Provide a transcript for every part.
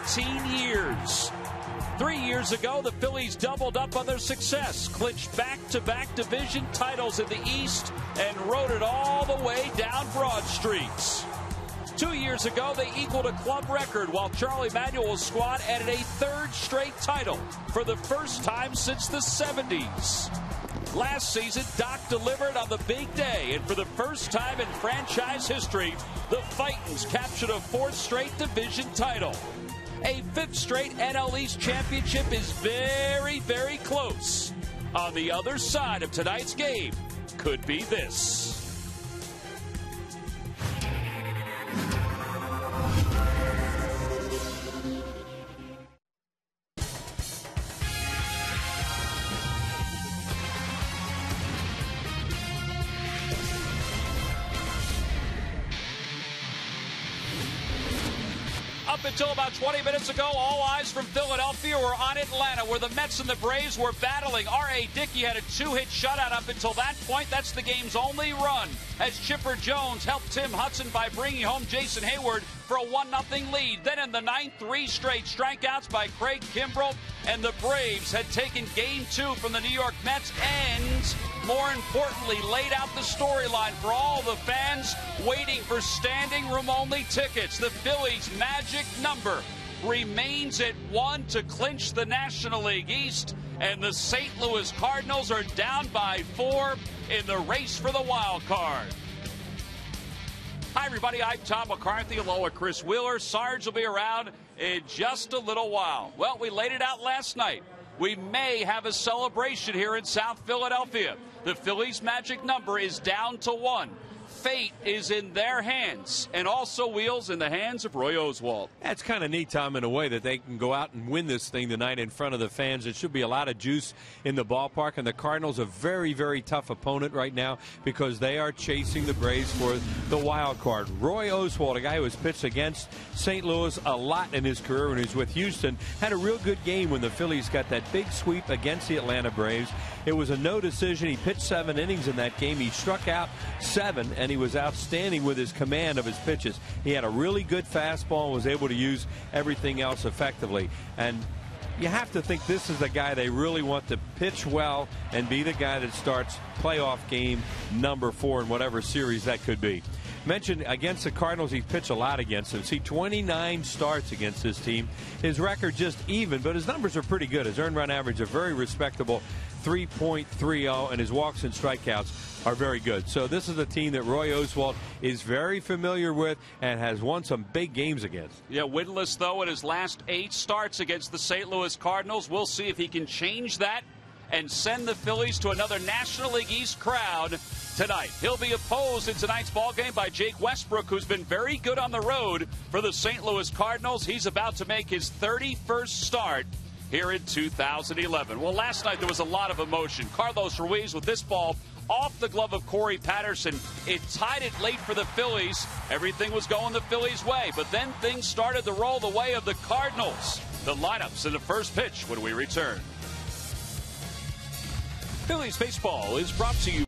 14 years. 3 years ago, the Phillies doubled up on their success, clinched back-to-back division titles in the East, and rode it all the way down Broad Street. 2 years ago, they equaled a club record while Charlie Manuel's squad added a third straight title for the first time since the 70s. Last season, Doc delivered on the big day, and for the first time in franchise history, the Fightins captured a fourth straight division title. A fifth straight NL East championship is very, very close. On the other side of tonight's game could be this. Up until about 20 minutes ago, all eyes from Philadelphia were on Atlanta, where the Mets and the Braves were battling. R.A. Dickey had a two-hit shutout up until that point. That's the game's only run, as Chipper Jones helped Tim Hudson by bringing home Jason Hayward for a 1-0 lead. Then in the ninth, 3 straight strikeouts by Craig Kimbrell, and the Braves had taken Game 2 from the New York Mets and, more importantly, laid out the storyline for all the fans waiting for standing room only tickets. The Phillies' magic number remains at 1 to clinch the National League East, and the St. Louis Cardinals are down by 4 in the race for the wild card. Hi, everybody. I'm Tom McCarthy, along with Chris Wheeler. Sarge will be around in just a little while. Well, we laid it out last night. We may have a celebration here in South Philadelphia. The Phillies' magic number is down to 1. Fate is in their hands, and also Wheels in the hands of Roy Oswalt. That's kind of neat, Tom, in a way that they can go out and win this thing tonight in front of the fans. It should be a lot of juice in the ballpark, and the Cardinals a very, very tough opponent right now because they are chasing the Braves for the wild card. Roy Oswalt, a guy who has pitched against St. Louis a lot in his career when he was with Houston, had a real good game when the Phillies got that big sweep against the Atlanta Braves. It was a no decision. He pitched 7 innings in that game. He struck out 7, and he was outstanding with his command of his pitches. He had a really good fastball and was able to use everything else effectively. And you have to think this is the guy they really want to pitch well and be the guy that starts playoff game number 4 in whatever series that could be. Mentioned against the Cardinals, he's pitched a lot against them. See, 29 starts against this team. His record just even, but his numbers are pretty good. His earned run average are very respectable, 3.30, and his walks and strikeouts are very good. So this is a team that Roy Oswalt is very familiar with and has won some big games against. Yeah, winless, though, in his last 8 starts against the St. Louis Cardinals. We'll see if he can change that and send the Phillies to another National League East crowd tonight. He'll be opposed in tonight's ballgame by Jake Westbrook, who's been very good on the road for the St. Louis Cardinals. He's about to make his 31st start here in 2011. Well, last night there was a lot of emotion. Carlos Ruiz with this ball off the glove of Corey Patterson. It tied it late for the Phillies. Everything was going the Phillies' way, but then things started to roll the way of the Cardinals. The lineups in the first pitch when we return. Phillies baseball is brought to you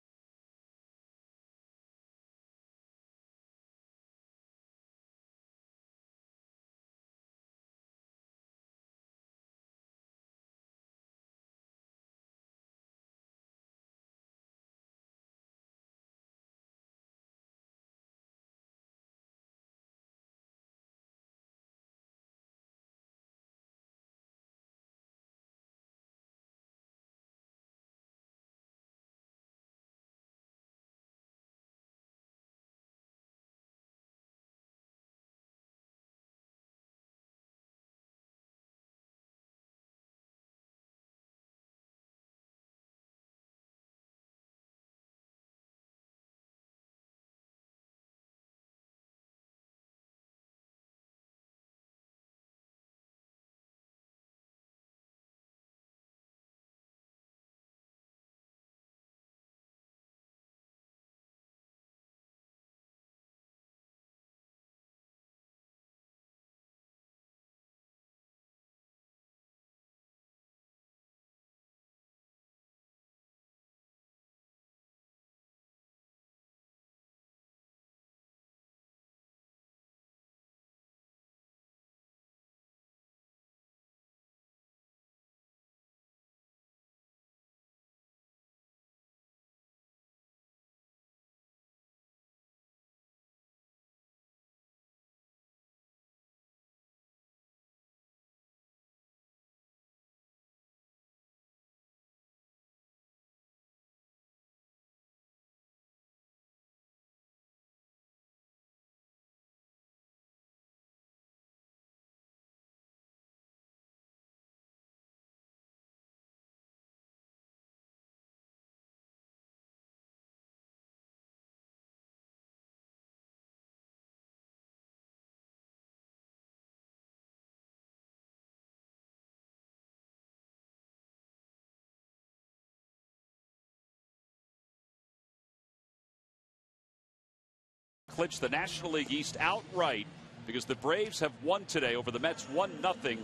clinch the National League East outright because the Braves have won today over the Mets 1-0.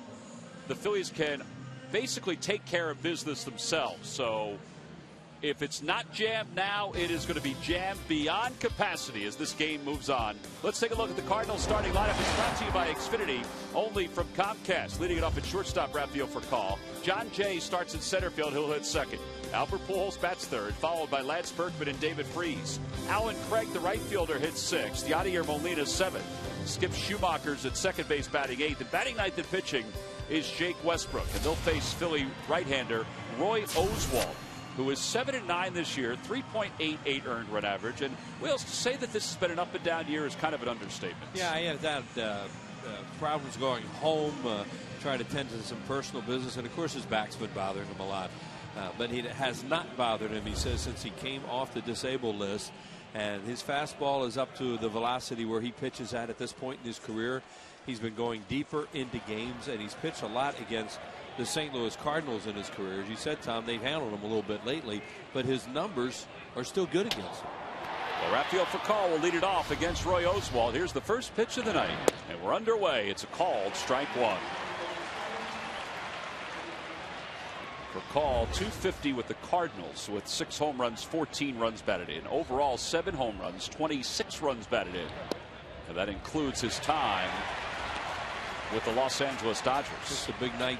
The Phillies can basically take care of business themselves. So if it's not jammed now, it is going to be jammed beyond capacity as this game moves on. Let's take a look at the Cardinals starting lineup. It's brought to you by Xfinity, only from Comcast. Leading it off at shortstop, Rafael Furcal. John Jay starts at center field. He'll hit second. Albert Pujols bats third, followed by Lance Berkman and David Freese. Alan Craig, the right fielder, hits sixth. Yadier Molina, seventh. Skip Schumacher's at second base batting eighth. And batting ninth and pitching is Jake Westbrook. And they'll face Philly right-hander Roy Oswalt, who is 7-9 this year, 3.88 earned run average. And Will, to say that this has been an up and down year is kind of an understatement. Yeah, he has had problems going home, trying to tend to some personal business, and of course his back's been bothering him a lot. But it has not bothered him, he says, since he came off the disabled list. And his fastball is up to the velocity where he pitches at this point in his career. He's been going deeper into games, and he's pitched a lot against the St. Louis Cardinals in his career. As you said, Tom, they've handled him a little bit lately, but his numbers are still good against him. Well, Rafael Furcal will lead it off against Roy Oswalt. Here's the first pitch of the night, and we're underway. It's a called strike one. Furcal, 250 with the Cardinals with 6 home runs, 14 runs batted in. Overall, 7 home runs, 26 runs batted in. And that includes his time with the Los Angeles Dodgers. Just a big night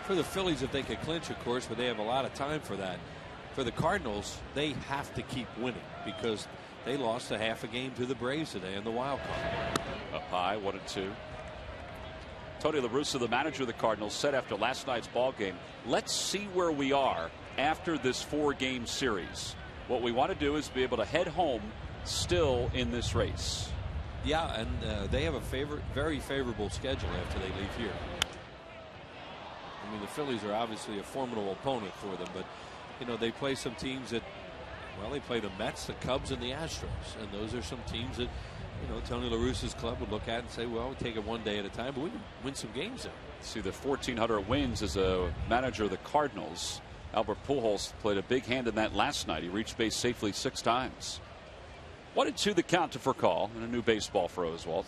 for the Phillies if they could clinch, of course, but they have a lot of time for that. For the Cardinals, they have to keep winning because they lost a half a game to the Braves today in the wild card. Up high, 1-2. Tony La Russa, the manager of the Cardinals, said after last night's ball game, let's see where we are after this 4-game series. What we want to do is be able to head home still in this race. Yeah, and they have a very favorable schedule after they leave here. I mean, the Phillies are obviously a formidable opponent for them, but you know, they play some teams that, well, they play the Mets, the Cubs, and the Astros, and those are some teams that, you know, Tony La Russa's club would look at and say, well, we take it one day at a time, but we can win some games there. See, the 1,400 wins as a manager of the Cardinals. Albert Pujols played a big hand in that last night. He reached base safely 6 times. 1-2 the count to Furcal, and a new baseball for Oswalt.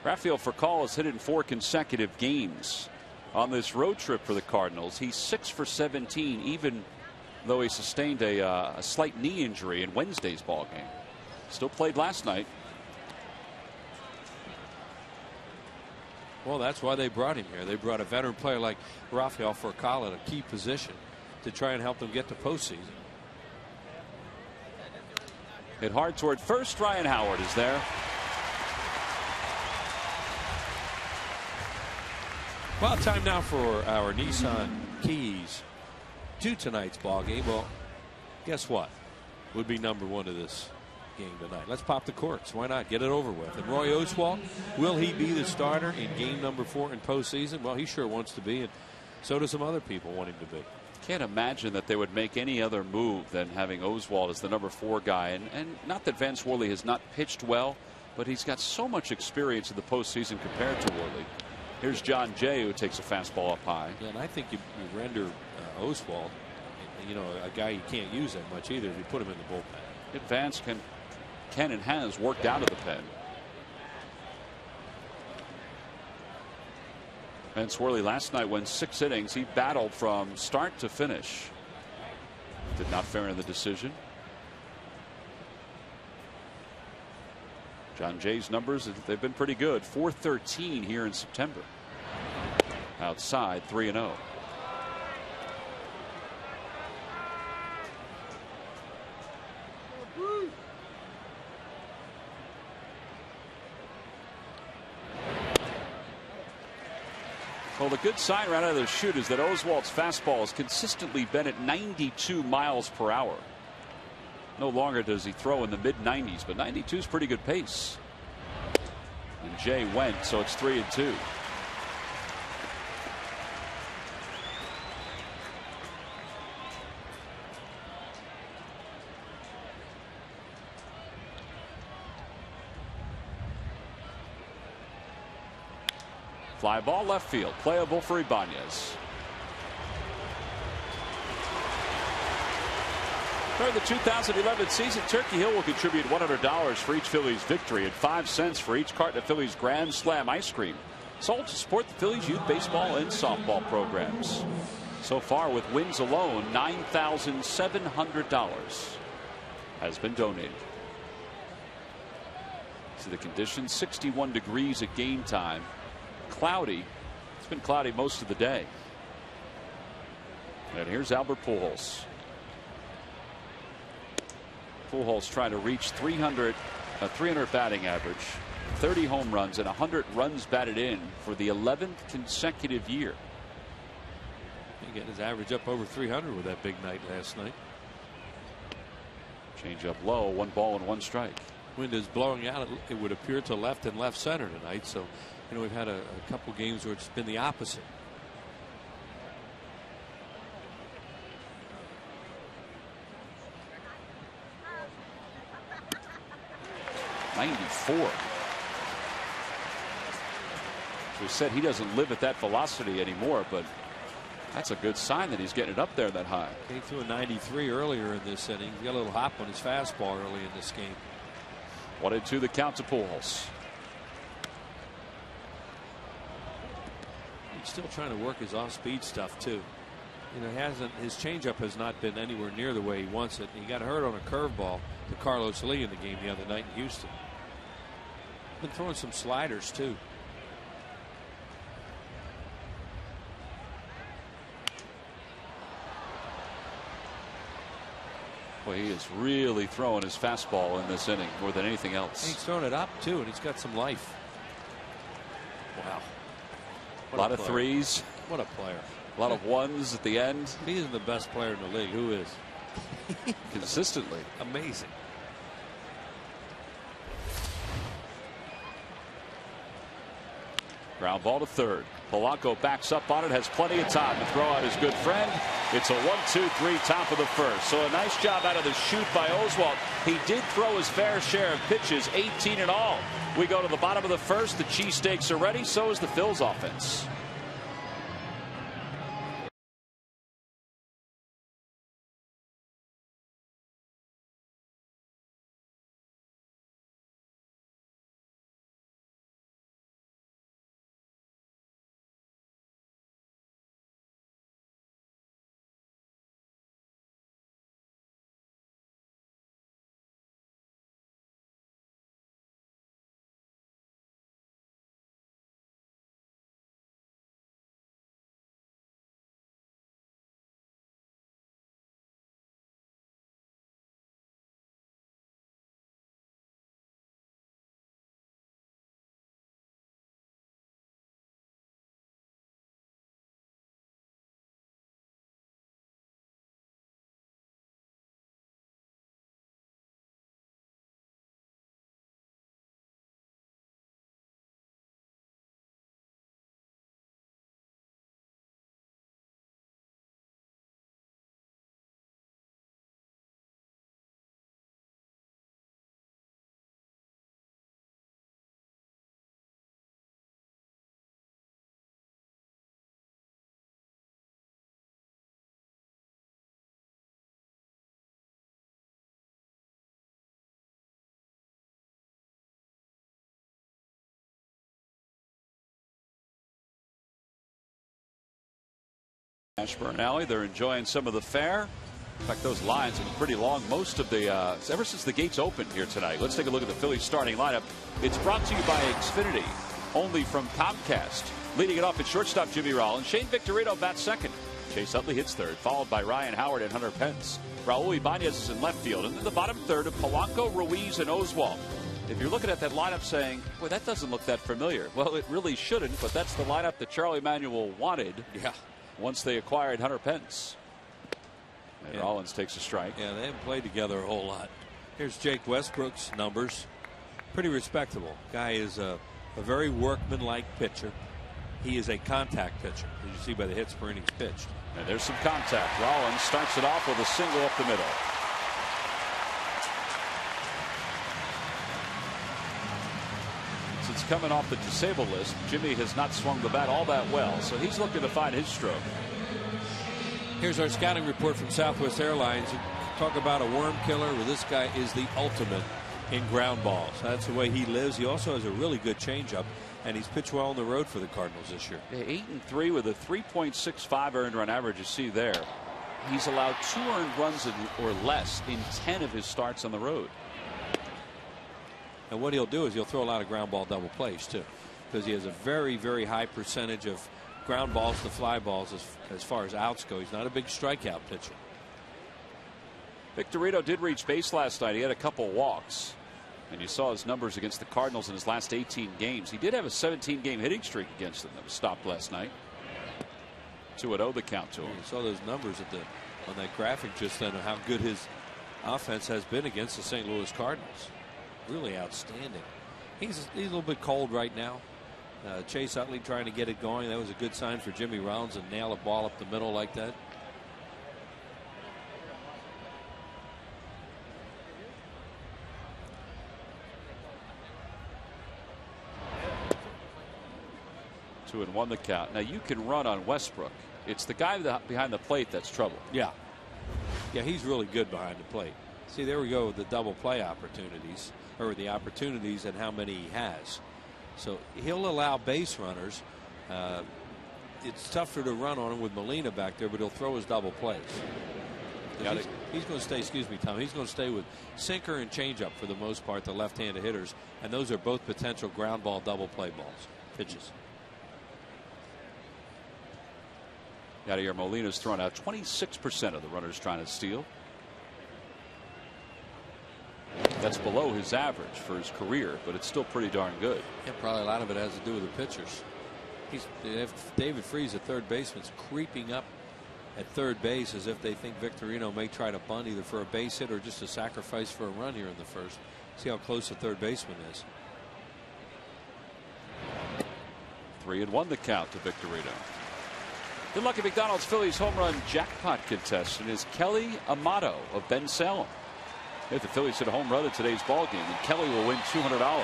Rafael Furcal has hit in 4 consecutive games on this road trip for the Cardinals. He's 6 for 17, even though he sustained a slight knee injury in Wednesday's ball game. Still played last night. Well, that's why they brought him here. They brought a veteran player like Rafael Furcal at a key position to try and help them get to postseason. Hit hard toward first. Ryan Howard is there. Well, time now for our Nissan keys to tonight's ball game. Well, guess what would be number 1 of this game tonight? Let's pop the corks. Why not get it over with? And Roy Oswalt, will he be the starter in game number 4 in postseason? Well, he sure wants to be, and so do some other people want him to be. Can't imagine that they would make any other move than having Oswalt as the number 4 guy. And not that Vance Worley has not pitched well, but he's got so much experience in the postseason compared to Worley. Here's John Jay, who takes a fastball up high. Yeah, and I think you render Oswalt, you know, a guy you can't use that much either if you put him in the bullpen. Vance can and has worked out of the pen. Vance Worley last night went 6 innings. He battled from start to finish. Did not fare in the decision. John Jay's numbers, they've been pretty good. 413 here in September. Outside, 3-0. Well, the good sign right out of the chute is that Oswalt's fastball has consistently been at 92 miles per hour. No longer does he throw in the mid-90s, but 92 is pretty good pace. And Jay went, so it's 3-2. Fly ball left field, playable for Ibanez. During the 2011 season, Turkey Hill will contribute $100 for each Phillies victory and 5 cents for each carton of Phillies Grand Slam ice cream, sold to support the Phillies youth baseball and softball programs. So far, with wins alone, $9,700 has been donated. See the conditions: 61 degrees at game time. Cloudy. It's been cloudy most of the day. And here's Albert Pujols. Pujols trying to reach 300 batting average, 30 home runs, and 100 runs batted in for the 11th consecutive year. He got his average up over 300 with that big night last night. Change up low, 1 ball and 1 strike. Wind is blowing out, it would appear, to left and left center tonight. So, you know, we've had a couple games where it's been the opposite. '94. We said he doesn't live at that velocity anymore, but that's a good sign that he's getting it up there that high. He threw a 93 earlier in this inning. He got a little hop on his fastball early in this game. 1-2 the count to Pujols. He's still trying to work his off-speed stuff too. You know, his changeup has not been anywhere near the way he wants it. He got hurt on a curveball to Carlos Lee in the game the other night in Houston. Been throwing some sliders too. Well, he is really throwing his fastball in this inning more than anything else. And he's throwing it up too, and he's got some life. Wow. A lot of threes. What a player. A lot of ones at the end. He isn't the best player in the league. Who is? Consistently. Amazing. Ground ball to third. Polanco backs up on it, has plenty of time to throw out his good friend. It's a 1-2-3 top of the first. So a nice job out of the chute by Oswalt. He did throw his fair share of pitches, 18 in all. We go to the bottom of the first. The cheesesteaks are ready. So is the Phils offense. Ashburn Alley, they're enjoying some of the fare. In fact, those lines have been pretty long most of the ever since the gates opened here tonight. Let's take a look at the Phillies starting lineup. It's brought to you by Xfinity, only from Comcast. Leading it off at shortstop, Jimmy Rollins. Shane Victorino bats second. Chase Utley hits third, followed by Ryan Howard and Hunter Pence. Raul Ibanez is in left field, and then the bottom third of Polanco, Ruiz, and Oswalt. If you're looking at that lineup saying, boy, that doesn't look that familiar. Well, it really shouldn't, but that's the lineup that Charlie Manuel wanted. Yeah. Once they acquired Hunter Pence. And Rollins takes a strike. Yeah, they haven't played together a whole lot. Here's Jake Westbrook's numbers. Pretty respectable. Guy is a very workmanlike pitcher. He is a contact pitcher, as you see by the hits per innings pitched. And there's some contact. Rollins starts it off with a single up the middle. Since coming off the disabled list, Jimmy has not swung the bat all that well, so he's looking to find his stroke. Here's our scouting report from Southwest Airlines. Talk about a worm killer. Well, this guy is the ultimate in ground balls. That's the way he lives. He also has a really good changeup, and he's pitched well on the road for the Cardinals this year. 8-3 with a 3.65 earned run average. You see there, he's allowed 2 earned runs or less in 10 of his starts on the road. And what he'll do is he'll throw a lot of ground ball double plays too, because he has a very, very high percentage of ground balls to fly balls as far as outs go. He's not a big strikeout pitcher. Victorino did reach base last night. He had a couple walks, and you saw his numbers against the Cardinals in his last 18 games. He did have a 17-game hitting streak against them that was stopped last night. 2-0 the count to him. You saw those numbers on that graphic just then of how good his offense has been against the St. Louis Cardinals. Really outstanding. He's a little bit cold right now. Chase Utley trying to get it going. That was a good sign for Jimmy Rollins, and nail a ball up the middle like that. Two and one the count. Now you can run on Westbrook. It's the guy behind the plate that's trouble. Yeah, he's really good behind the plate. See, there we go with the double play opportunities, or the opportunities and how many he has. So he'll allow base runners. It's tougher to run on him with Molina back there, but he'll throw his double plays. He's going to stay, excuse me, Tom, he's going to stay with sinker and changeup for the most part, the left-handed hitters, and those are both potential ground ball double play balls, pitches. Yadier Molina's thrown out 26% of the runners trying to steal. That's below his average for his career, but it's still pretty darn good. Yeah, probably a lot of it has to do with the pitchers. David Freese, a third baseman's creeping up at third base as if they think Victorino may try to bunt either for a base hit or just a sacrifice for a run here in the first. See how close the third baseman is. 3-1 the count to Victorino. The Lucky McDonald's Phillies home run jackpot contestant is Kelly Amato of Ben Salem. If the Phillies hit a home run in today's ball game, then Kelly will win $200.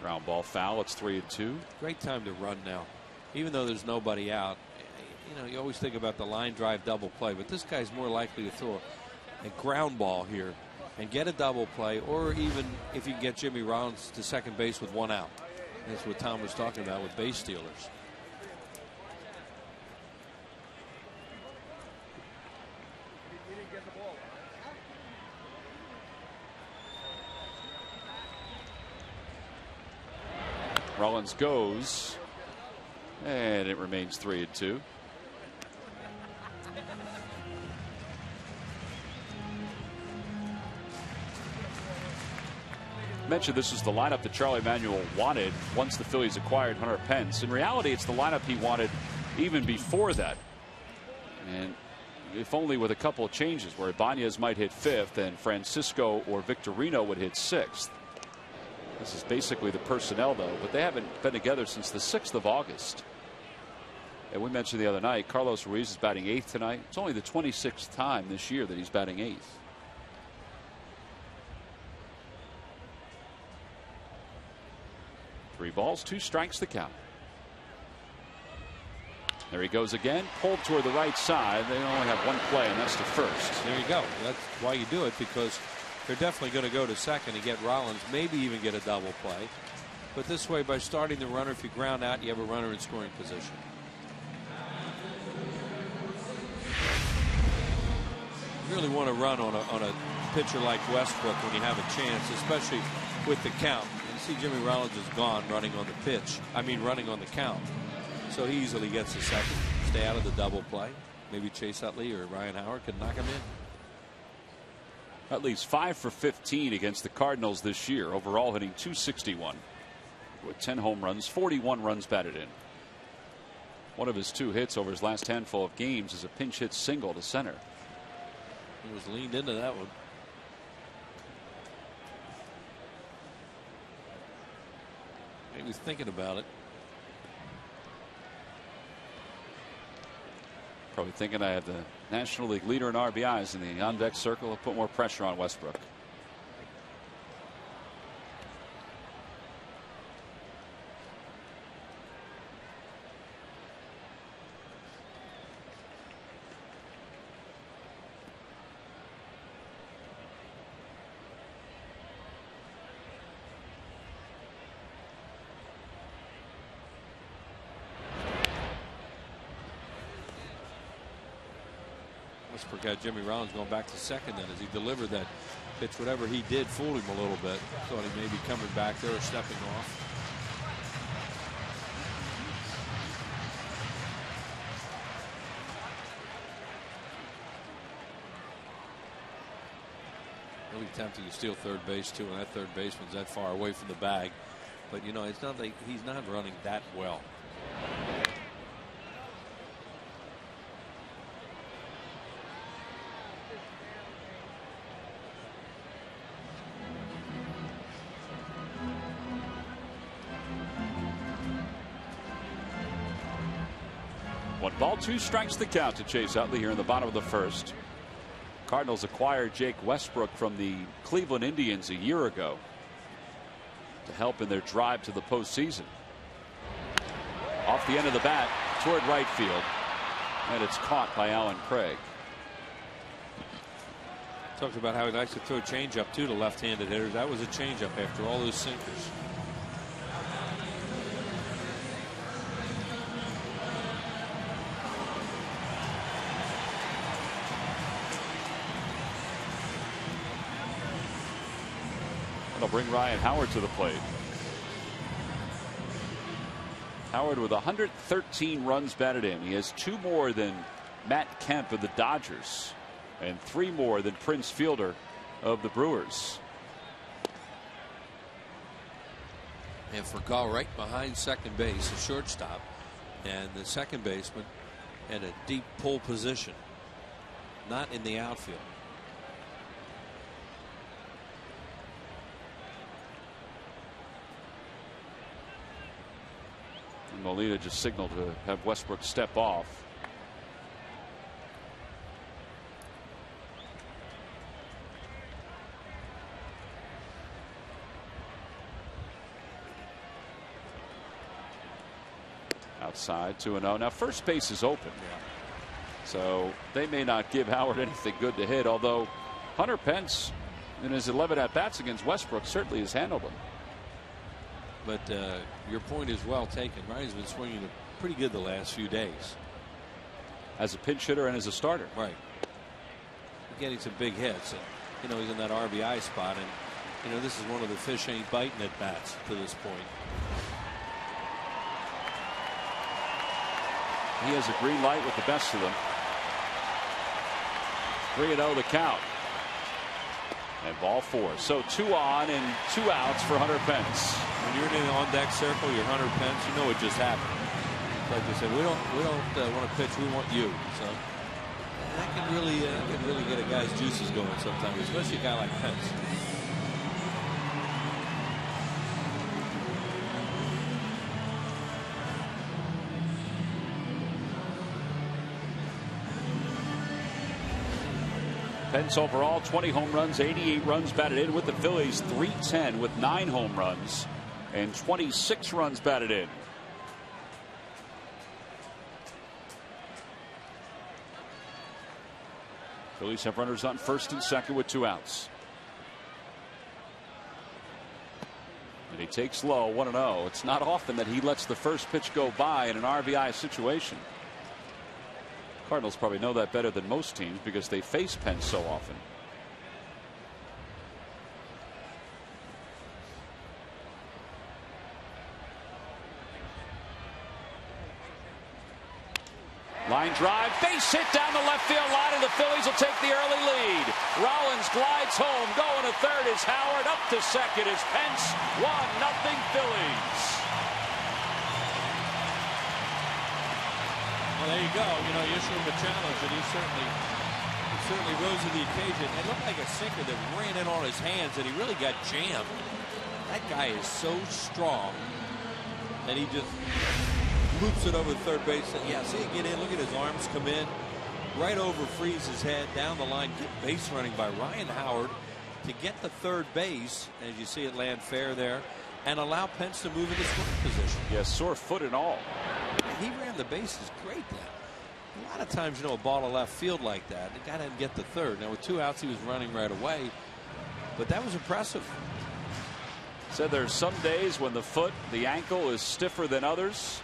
Ground ball foul. It's 3-2. Great time to run now, even though there's nobody out. You know, you always think about the line drive double play, but this guy's more likely to throw a ground ball here and get a double play, or even if you can get Jimmy Rollins to second base with one out. That's what Tom was talking about with base stealers. Rollins goes, and it remains 3-2. Mentioned this is the lineup that Charlie Manuel wanted once the Phillies acquired Hunter Pence. In reality, it's the lineup he wanted even before that, and if only with a couple of changes where Ibanez might hit fifth and Francisco or Victorino would hit sixth. This is basically the personnel, though, but they haven't been together since the 6th of August. And we mentioned the other night, Carlos Ruiz is batting 8th tonight. It's only the 26th time this year that he's batting 8th. Three balls, 2 strikes the count. There he goes again, pulled toward the right side. They only have one play, and that's to first. There you go. That's why you do it, because they're definitely going to go to second and get Rollins, maybe even get a double play. But this way, by starting the runner, if you ground out, you have a runner in scoring position. You really want to run on a pitcher like Westbrook when you have a chance, especially with the count. You see Jimmy Rollins is gone running on the pitch. I mean running on the count. So he easily gets a second. Stay out of the double play. Maybe Chase Utley or Ryan Howard could knock him in. Utley's 5 for 15 against the Cardinals this year. Overall hitting .261 with 10 home runs, 41 runs batted in. One of his 2 hits over his last handful of games is a pinch hit single to center. He was leaned into that one. He was thinking about it. Probably thinking I have the National League leader in RBIs in the on-deck circle. I'll put more pressure on Westbrook. Westbrook had Jimmy Rollins going back to second then as he delivered that pitch. Whatever he did fooled him a little bit. Thought he may be coming back there or stepping off. Really tempting to steal third base too, and that third baseman's that far away from the bag. But you know, it's not like he's not running that well. One ball, 2 strikes the count to Chase Utley here in the bottom of the first. Cardinals acquired Jake Westbrook from the Cleveland Indians a year ago to help in their drive to the postseason. Off the end of the bat toward right field, and it's caught by Alan Craig. Talked about how he likes to throw a changeup too to left-handed hitters. That was a changeup after all those sinkers. They'll bring Ryan Howard to the plate. Howard with 113 runs batted in. He has 2 more than Matt Kemp of the Dodgers and 3 more than Prince Fielder of the Brewers. And Furcal right behind second base, a shortstop, and the second baseman in a deep pull position, not in the outfield. Molina just signaled to have Westbrook step off. Outside 2-0. Now first base is open. So they may not give Howard anything good to hit, although Hunter Pence in his 11 at-bats against Westbrook certainly has handled him. But your point is well taken. Ryan's been swinging pretty good the last few days. As a pinch hitter and as a starter. Right. Getting some big hits. And, you know, he's in that RBI spot. And, you know, this is one of the fish ain't biting at bats to this point. He has a green light with the best of them. 3-0 the count. And ball 4. So 2 on and 2 outs for Hunter Pence. When you're in the on-deck circle, you're Hunter Pence. You know what just happened. Like they said, we don't want to pitch. We want you. So that can really get a guy's juices going sometimes, especially a guy like Pence. Pence overall 20 home runs, 88 runs batted in with the Phillies, .310 with 9 home runs and 26 runs batted in. Phillies have runners on first and second with 2 outs. And he takes low, 1-0. It's not often that he lets the first pitch go by in an RBI situation. Cardinals probably know that better than most teams because they face Pence so often. Line drive, base hit down the left field line, and the Phillies will take the early lead. Rollins glides home, going to third is Howard, up to second is Pence. 1-0 Phillies. Well, there you go. You know, you issue him a challenge, and he certainly rose to the occasion. It looked like a sinker that ran in on his hands, and he really got jammed. That guy is so strong that he just loops it over third base. And yeah, see it get in. Look at his arms come in right over Freeze's head down the line. Good base running by Ryan Howard to get the third base, as you see it land fair there, and allow Pence to move into scoring position. Yes, sore foot and all. He ran the bases great then. A lot of times, you know, a ball to left field like that, the guy didn't get the third. Now with 2 outs, he was running right away, but that was impressive. Said there's some days when the foot, the ankle is stiffer than others.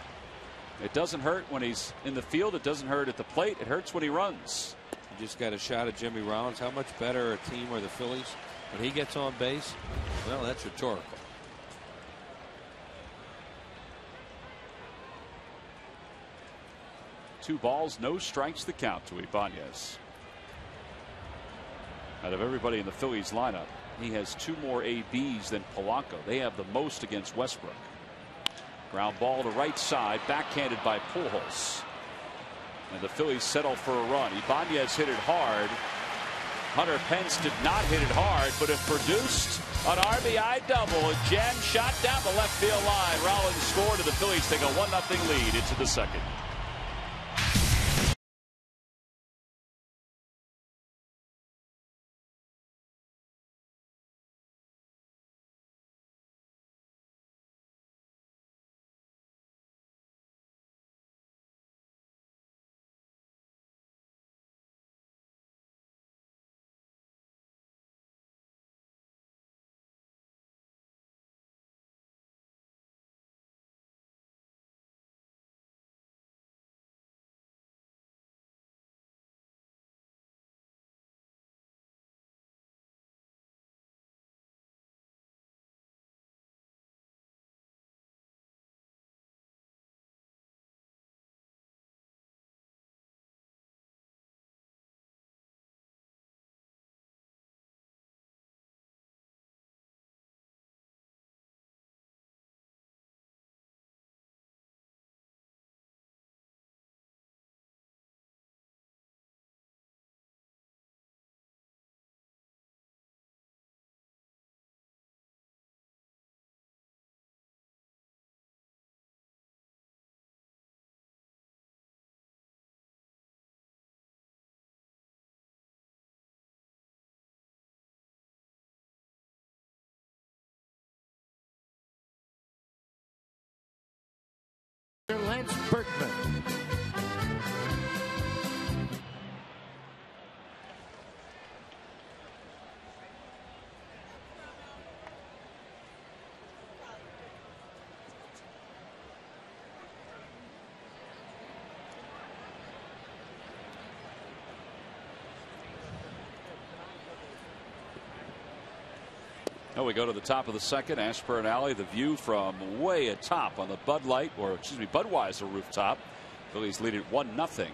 It doesn't hurt when he's in the field. It doesn't hurt at the plate. It hurts when he runs. Just got a shot at Jimmy Rollins. How much better a team are the Phillies when he gets on base? Well, that's rhetorical. Two balls, no strikes, the count to Ibanez. Out of everybody in the Phillies lineup, he has 2 more ABs than Polanco. They have the most against Westbrook. Ground ball to right side, backhanded by Pujols. And the Phillies settle for a run. Ibanez hit it hard. Hunter Pence did not hit it hard, but it produced an RBI double. A jam shot down the left field line. Rollins scored, and the Phillies take a 1-0 lead into the second. Lance Berkman. Now we go to the top of the second. Ashburn Alley, the view from way atop on the Bud Light, or excuse me, Budweiser rooftop. Phillies lead it 1-0.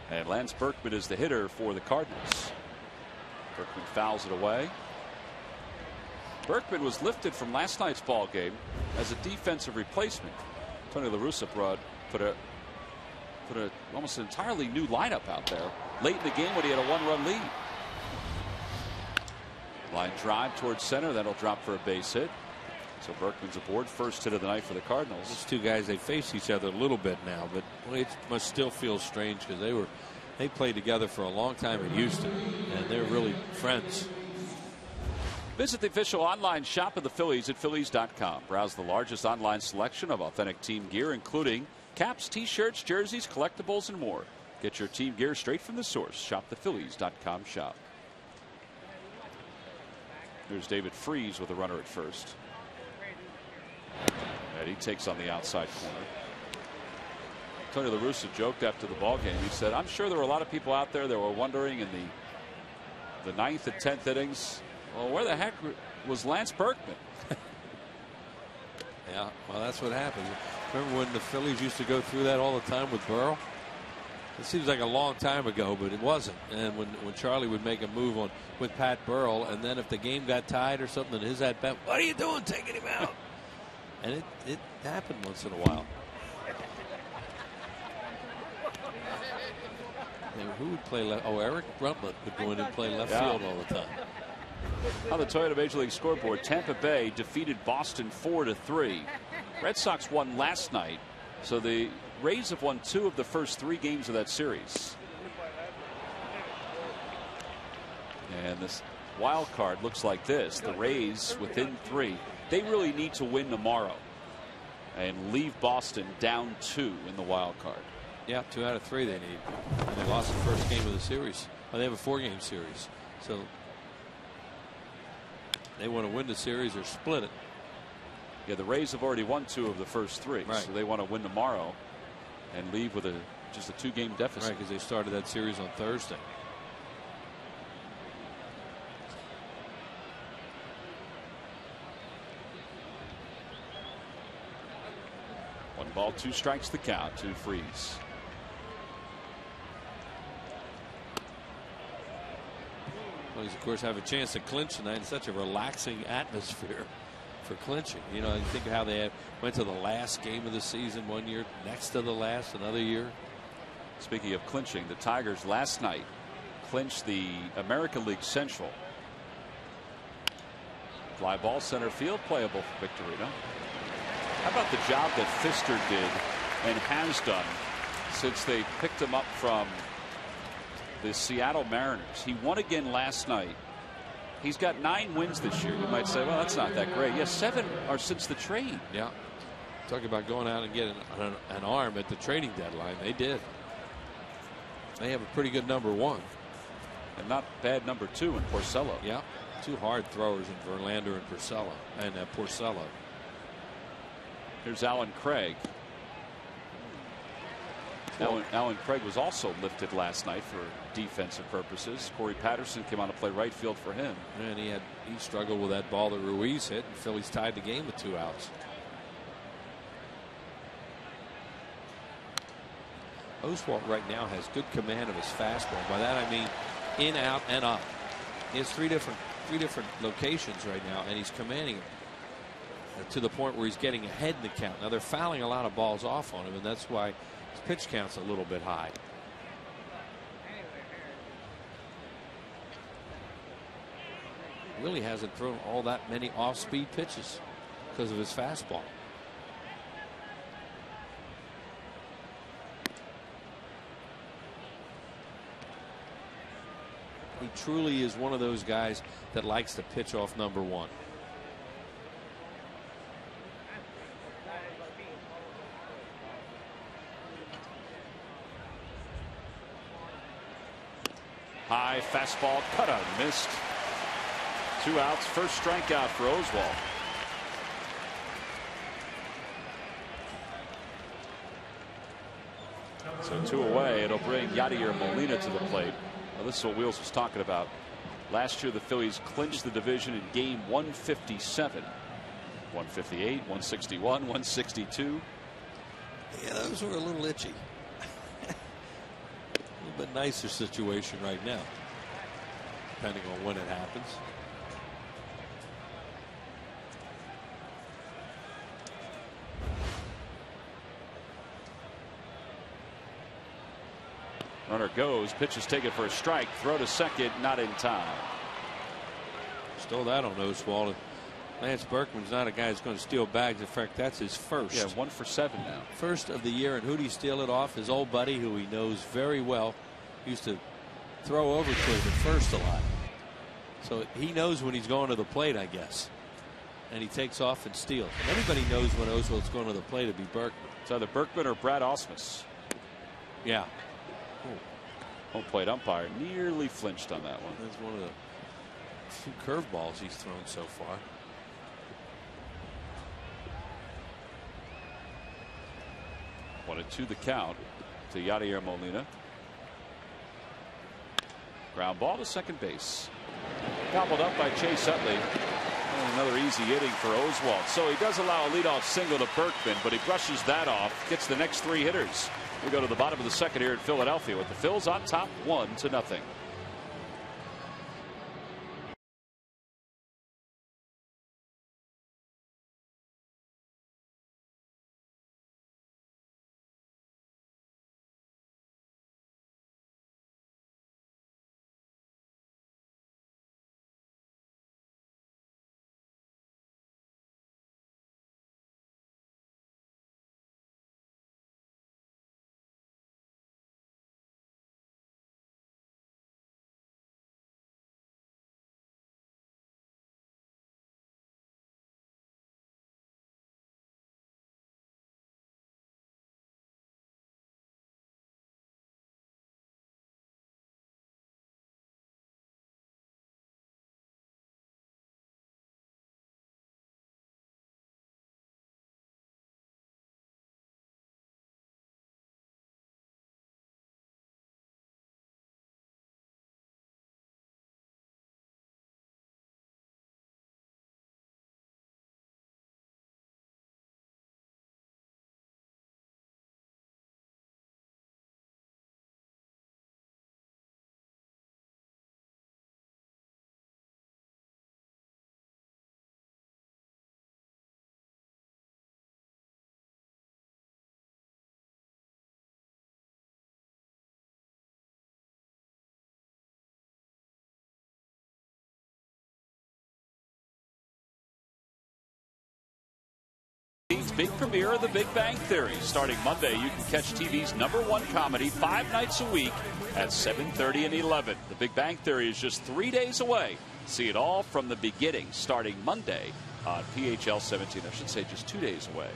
And Lance Berkman is the hitter for the Cardinals. Berkman fouls it away. Berkman was lifted from last night's ball game as a defensive replacement. Tony La Russa put a almost entirely new lineup out there late in the game when he had a 1-run lead. Line drive towards center. That'll drop for a base hit. So Berkman's aboard. First hit of the night for the Cardinals. These two guys, they face each other a little bit now, but it must still feel strange because they played together for a long time in Houston, and they're really friends. Visit the official online shop of the Phillies at Phillies.com. Browse the largest online selection of authentic team gear, including caps, t-shirts, jerseys, collectibles, and more. Get your team gear straight from the source. Shop the Phillies.com shop. Here's David Freese with a runner at first. And he takes on the outside corner. Tony La Russa joked after the ball game. He said, I'm sure there were a lot of people out there that were wondering in the 9th and 10th innings, well, where the heck was Lance Berkman? Yeah, well, that's what happens. Remember when the Phillies used to go through that all the time with Burrell? It seems like a long time ago, but it wasn't. And when Charlie would make a move with Pat Burrell, and then if the game got tied or something, his at bat, what are you doing, taking him out? And it happened once in a while. And who would play left? Oh, Eric Brumlett would go in and play left field all the time. On the Toyota Major League scoreboard, Tampa Bay defeated Boston 4-3. Red Sox won last night, so the Rays have won 2 of the first 3 games of that series. And this wild card looks like this. The Rays within 3. They really need to win tomorrow and leave Boston down 2 in the wild card. Yeah, 2 out of 3 they need. And they lost the first game of the series. Well, they have a 4-game series. So they want to win the series or split it. Yeah, the Rays have already won 2 of the first 3. Right. So they want to win tomorrow and leave with just a 2-game deficit. Right, because they started that series on Thursday. Ball, 2 strikes the count to Freeze. Well, he's of course have a chance to clinch tonight. It's such a relaxing atmosphere for clinching. You know, you think of how they went to the last game of the season one year, next to the last another year. Speaking of clinching, the Tigers last night clinched the American League Central. Fly ball center field, playable for Victorino. How about the job that Pfister did and has done since they picked him up from the Seattle Mariners? He won again last night. He's got 9 wins this year. You might say, well, that's not that great. Yes, 7 are since the trade. Yeah. Talking about going out and getting an arm at the trading deadline. They did. They have a pretty good #1. And not bad #2 in Porcello. Yeah. 2 hard throwers in Verlander and Porcello. Here's Alan Craig. Alan Craig was also lifted last night for defensive purposes. Corey Patterson came on to play right field for him. And he struggled with that ball that Ruiz hit, and Phillies tied the game with 2 outs. Oswalt right now has good command of his fastball. By that I mean in, out, and up. He has three different locations right now, and he's commanding them to the point where he's getting ahead in the count. Now they're fouling a lot of balls off on him, and that's why his pitch count's a little bit high. Really hasn't thrown all that many off-speed pitches because of his fastball. He truly is one of those guys that likes to pitch off #1. High fastball, cut out, missed. 2 outs, first strikeout for Oswalt. So 2 away. It'll bring Yadier Molina to the plate. Now, this is what Wheels was talking about. Last year, the Phillies clinched the division in game 157. 158, 161, 162. Yeah, those were a little itchy. A little bit nicer situation right now, depending on when it happens. Runner goes, pitch is taken for a strike, throw to second, not in time. Stole that on Oswalt. Lance Berkman's not a guy who's going to steal bags. In fact, that's his first. Yeah, 1 for 7 now. First of the year, and who'd he steal it off? His old buddy, who he knows very well. Used to throw over to him at first a lot. So he knows when he's going to the plate, I guess. And he takes off and steals. And everybody knows when Oswalt's going to the plate, it'd be Berkman. It's either Berkman or Brad Ausmus. Yeah. Home plate umpire nearly flinched on that one. That's one of the few curveballs he's thrown so far. One and 2 the count to Yadier Molina. Ground ball to second base. Gobbled up by Chase Utley. And another easy inning for Oswalt. So he does allow a leadoff single to Berkman, but he brushes that off. Gets the next 3 hitters. We go to the bottom of the second here in Philadelphia with the Phils on top 1-0. big premiere of The Big Bang Theory. Starting Monday, you can catch TV's #1 comedy 5 nights a week at 7:30 and 11. The Big Bang Theory is just 3 days away. See it all from the beginning, starting Monday on PHL 17. I should say just 2 days away.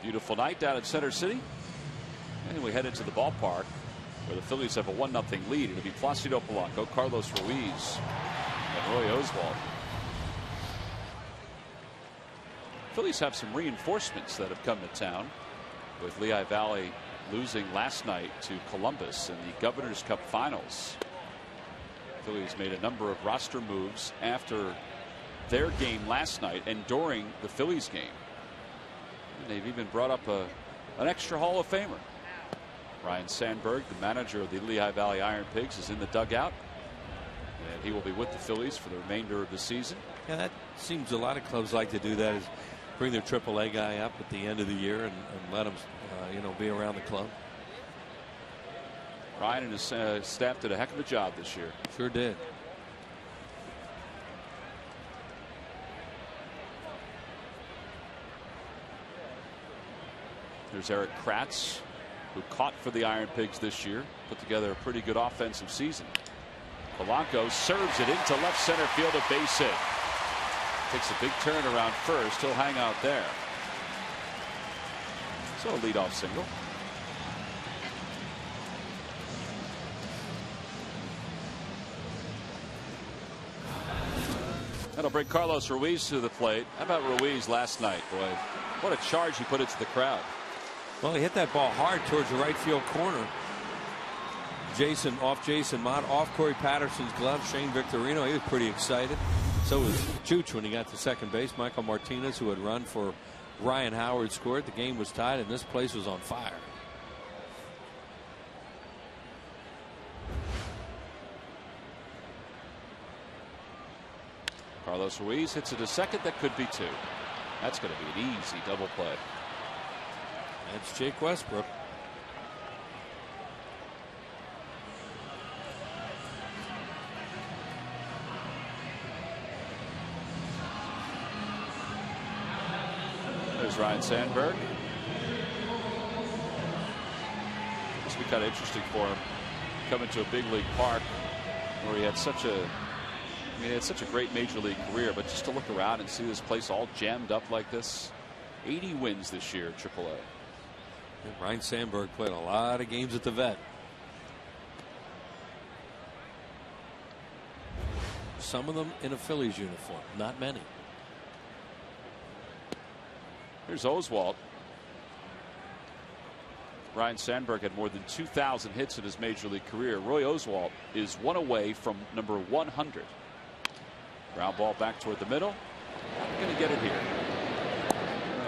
Beautiful night down in Center City. And we head into the ballpark where the Phillies have a 1-0 lead. It'll be Placido Polanco, Carlos Ruiz, and Roy Oswalt. Phillies have some reinforcements that have come to town, with Lehigh Valley losing last night to Columbus in the Governor's Cup Finals. Phillies made a number of roster moves after their game last night and during the Phillies game. And they've even brought up an extra Hall of Famer. Ryan Sandberg, the manager of the Lehigh Valley Iron Pigs, is in the dugout, and he will be with the Phillies for the remainder of the season. Yeah, that seems a lot of clubs like to do that, is bring their AAA guy up at the end of the year and let him be around the club. Ryan and his staff did a heck of a job this year. Sure did. There's Eric Kratz, who caught for the Iron Pigs this year, put together a pretty good offensive season. Polanco serves it into left center field, a base hit. Takes a big turn around first. He'll hang out there. So a leadoff single. That'll bring Carlos Ruiz to the plate. How about Ruiz last night? Boy, what a charge he put into the crowd. Well, he hit that ball hard towards the right field corner. Jason Mott, off Corey Patterson's glove. Shane Victorino, he was pretty excited. So was Chooch when he got to second base. Michael Martinez, who had run for Ryan Howard, scored. The game was tied, and this place was on fire. Carlos Ruiz hits it to second. That could be two. That's going to be an easy double play. That's Jake Westbrook. There's Ryan Sandberg. This will be kind of interesting for him, coming to a big league park where he had such a great major league career, but just to look around and see this place all jammed up like this. 80 wins this year at AAA. And Ryan Sandberg played a lot of games at the Vet. Some of them in a Phillies uniform, not many. Here's Oswalt. Ryan Sandberg had more than 2,000 hits in his major league career. Roy Oswalt is one away from number 100. Ground ball back toward the middle. Not going to get it here.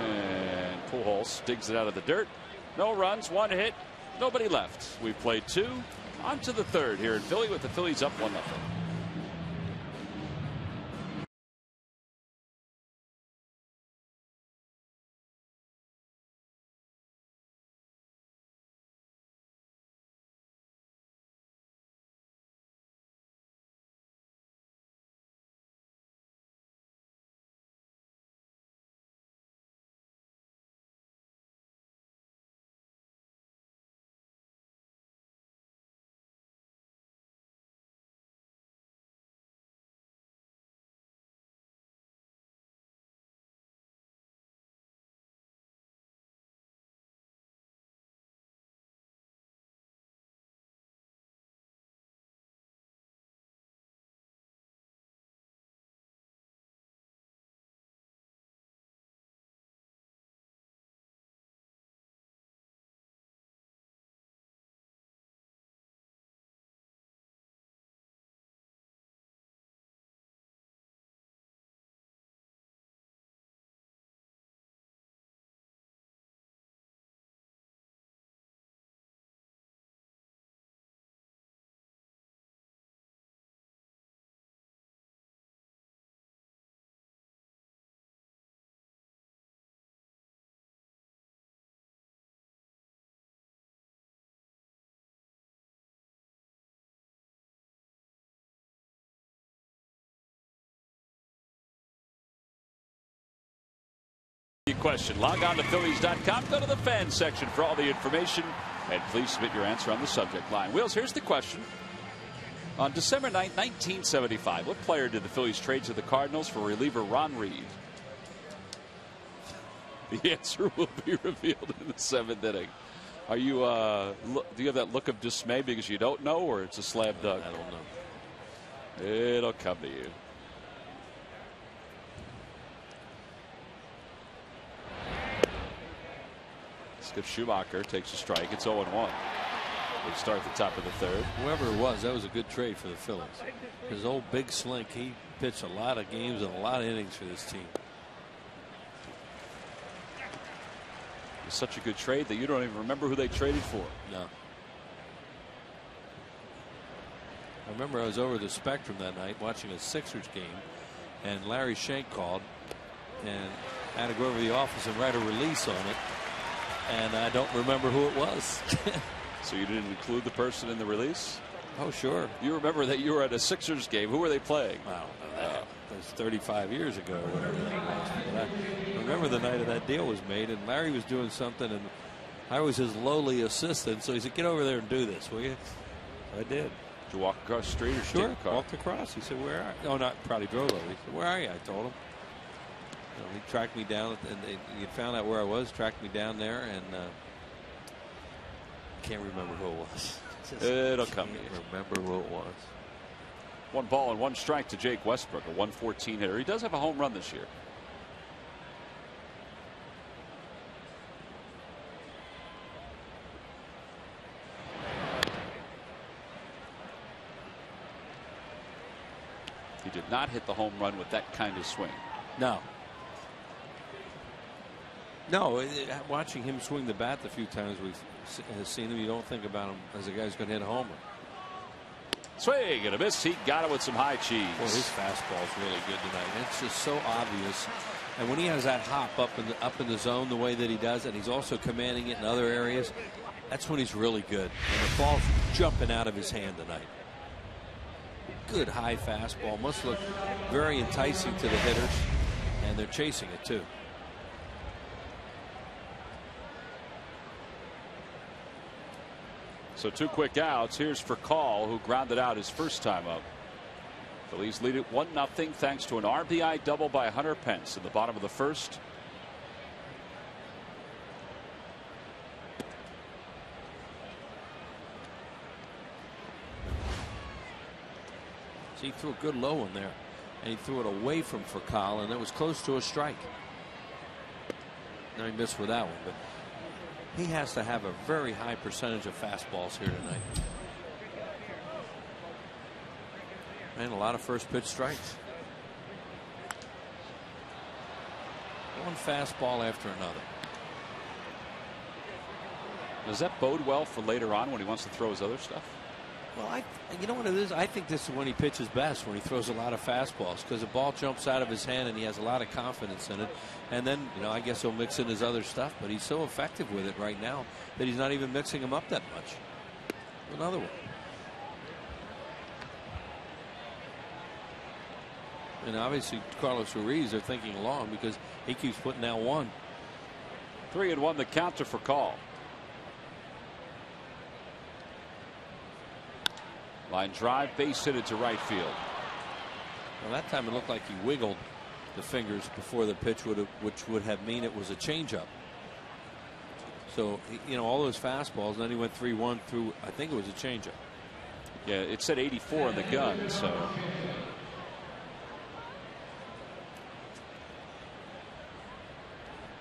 And Pujols digs it out of the dirt. No runs, one hit, nobody left. We've played two. On to the third here in Philly, with the Phillies up 1-0. Your question. Log on to Phillies.com. Go to the fan section for all the information. And please submit your answer on the subject line. Wheels, here's the question. On December 9th, 1975, what player did the Phillies trade to the Cardinals for reliever Ron Reed? The answer will be revealed in the 7th inning. Are you, do you have that look of dismay because you don't know, or it's a slam dunk? I don't know. It'll come to you. Skip Schumacher takes a strike. It's 0-1. They start at the top of the 3rd. Whoever it was, that was a good trade for the Phillies. His old big slink, he pitched a lot of games and a lot of innings for this team. It's such a good trade that you don't even remember who they traded for. No. I remember I was over the Spectrum that night watching a Sixers game, and Larry Shank called, and I had to go over to the office and write a release on it, and I don't remember who it was. So you didn't include the person in the release? Oh, sure. You remember that you were at a Sixers game. Who were they playing? I don't know that. That was 35 years ago or whatever that was. But I remember the night of that deal was made, and Larry was doing something, and I was his lowly assistant, so he said, get over there and do this, will you? So I did. Did you walk across the street or sure, take a car? Walked across. He said, where are you? Oh, not probably drove over. He said, where are you? I told him. You know, he tracked me down, and he found out where I was, tracked me down there, and can't remember who it was. It'll come to you. Remember who it was. 1 ball and 1 strike to Jake Westbrook, a 114 hitter. He does have a home run this year. He did not hit the home run with that kind of swing. No. No, watching him swing the bat the few times we've seen him, you don't think about him as a guy who's going to hit a homer. Swing and a miss. He got it with some high cheese. Well, his fastball's really good tonight. It's just so obvious. And when he has that hop up in the zone the way that he does, and he's also commanding it in other areas, that's when he's really good. And the ball's jumping out of his hand tonight. Good high fastball. Must look very enticing to the hitters, and they're chasing it too. So 2 quick outs. Here's for Call, who grounded out his first time up. Phillies lead it 1-0 thanks to an RBI double by Hunter Pence in the bottom of the 1st. He threw a good low in there, and he threw it away from Furcal, and it was close to a strike. Now he missed with that one, but he has to have a very high percentage of fastballs here tonight. And a lot of first pitch strikes. 1 fastball after another. Does that bode well for later on when he wants to throw his other stuff? Well, you know what it is? I think this is when he pitches best, when he throws a lot of fastballs, because the ball jumps out of his hand and he has a lot of confidence in it. And then, you know, I guess he'll mix in his other stuff, but he's so effective with it right now that he's not even mixing them up that much. Another one. And obviously, Carlos Ruiz are thinking along because he keeps putting out 1. 3-1 the counter for Call. Line drive, base hit it to right field. Well, that time it looked like he wiggled the fingers before the pitch, which would have mean it was a changeup. So, you know, all those fastballs, and then he went 3-1 through, I think it was a changeup. Yeah, it said 84 in the gun, so.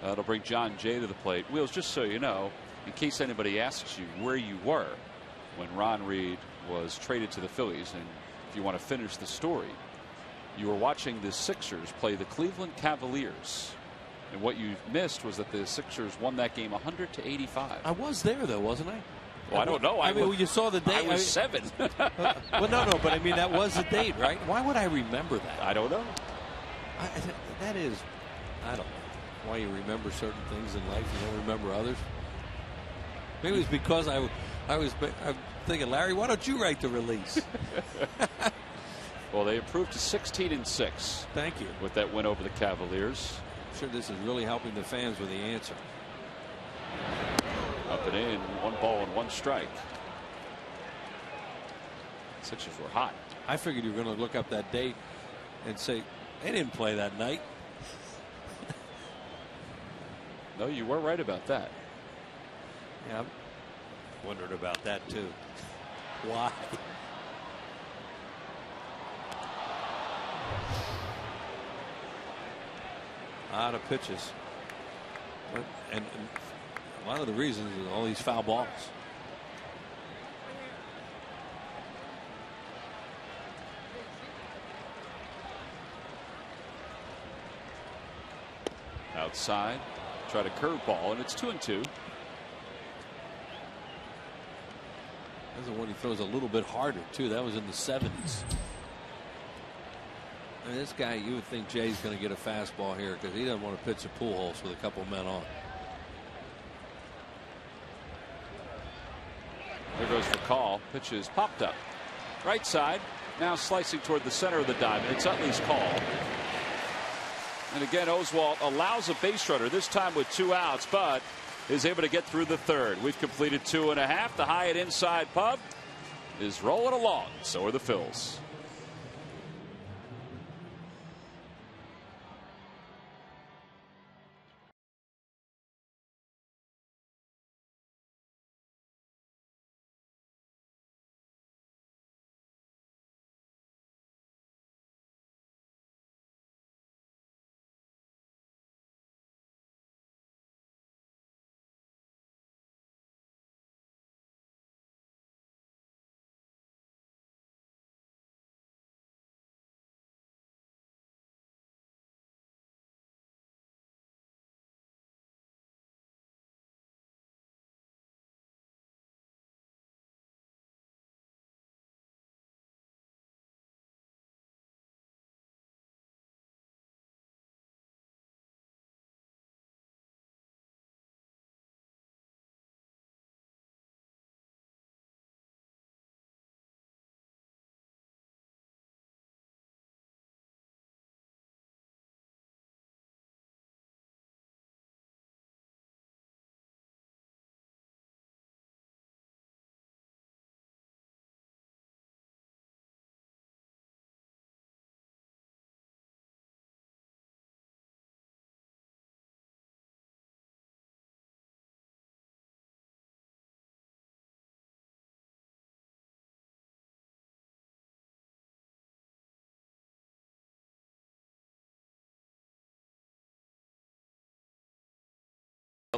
That'll bring John Jay to the plate. Wheels, just so you know, in case anybody asks you where you were when Ron Reed was traded to the Phillies, and if you want to finish the story, you were watching the Sixers play the Cleveland Cavaliers, and what you missed was that the Sixers won that game 100-85. I was there though, wasn't I? Well, I don't know. I mean, you saw the date. I was 7. Well, no, but I mean that was the date, right? Why would I remember that? I don't know. That is, I don't know why you remember certain things in life you don't remember others. Maybe it's because I'm thinking, Larry, why don't you write the release? Well, they improved to 16-6. Thank you. With that win over the Cavaliers. I'm sure this is really helping the fans with the answer. Up and in, 1 ball and 1 strike. Sixers were hot. I figured you were going to look up that date and say they didn't play that night. No, you were right about that. Yeah, I'm wondering about that too. Why? A lot of pitches. And a lot of the reasons is all these foul balls. Outside, try to curveball, and it's 2-2. That's the one he throws a little bit harder too. That was in the 70s. I mean, this guy, you would think Jay's going to get a fastball here because he doesn't want to pitch a pool holes with a couple men on. There goes the call. Pitch is popped up. Right side. Now slicing toward the center of the diamond. It's Utley's call. And again, Oswalt allows a base runner, this time with 2 outs, but is able to get through the 3rd. We've completed 2.5. The Hyatt inside pub is rolling along. So are the Phils.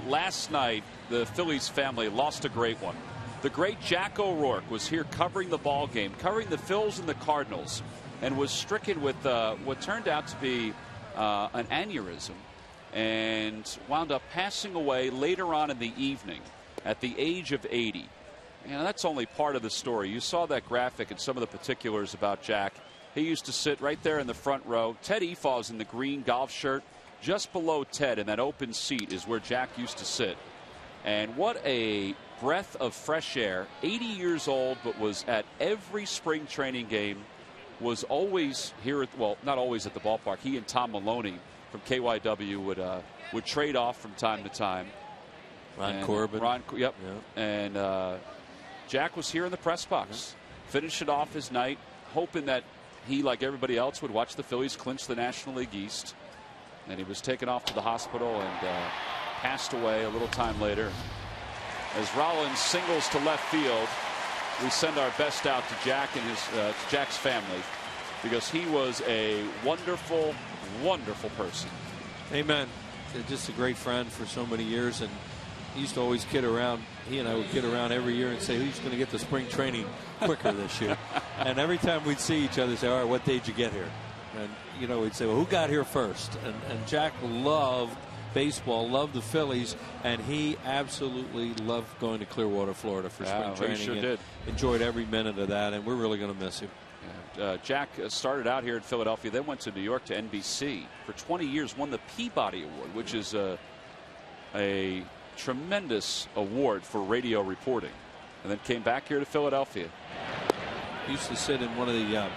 Last night, the Phillies family lost a great one. The great Jack O'Rourke was here covering the ball game, covering the Phils and the Cardinals, and was stricken with what turned out to be an aneurysm, and wound up passing away later on in the evening at the age of 80. And that's only part of the story. You saw that graphic and some of the particulars about Jack. He used to sit right there in the front row. Ted Efaw's in the green golf shirt. Just below Ted in that open seat is where Jack used to sit. And what a breath of fresh air. 80 years old, but was at every spring training game. Was always here at, well, not always at the ballpark. He and Tom Maloney from KYW would trade off from time to time. Ron Corbin. Yep. And Jack was here in the press box. Finishing off his night, hoping that he, like everybody else, would watch the Phillies clinch the National League East. And he was taken off to the hospital and passed away a little time later. As Rollins singles to left field, we send our best out to Jack and his to Jack's family, because he was a wonderful, wonderful person. Amen. Just a great friend for so many years, and he used to always kid around. He and I would kid around every year and say, who's going to get to spring training quicker this year? And every time we'd see each other, say, all right, what day did you get here? And, you know, we'd say, well, who got here first? And Jack loved baseball, loved the Phillies, and he absolutely loved going to Clearwater, Florida for spring training. He sure did. Enjoyed every minute of that, and we're really going to miss him. Jack started out here in Philadelphia, then went to New York to NBC. For 20 years, won the Peabody Award, which is a tremendous award for radio reporting, and then came back here to Philadelphia. He used to sit in one of the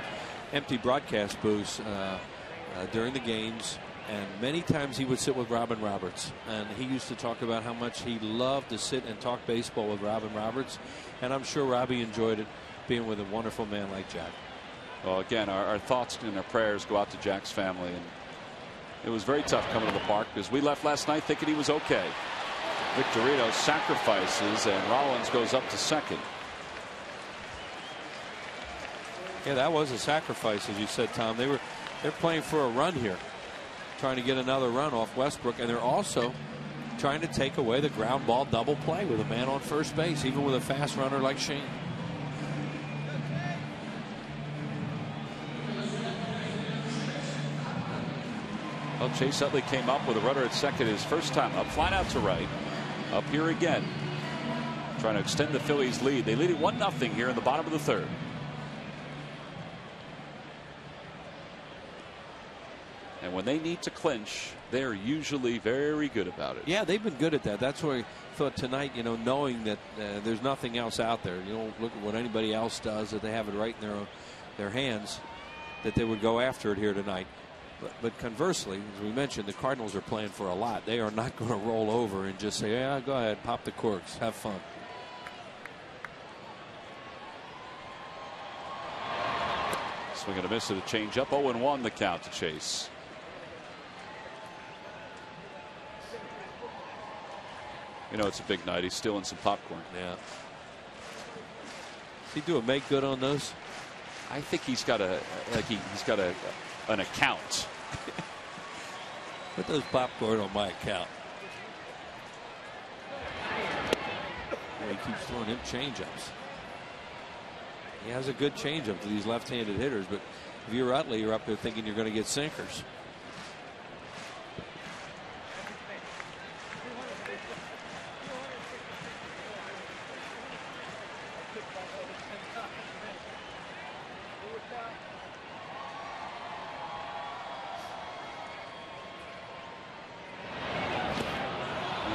empty broadcast booths during the games, And many times he would sit with Robin Roberts, and he used to talk about how much he loved to sit and talk baseball with Robin Roberts. And I'm sure Robbie enjoyed it, being with a wonderful man like Jack. Well, again, our thoughts and our prayers go out to Jack's family. And it was very tough coming to the park because we left last night thinking he was okay. Victorino sacrifices, and Rollins goes up to second. Yeah, that was a sacrifice, as you said, Tom. They're playing for a run here, trying to get another run off Westbrook, and they're also trying to take away the ground ball double play with a man on first base, even with a fast runner like Shane. Well, Chase Utley came up with a runner at second his first time up, flying out to right. Up here again, trying to extend the Phillies' lead. They lead it 1-0 here in the bottom of the third. And when they need to clinch, they're usually very good about it. Yeah, they've been good at that. That's why I thought tonight, knowing that there's nothing else out there, you don't look at what anybody else does, that they have it right in their hands, that they would go after it here tonight. But conversely, as we mentioned, the Cardinals are playing for a lot. They are not going to roll over and just say, yeah, go ahead, pop the corks, have fun. Swing and a miss at a changeup. 0-1 the count to Chase. It's a big night. He's stealing some popcorn. Yeah. Does he do a make good on those? I think he's got an account. Put those popcorn on my account. Yeah, he keeps throwing him changeups. He has a good changeup to these left-handed hitters, but if you're Utley, you're up there thinking you're going to get sinkers.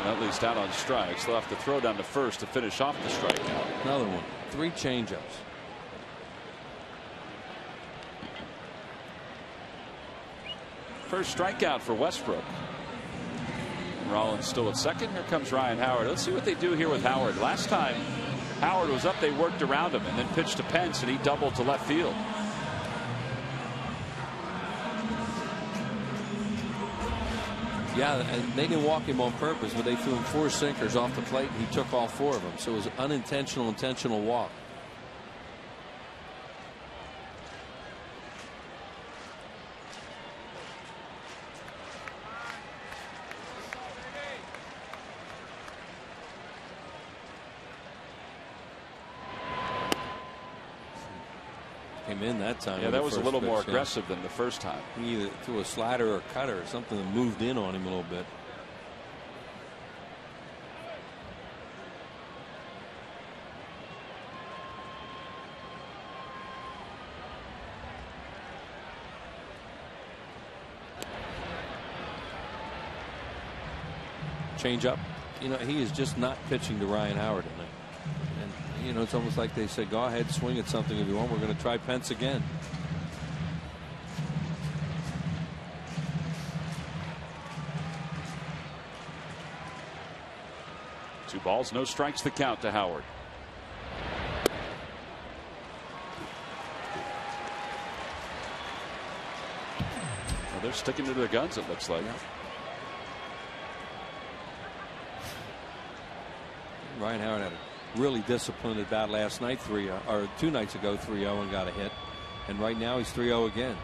Utley's down on strikes. They'll have to throw down to first to finish off the strikeout. Another one. 3 changeups. First strikeout for Westbrook. Rollins still at second. Here comes Ryan Howard. Let's see what they do here with Howard. Last time Howard was up, they worked around him and then pitched to Pence, and he doubled to left field. Yeah, and they didn't walk him on purpose, but they threw him 4 sinkers off the plate, and he took all 4 of them. So it was an intentional walk. Came in that time. Yeah, that was a little more aggressive than the first time. He either threw a slider or a cutter or something that moved in on him a little bit. Change up. He is just not pitching to Ryan Howard tonight. It's almost like they say, go ahead, swing at something if you want. We're going to try Pence again. Two balls, no strikes, the count to Howard. Well, they're sticking to their guns, it looks like. Ryan Howard had a really disciplined at bat last night, 2 nights ago, 3-0 and got a hit, and right now he's 3-0 again.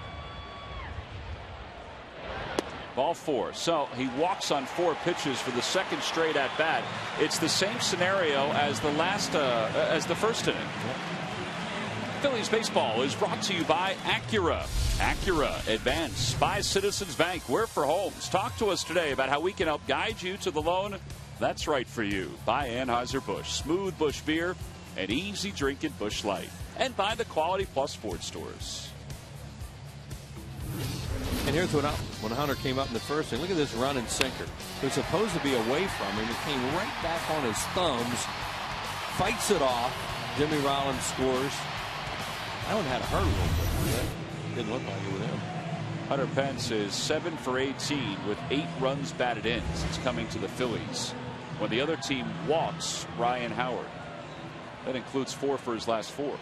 Ball 4. So he walks on 4 pitches for the second straight at bat. It's the same scenario as the first inning. Phillies baseball is brought to you by Acura. Acura Advance by Citizens Bank. We're for homes. Talk to us today about how we can help guide you to the loan that's right for you. By Anheuser-Busch, smooth Busch beer and easy drinking Busch Light. And by the Quality Plus Sports Stores. And here's when Hunter came up in the first inning. Look at this run and sinker. It was supposed to be away from him. It came right back on his thumbs. Fights it off. Jimmy Rollins scores. That one had a hurt a little bit. Didn't look like it with him. Hunter Pence is 7 for 18 with 8 runs batted in since coming to the Phillies. When the other team walks Ryan Howard, that includes 4 for his last 4.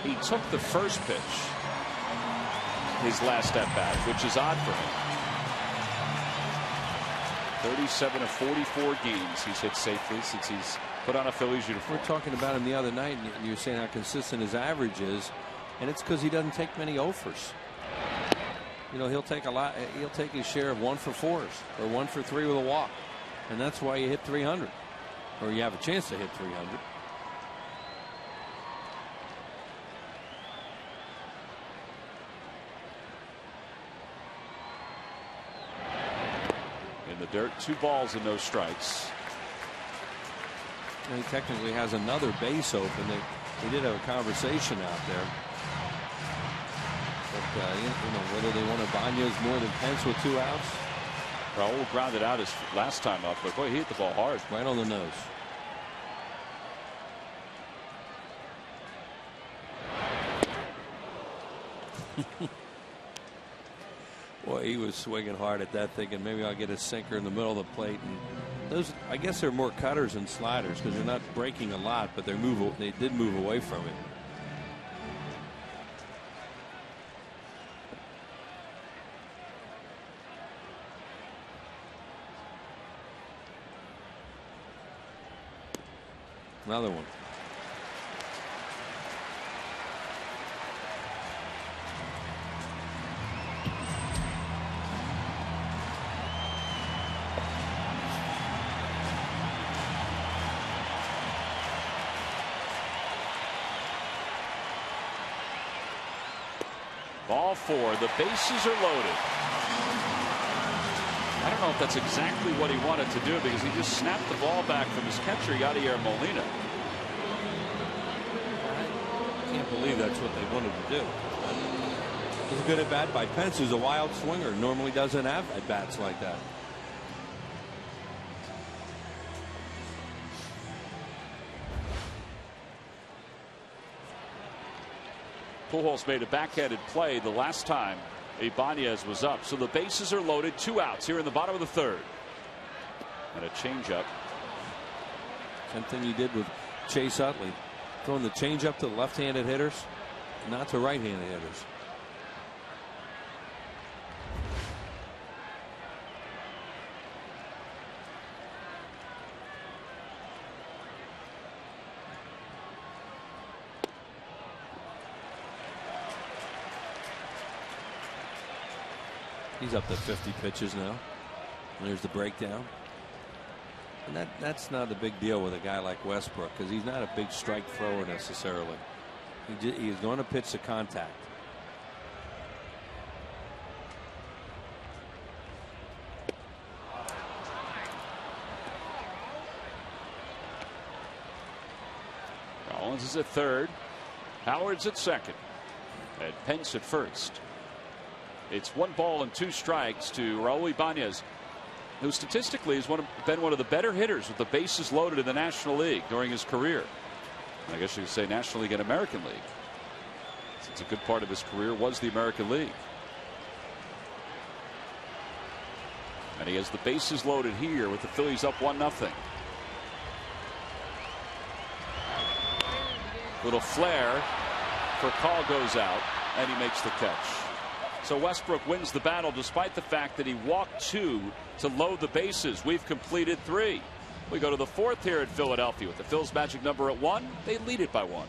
He took the first pitch his last at bat, which is odd for him. 37 of 44 games he's hit safely since he's put on a Phillies uniform. We're talking about him the other night, and you're saying how consistent his average is, and it's because he doesn't take many offers. You know, he'll take a lot. He'll take his share of 1 for 4s or 1 for 3 with a walk, and that's why you hit 300, or you have a chance to hit 300. In the dirt, 2 balls and no strikes. And he technically has another base open. They did have a conversation out there. But, you know, whether they want Ibanez more than Pence with 2 outs. Raul grounded out his last time up, but boy, he hit the ball hard. Right on the nose. Boy, he was swinging hard at that, thinking maybe I'll get a sinker in the middle of the plate. And those, I guess, they're more cutters than sliders because they're not breaking a lot, but they did move away from it. Another one. Ball 4. The bases are loaded. I don't know if that's exactly what he wanted to do because he just snapped the ball back from his catcher, Yadier Molina. I can't believe that's what they wanted to do. It was a good at bat by Pence, who's a wild swinger. Normally doesn't have at bats like that. Pujols made a backhanded play the last time Ibanez was up. So the bases are loaded. 2 outs here in the bottom of the 3rd. And a changeup. Same thing you did with Chase Utley. Throwing the changeup to the left-handed hitters, not to right-handed hitters. He's up to 50 pitches now. And there's the breakdown. And that's not a big deal with a guy like Westbrook because he's not a big strike thrower necessarily. He's going to pitch to contact. Rollins is at 3rd. Howard's at 2nd. And Pence at 1st. It's 1 ball and 2 strikes to Raul Ibanez, who statistically has been one of the better hitters with the bases loaded in the National League during his career. I guess you could say National League and American League, since a good part of his career was the American League. And he has the bases loaded here with the Phillies up 1-0. Little flare for Call goes out, and he makes the catch. So Westbrook wins the battle despite the fact that he walked 2 to load the bases. We've completed 3. We go to the 4th here at Philadelphia with the Phil's magic number at 1. They lead it by 1.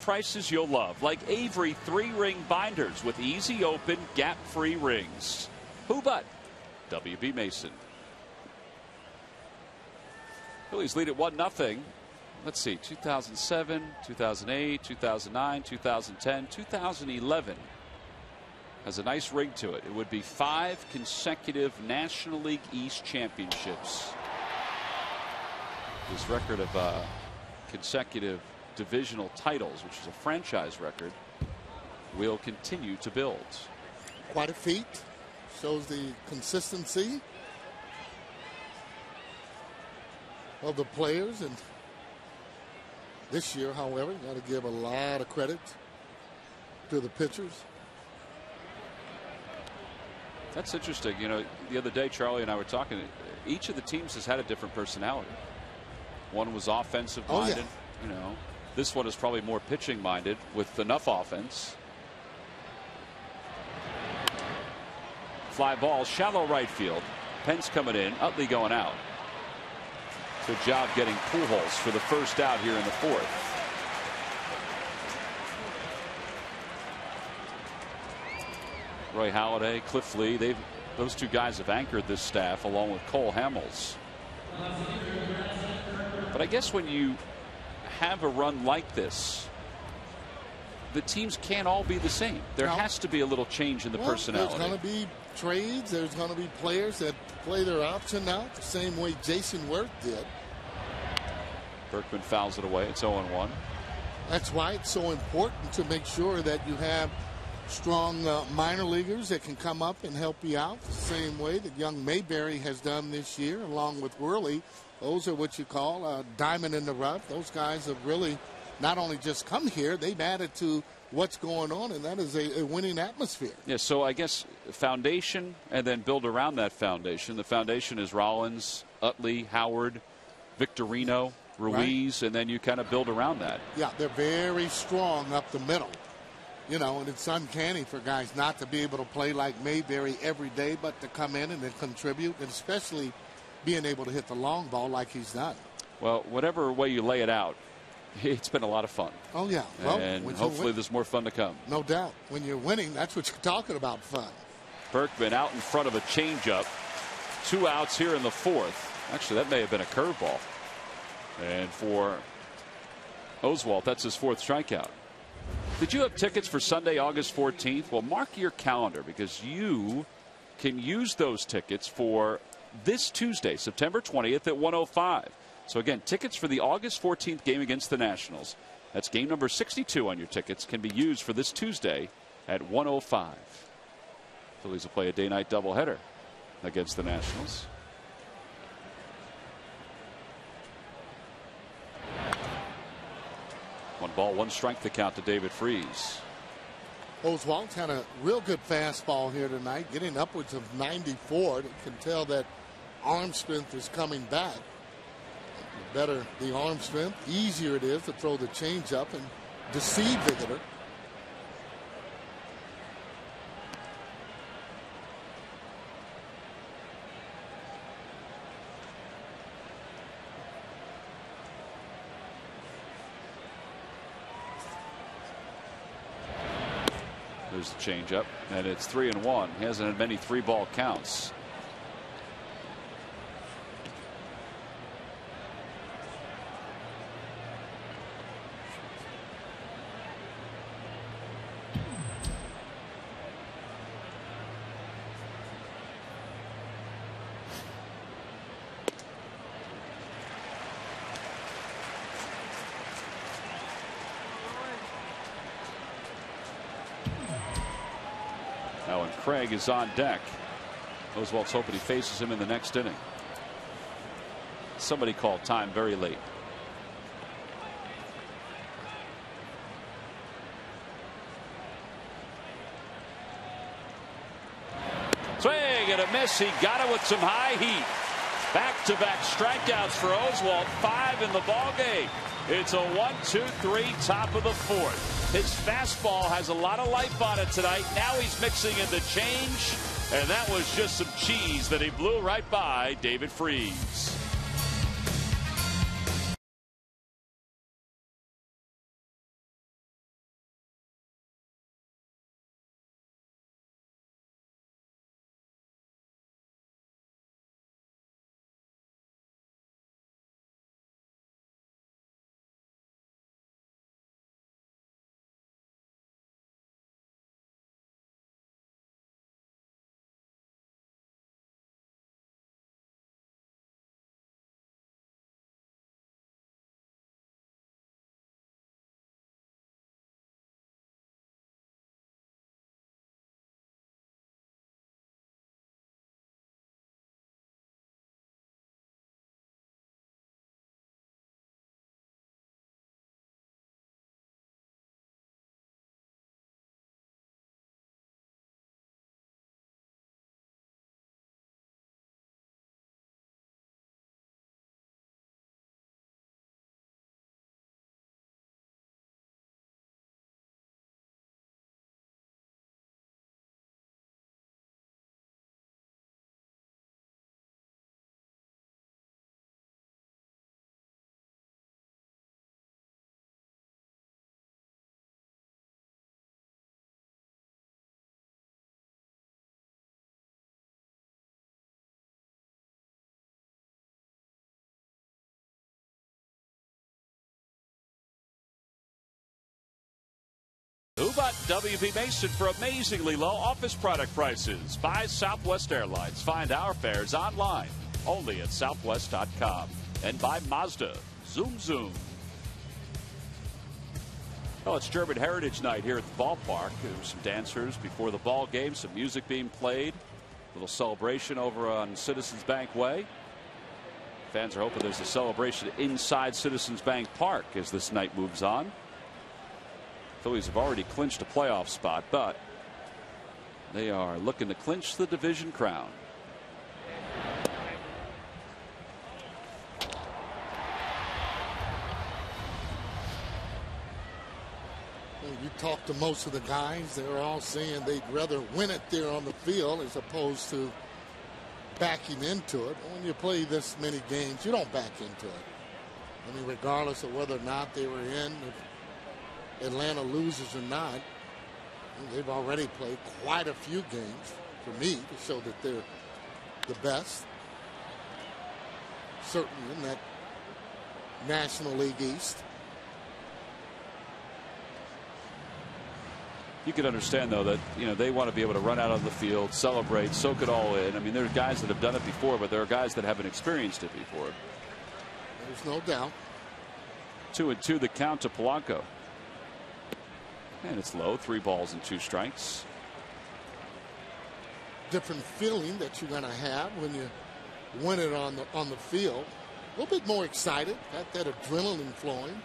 prices you'll love, like Avery 3-ring binders with easy open, gap-free rings. Who but W.B. Mason? Phillies lead at 1-0. Let's see, 2007, 2008, 2009, 2010, 2011 has a nice ring to it. It would be 5 consecutive National League East championships. His record of consecutive divisional titles, which is a franchise record, will continue to build. Quite a feat. Shows the consistency of the players. And this year, however, you got to give a lot of credit to the pitchers. That's interesting. You know, the other day, Charlie and I were talking. Each of the teams has had a different personality. One was offensive minded. Oh, yeah. You know, this one is probably more pitching minded with enough offense. Fly ball, shallow right field. Pence coming in, Utley going out. Good job getting Pujols for the first out here in the 4th. Roy Halladay, Cliff Lee, those 2 guys have anchored this staff along with Cole Hamels. But I guess when you have a run like this, the teams can't all be the same. There has to be a little change in the personality. There's going to be trades. There's going to be players that play their option out the same way Jason Worth did. Berkman fouls it away. It's 0-1. That's why it's so important to make sure that you have strong minor leaguers that can come up and help you out the same way that young Mayberry has done this year, along with Worley. Those are what you call a diamond in the rough. Those guys have really not only just come here, they've added to what's going on, and that is a winning atmosphere. Yeah, so I guess foundation and then build around that foundation. The foundation is Rollins, Utley, Howard, Victorino, Ruiz, right. And then you kind of build around that. Yeah, they're very strong up the middle. You know, and it's uncanny for guys not to be able to play like Mayberry every day, but to come in and then contribute, and especially being able to hit the long ball like he's done. Well, whatever way you lay it out, it's been a lot of fun. Oh, yeah. Well, and hopefully there's more fun to come. No doubt. When you're winning, that's what you're talking about, fun. Berkman out in front of a changeup. 2 outs here in the 4th. Actually, that may have been a curveball. And for Oswalt, that's his 4th strikeout. Did you have tickets for Sunday, August 14th? Well, mark your calendar because you can use those tickets for this Tuesday, September 20th at 1:05. So again, tickets for the August 14th game against the Nationals. That's game number 62 on your tickets. Can be used for this Tuesday at 1:05. Phillies will play a day-night doubleheader against the Nationals. One ball, 1 strike to count to David Freese. Oswalt had a real good fastball here tonight, getting upwards of 94. You can tell that arm strength is coming back. The better the arm strength, easier it is to throw the changeup and deceive the hitter. There's the changeup, and it's 3-1. He hasn't had many 3-ball counts. Now, and Craig is on deck. Oswalt's hoping he faces him in the next inning. Somebody called time very late. Swing and a miss. He got it with some high heat. Back-to-back strikeouts for Oswalt. 5 in the ballgame. It's a 1-2-3 top of the 4th. His fastball has a lot of life on it tonight. Now he's mixing in the change, and that was just some cheese that he blew right by David Freese. WB Mason for amazingly low office product prices. By Southwest Airlines. Find our fares online only at southwest.com. And by Mazda. Zoom, zoom. Well, it's German Heritage Night here at the ballpark. There were some dancers before the ball game, some music being played. A little celebration over on Citizens Bank Way. Fans are hoping there's a celebration inside Citizens Bank Park as this night moves on. Phillies have already clinched a playoff spot, but they are looking to clinch the division crown. You talk to most of the guys, they're all saying they'd rather win it there on the field as opposed to backing into it. When you play this many games, you don't back into it. I mean, regardless of whether or not they were in, if Atlanta loses or not, they've already played quite a few games for me to show that they're the best. Certainly in that National League East. You could understand, though, that they want to be able to run out on the field, celebrate, soak it all in. I mean, there are guys that have done it before, but there are guys that haven't experienced it before. There's no doubt. 2-2 the count to Polanco. And it's low. 3 balls and 2 strikes. Different feeling that you're going to have when you win it on the field. A little bit more excited. Got that adrenaline flowing.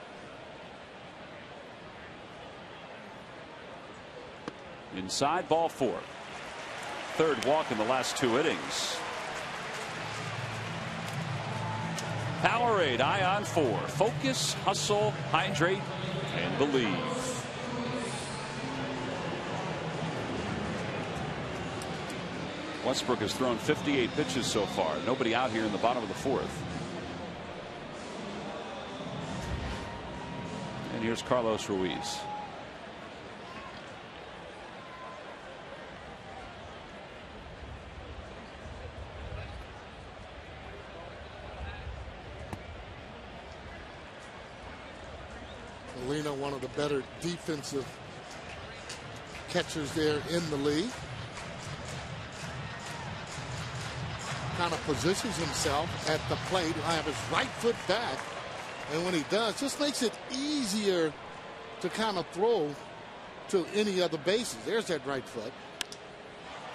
Inside, ball 4. 3rd walk in the last 2 innings. Powerade, Ion 4. Focus, hustle, hydrate, and believe. Westbrook has thrown 58 pitches so far. Nobody out here in the bottom of the 4th. And here's Carlos Ruiz. Molina, one of the better defensive catchers there in the league. Kind of positions himself at the plate. He'll have his right foot back. And when he does, just makes it easier to kind of throw to any other bases. There's that right foot.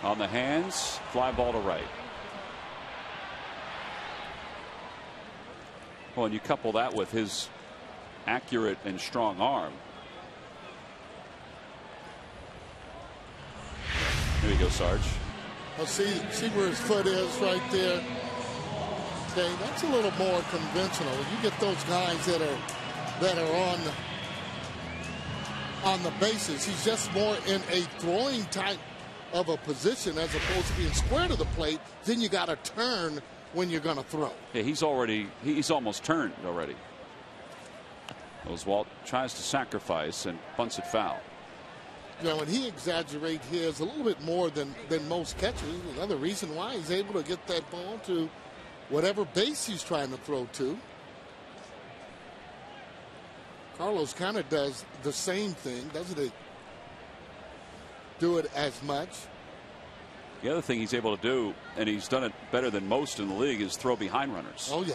On the hands, fly ball to right. Well, and you couple that with his accurate and strong arm. Here you go, Sarge. Well, see where his foot is right there. Okay, that's a little more conventional. You get those guys that are on the bases. He's just more in a throwing type of a position as opposed to being square to the plate. Then you got to turn when you're going to throw. Yeah, he's almost turned already. Oswalt tries to sacrifice and bunts it foul. You know, and he exaggerates his a little bit more than most catchers. Another reason why he's able to get that ball to whatever base he's trying to throw to. Carlos kind of does the same thing, doesn't he? Do it as much. The other thing he's able to do, and he's done it better than most in the league, is throw behind runners. Oh, yeah.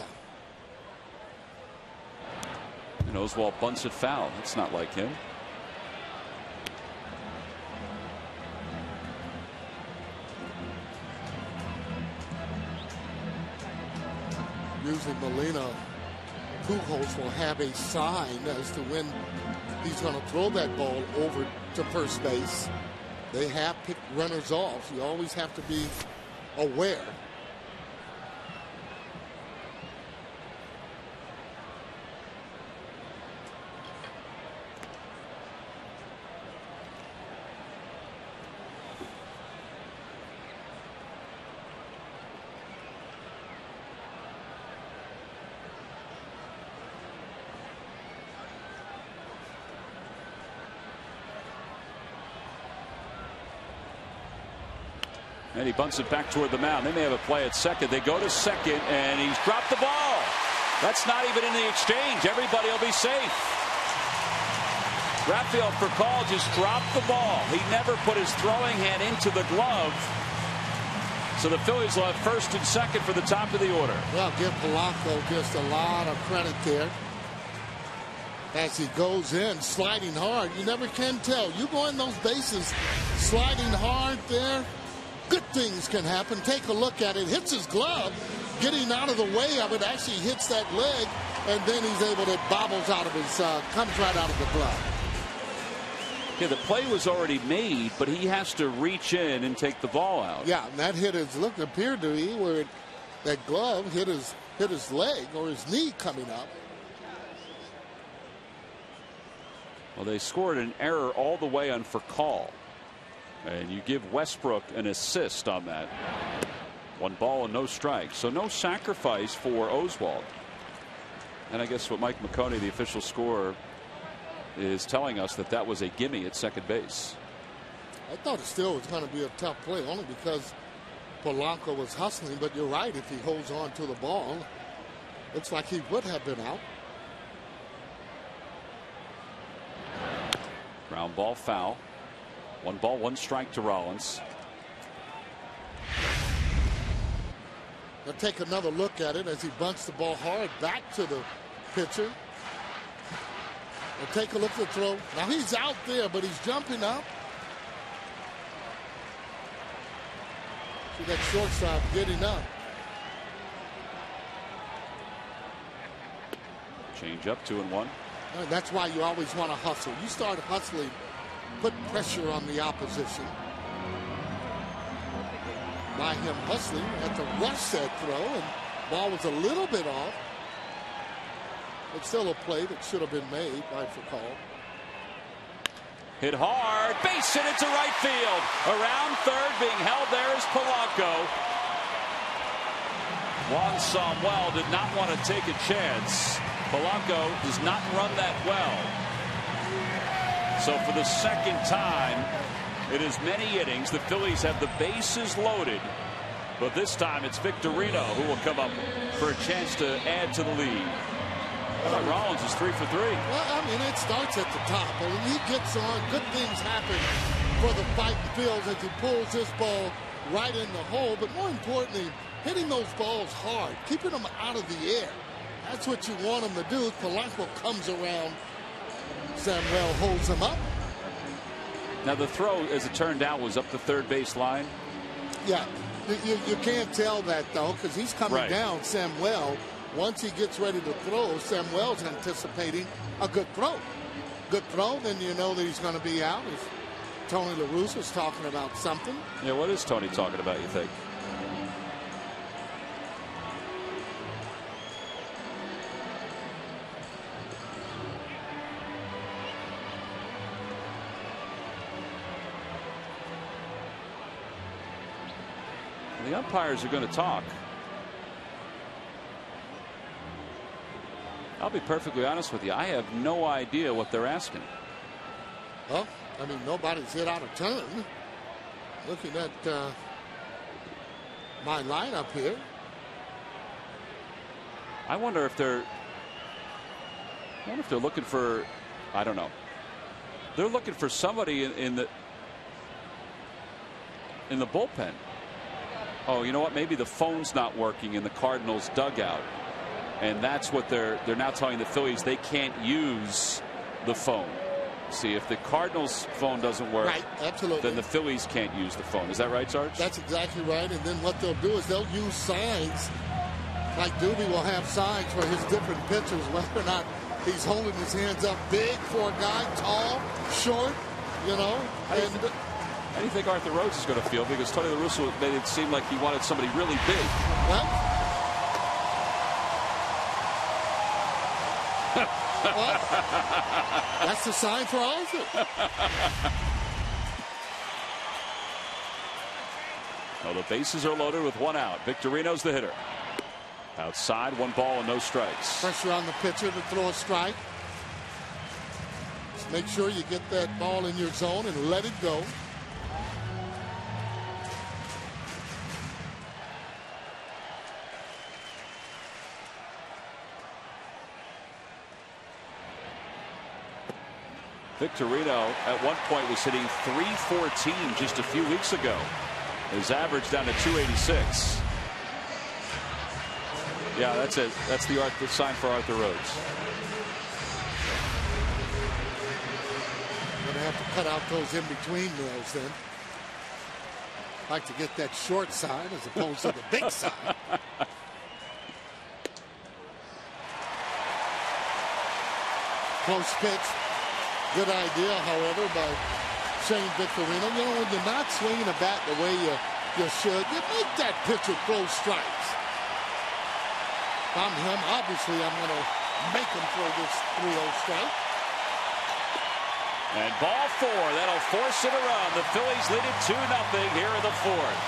And Oswalt bunts it foul. That's not like him. Usually Molina, Pujols will have a sign as to when he's going to throw that ball over to first base. They have picked runners off. You always have to be aware. And he bunts it back toward the mound. They may have a play at second. They go to second, and he's dropped the ball. That's not even in the exchange. Everybody will be safe. Rafael Furcal just dropped the ball. He never put his throwing hand into the glove. So the Phillies will have first and second for the top of the order. Well, give Polanco just a lot of credit there. As he goes in, sliding hard. You never can tell. You go in those bases, sliding hard there, good things can happen. Take a look at it. Hits his glove, getting out of the way of it, actually hits that leg, and then he's able to bobbles out of his, comes right out of the glove. Yeah, the play was already made, but he has to reach in and take the ball out. Yeah, and that hit his, look, appeared to be where that glove hit his leg or his knee coming up. Well, they scored an error all the way on Furcal. And you give Westbrook an assist on that. 1 ball and no strikes. So no sacrifice for Oswalt. And I guess what Mike McConey, the official scorer, is telling us that was a gimme at second base. I thought it still was going to be a tough play only because Polanco was hustling. But you're right, if he holds on to the ball, looks like he would have been out. Ground ball foul. 1 ball, 1 strike to Rollins. They'll take another look at it as he bunts the ball hard back to the pitcher. We'll take a look at the throw. Now he's out there, but he's jumping up. See that shortstop getting up. Change up, 2-1. And that's why you always want to hustle. You start hustling, put pressure on the opposition. By him hustling, had to rush that throw, and ball was a little bit off. But still a play that should have been made by Furcal. Hit hard, base hit into right field. Around third, being held there is Polanco. Juan Samuel did not want to take a chance. Polanco does not run that well. So for the second time in as many innings, the Phillies have the bases loaded. But this time it's Victorino who will come up for a chance to add to the lead. Rollins is 3 for 3. Well, I mean, it starts at the top. And when he gets on, good things happen for the fighting Phils as he pulls this ball right in the hole. But more importantly, hitting those balls hard, keeping them out of the air. That's what you want him to do. Polanco comes around. Samuel holds him up. Now the throw, as it turned out, was up the third base line. Yeah, you can't tell that, though, because he's coming down, Samuel. Once he gets ready to throw, Samuel's anticipating a good throw. Good throw, then you know that he's going to be out. Tony La Russa's talking about something. Yeah, what is Tony talking about, you think? The umpires are going to talk. I'll be perfectly honest with you. I have no idea what they're asking. Well, I mean, nobody's hit out of turn. Looking at my lineup here. I wonder if they're looking for, I don't know. They're looking for somebody in the bullpen. Oh, you know what? Maybe the phone's not working in the Cardinals dugout. And that's what they're now telling the Phillies they can't use the phone. See, if the Cardinals phone doesn't work, right, absolutely, then the Phillies can't use the phone. Is that right, Sarge? That's exactly right. And then what they'll do is they'll use signs. Like Doobie will have signs for his different pitchers, whether or not he's holding his hands up big for a guy, tall, short, you know. How do you think Arthur Rhodes is going to feel? Because Tony La Russa made it seem like he wanted somebody really big. Well, that's the sign for Arthur. Well, the bases are loaded with 1 out. Victorino's the hitter. Outside, 1 ball and no strikes. Pressure on the pitcher to throw a strike. Just make sure you get that ball in your zone and let it go. Victorino at one point was hitting .314 just a few weeks ago. His average down to .286. Yeah, that's it. That's the sign for Arthur Rhodes. Going to have to cut out those in-between meals then. Like to get that short side as opposed to the big side. Close pitch. Good idea, however, by Shane Victorino. You know, when you're not swinging a bat the way you should, you make that pitcher throw strikes. If I'm him, obviously I'm going to make him throw this 3-0 strike. And ball 4. That'll force it around. The Phillies lead it 2-0 here in the 4th.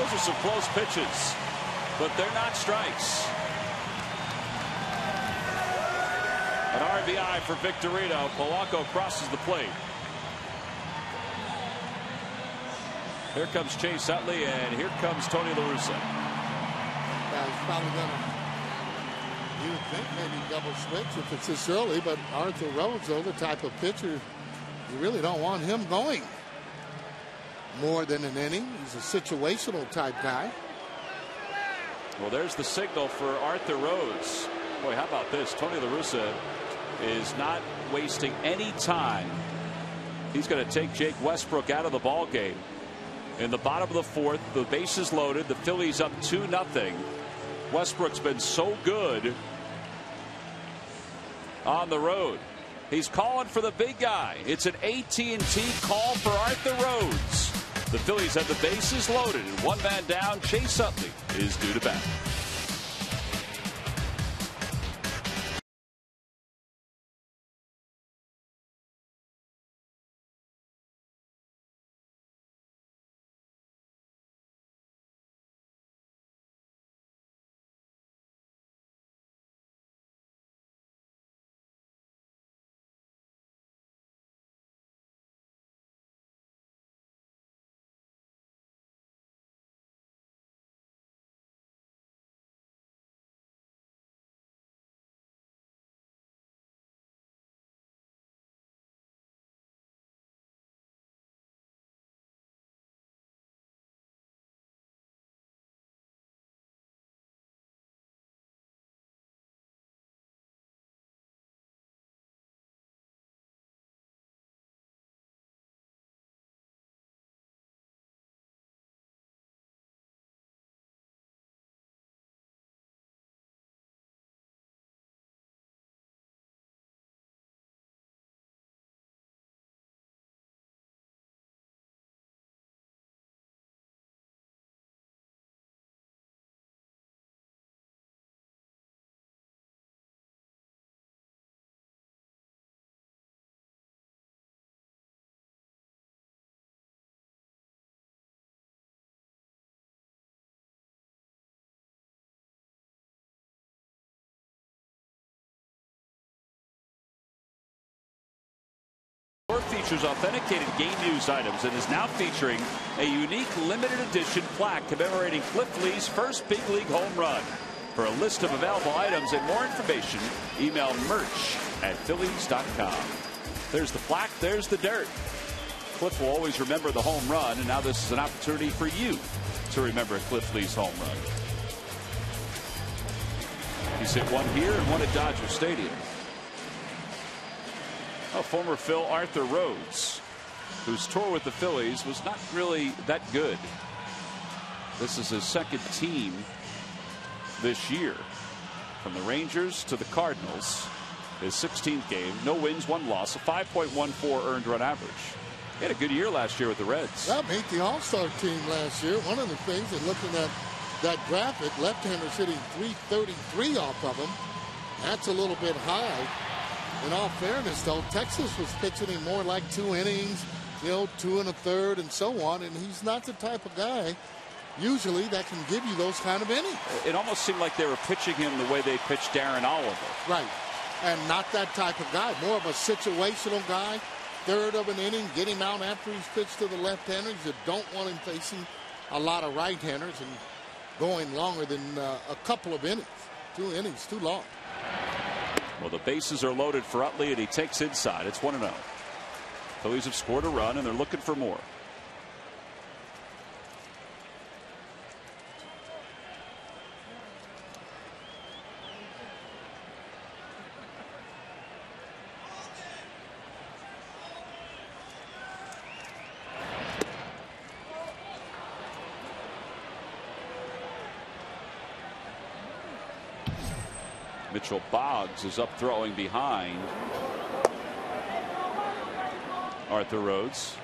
Those are some close pitches, but they're not strikes. An RBI for Victorino. Polanco crosses the plate. Here comes Chase Utley, and here comes Tony La Russa. Yeah, he's probably going to, you would think, maybe double switch if it's this early, but Arthur Rhodes, though, the type of pitcher, you really don't want him going more than an inning. He's a situational type guy. Well, there's the signal for Arthur Rhodes. Boy, how about this? Tony La Russa is not wasting any time. He's going to take Jake Westbrook out of the ball game. In the bottom of the 4th, the bases loaded. The Phillies up 2-0. Westbrook's been so good on the road. He's calling for the big guy. It's an AT&T call for Arthur Rhodes. The Phillies have the bases loaded, and one man down. Chase Utley is due to bat. Features authenticated game news items and is now featuring a unique limited edition plaque commemorating Cliff Lee's first big league home run. For a list of available items and more information, email merch@phillies.com. There's the plaque, there's the dirt. Cliff will always remember the home run, and now this is an opportunity for you to remember Cliff Lee's home run. He's hit one here and one at Dodger Stadium. Former Phil Arthur Rhodes, whose tour with the Phillies was not really that good. This is his second team this year. From the Rangers to the Cardinals, his 16th game, no wins, one loss, a 5.14 earned run average. He had a good year last year with the Reds. That made the All-Star team last year. One of the things, and looking at that graphic, left-handers hitting .333 off of him. That's a little bit high. In all fairness, though, Texas was pitching him more like 2 innings, 2 1/3, and so on. And he's not the type of guy, usually, that can give you those kind of innings. It almost seemed like they were pitching him the way they pitched Darren Oliver. Right. And not that type of guy. More of a situational guy. Third of an inning, get him out after he's pitched to the left-handers. You don't want him facing a lot of right-handers and going longer than a couple of innings. 2 innings, too long. Well, the bases are loaded for Utley, and he takes inside. It's 1-0. Phillies have scored a run, and they're looking for more. Mitchell Boggs is up throwing behind Arthur Rhodes.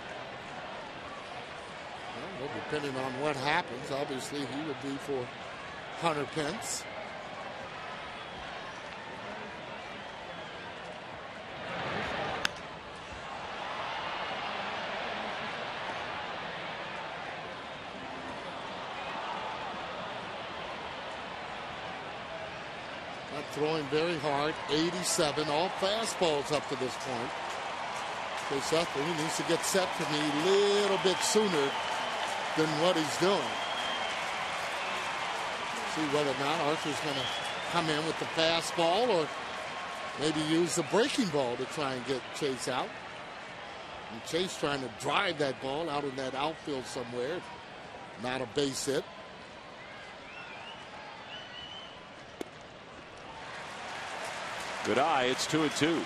Well, depending on what happens, obviously he would be for Hunter Pence. Not throwing very hard. 87, all fastballs up to this point. Chris Utley needs to get set for me a little bit sooner than what he's doing. See whether or not Arthur's going to come in with the fastball or maybe use the breaking ball to try and get Chase out. And Chase trying to drive that ball out in that outfield somewhere. Not a base hit. Good eye. It's 2-2.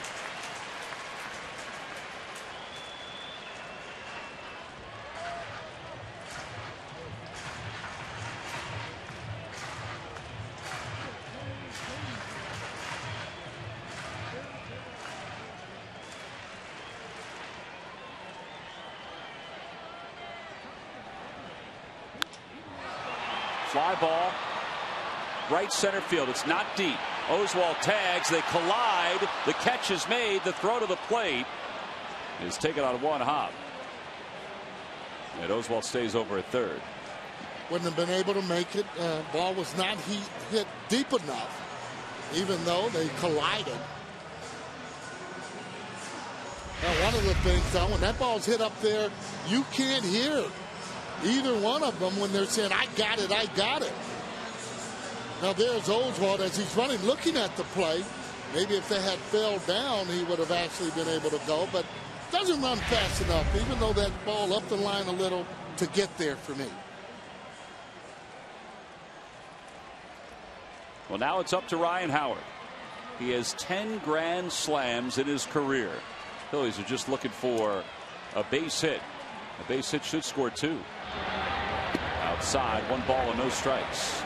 Fly ball, right center field. It's not deep. Oswalt tags. They collide. The catch is made. The throw to the plate is taken on one hop. And Oswalt stays over at third. Wouldn't have been able to make it. Ball was not hit deep enough, even though they collided. Now, one of the things, though, when that ball's hit up there, you can't hear either one of them when they're saying, I got it, I got it. Now there's Oswalt as he's running, looking at the play. Maybe if they had fell down, he would have actually been able to go, but doesn't run fast enough, even though that ball up the line a little to get there for me. Well, now it's up to Ryan Howard. He has 10 grand slams in his career. Phillies are just looking for a base hit. A base hit should score 2. Outside, 1 ball and no strikes.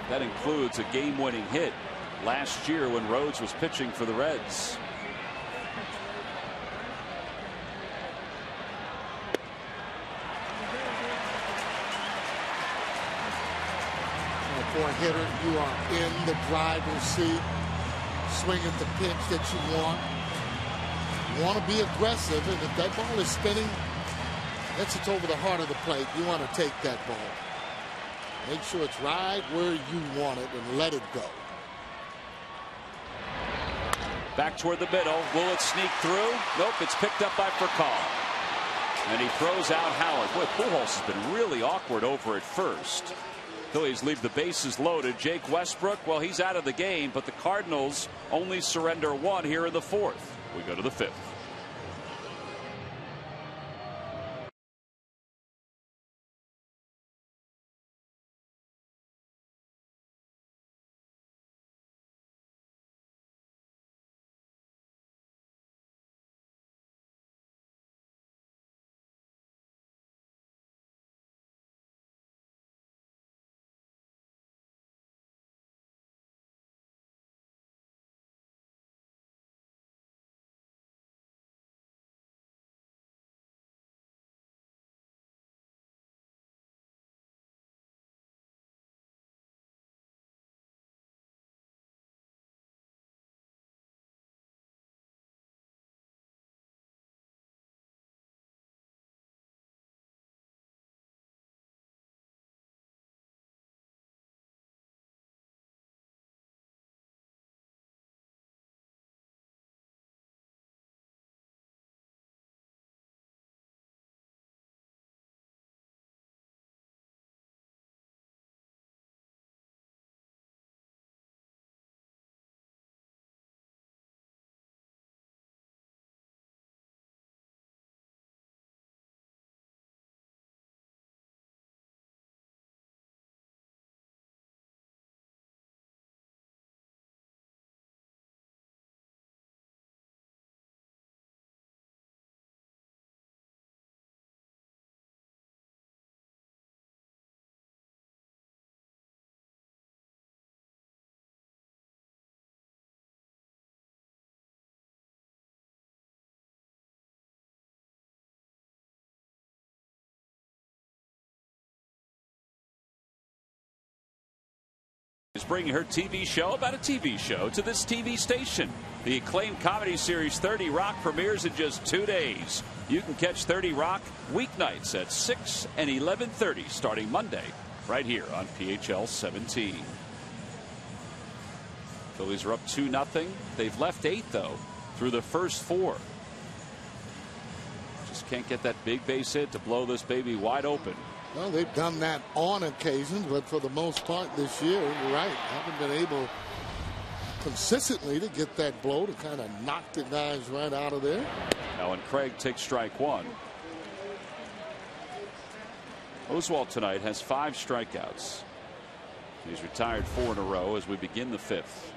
That includes a game-winning hit last year when Rhodes was pitching for the Reds. For a hitter, you are in the driver's seat, swinging the pitch that you want. You want to be aggressive, and if that ball is spinning, that's it's over the heart of the plate. You want to take that ball. Make sure it's right where you want it and let it go. Back toward the middle. Will it sneak through? Nope, it's picked up by Furcal. And he throws out Howard. Boy, Pujols has been really awkward over at first. Phillies leave the bases loaded. Jake Westbrook, well, he's out of the game, but the Cardinals only surrender 1 here in the 4th. We go to the 5th. bringing her TV show about a TV show to this TV station. The acclaimed comedy series 30 Rock premieres in just 2 days. You can catch 30 Rock weeknights at 6 and 11:30 starting Monday right here on PHL 17. Phillies are up 2-0. They've left 8 though through the first 4. Just can't get that big base hit to blow this baby wide open. Well, they've done that on occasion, but for the most part this year, you're right, haven't been able consistently to get that blow to kind of knock the guys right out of there. Alan Craig takes strike 1. Oswalt tonight has 5 strikeouts. He's retired 4 in a row as we begin the 5th.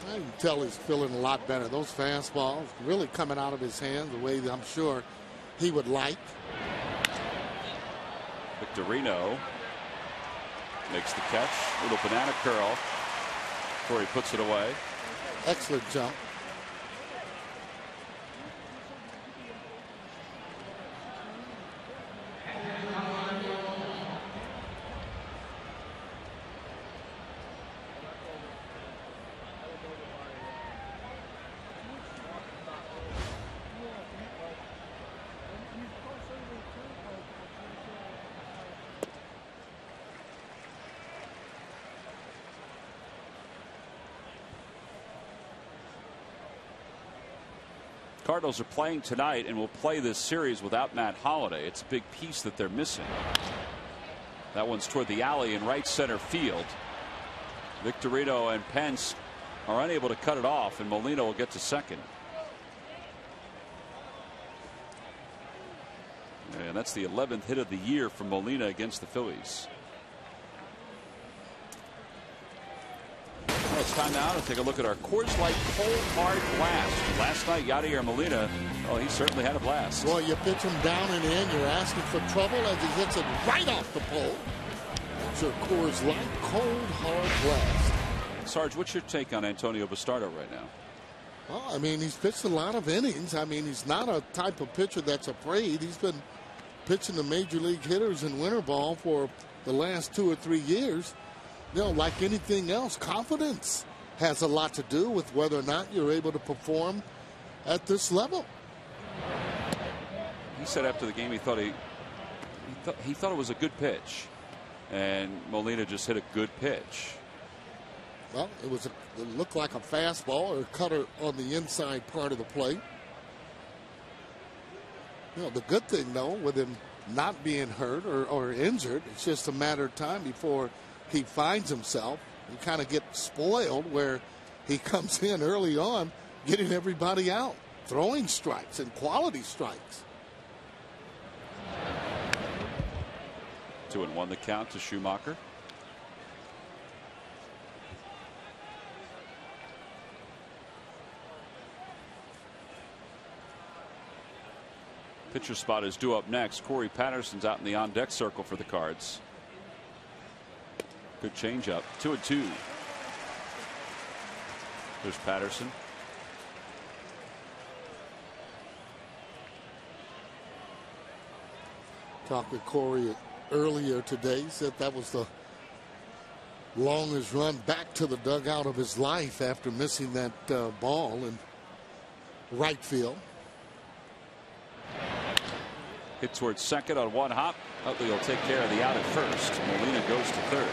I can tell he's feeling a lot better. Those fastballs really coming out of his hands the way that I'm sure he would like. Victorino makes the catch. Little banana curl before he puts it away. Excellent jump. Cardinals are playing tonight and will play this series without Matt Holliday. It's a big piece that they're missing. That one's toward the alley in right center field. Victorino and Pence are unable to cut it off, and Molina will get to second. And that's the 11th hit of the year from Molina against the Phillies. Well, it's time now to take a look at our Coors Light Cold Hard Blast. Last night, Yadier Molina, well, he certainly had a blast. Well, you pitch him down and in, you're asking for trouble as he hits it right off the pole. It's your Coors Light Cold Hard Blast. Sarge, what's your take on Antonio Bastardo right now? Well, I mean, he's pitched a lot of innings. I mean, he's not a type of pitcher that's afraid. He's been pitching the major league hitters in winter ball for the last 2 or 3 years. You know, like anything else, confidence has a lot to do with whether or not you're able to perform at this level. He said after the game he thought he thought it was a good pitch, and Molina just hit a good pitch. Well, it looked like a fastball or a cutter on the inside part of the plate. You know, the good thing though, with him not being hurt or injured, it's just a matter of time before he finds himself. You kind of get spoiled where he comes in early on getting everybody out, throwing strikes and quality strikes. 2-1 the count to Schumacher. Pitcher spot is due up next. Corey Patterson's out in the on deck circle for the Cards. Good changeup. 2-2. There's Patterson. Talked with Corey earlier today. He said that was the longest run back to the dugout of his life after missing that ball in right field. Hit towards second on one hop. Utley will take care of the out at first. Molina goes to third.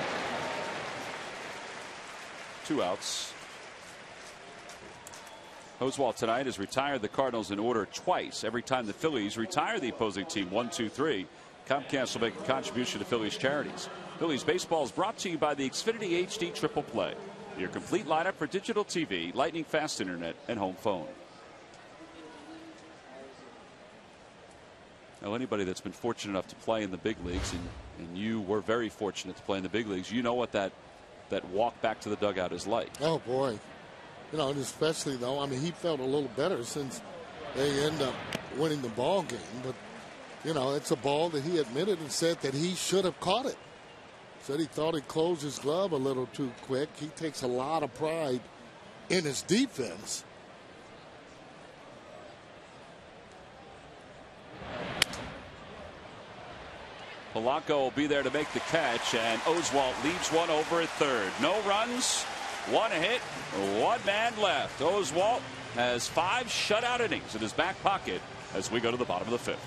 2 outs. Oswalt tonight has retired the Cardinals in order twice. Every time the Phillies retire the opposing team 1, 2, 3. Comcast will make a contribution to Phillies charities. Phillies baseball is brought to you by the Xfinity HD Triple Play. Your complete lineup for digital TV, lightning fast internet, and home phone. Now, anybody that's been fortunate enough to play in the big leagues, and you were very fortunate to play in the big leagues, you know what that walk back to the dugout is like. Oh boy, you know, and especially though, I mean, he felt a little better since they end up winning the ball game. But you know, it's a ball that he admitted and said that he should have caught it. Said he thought he closed his glove a little too quick. He takes a lot of pride in his defense. Polanco will be there to make the catch, and Oswalt leaves one over at third. No runs, one hit, one man left. Oswalt has 5 shutout innings in his back pocket as we go to the bottom of the 5th.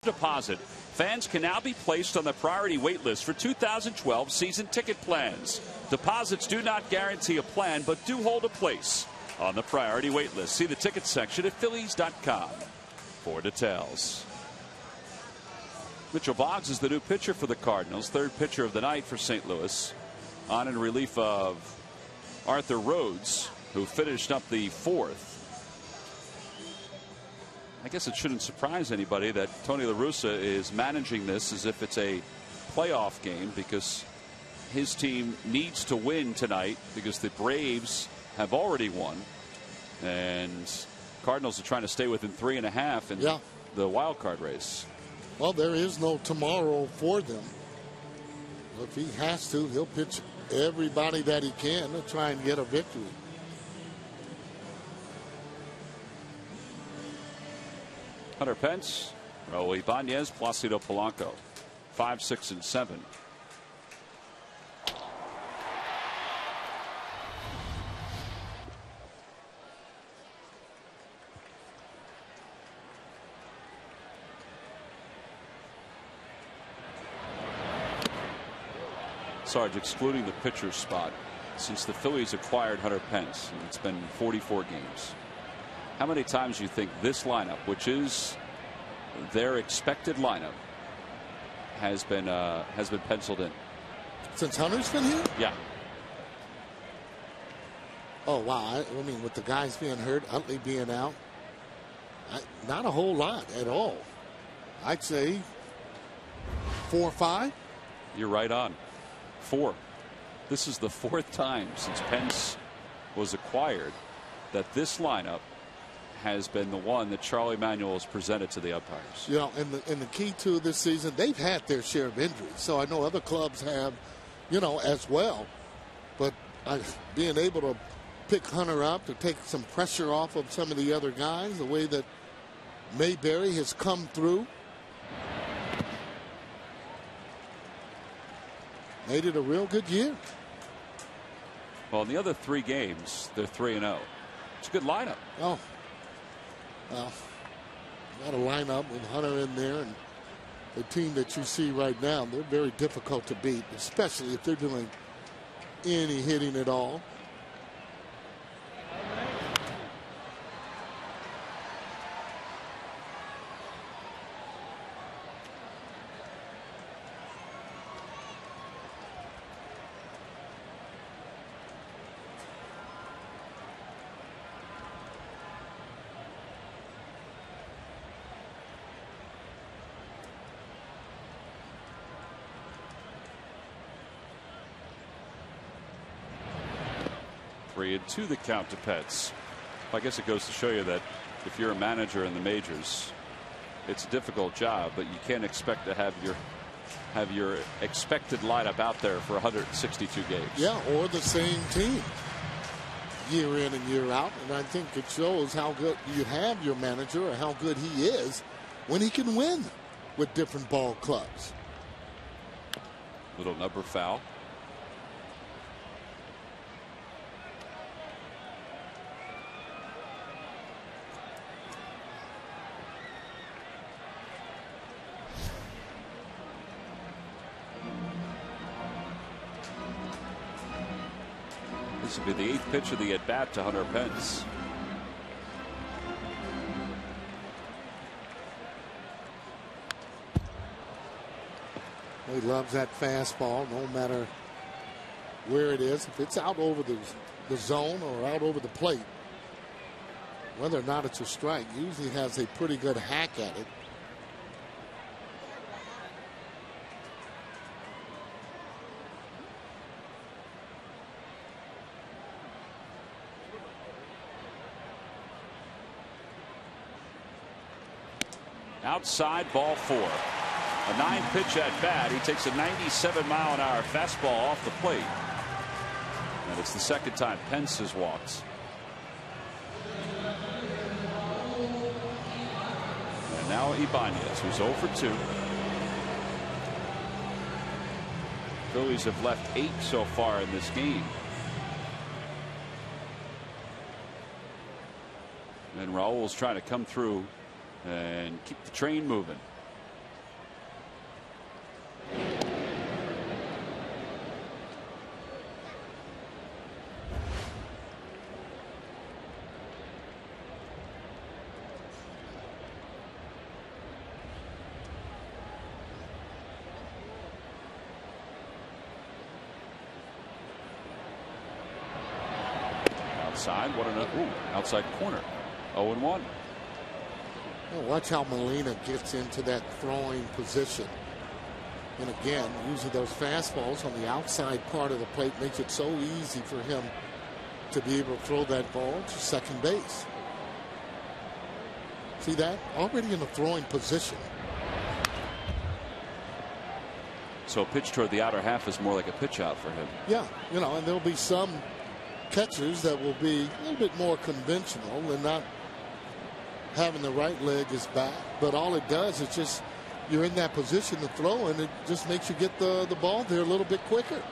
Deposit. Fans can now be placed on the priority wait list for 2012 season ticket plans. Deposits do not guarantee a plan, but do hold a place on the priority wait list. See the ticket section at Phillies.com for details. Mitchell Boggs is the new pitcher for the Cardinals, 3rd pitcher of the night for St. Louis, on in relief of Arthur Rhodes, who finished up the 4th. I guess it shouldn't surprise anybody that Tony La Russa is managing this as if it's a playoff game, because his team needs to win tonight because the Braves have already won, and Cardinals are trying to stay within 3.5 in the wild card race. Well, there is no tomorrow for them. If he has to, he'll pitch everybody that he can to try and get a victory. Hunter Pence, Raul Ibanez, Placido Polanco, 5, 6, and 7. Sarge, excluding the pitcher's spot, since the Phillies acquired Hunter Pence, and it's been 44 games. How many times do you think this lineup, which is their expected lineup, has been penciled in? Since Hunter's been here? Yeah. Oh, wow. I mean, with the guys being hurt, Utley being out, not a whole lot at all. I'd say 4 or 5. You're right on. 4. This is the 4th time since Pence was acquired that this lineup has been the one that Charlie Manuel has presented to the umpires. You know, and the key to this season, they've had their share of injuries. So I know other clubs have, you know, as well. But being able to pick Hunter up to take some pressure off of some of the other guys, the way that Mayberry has come through, made it a real good year. Well, in the other 3 games, they're 3-0. It's a good lineup. Oh. Well, got a lineup with Hunter in there, and the team that you see right now, they're very difficult to beat, especially if they're doing any hitting at all. 3-2 the count to Pence. I guess it goes to show you that if you're a manager in the majors, it's a difficult job, but you can't expect to have your expected lineup out there for 162 games. Yeah, or the same team year in and year out. And I think it shows how good you have your manager or how good he is when he can win with different ball clubs. Little number foul. This will be the 8th pitch of the at-bat to Hunter Pence. He loves that fastball no matter where it is. If it's out over the zone or out over the plate, whether or not it's a strike, usually has a pretty good hack at it. Outside, ball 4. A 9-pitch at bat. He takes a 97-mile-an-hour fastball off the plate. And it's the second time Pence has walked. And now Ibanez, who's 0 for 2. Phillies have left 8 so far in this game. And Raul's trying to come through and keep the train moving. Outside, what an outside corner. 0-1. Well, watch how Molina gets into that throwing position. And again, usually those fastballs on the outside part of the plate makes it so easy for him to be able to throw that ball to second base. See that? Already in a throwing position. So a pitch toward the outer half is more like a pitch out for him. Yeah, you know, and there'll be some catchers that will be a little bit more conventional and not having the right leg is back, but all it does is just you're in that position to throw, and it just makes you get the ball there a little bit quicker.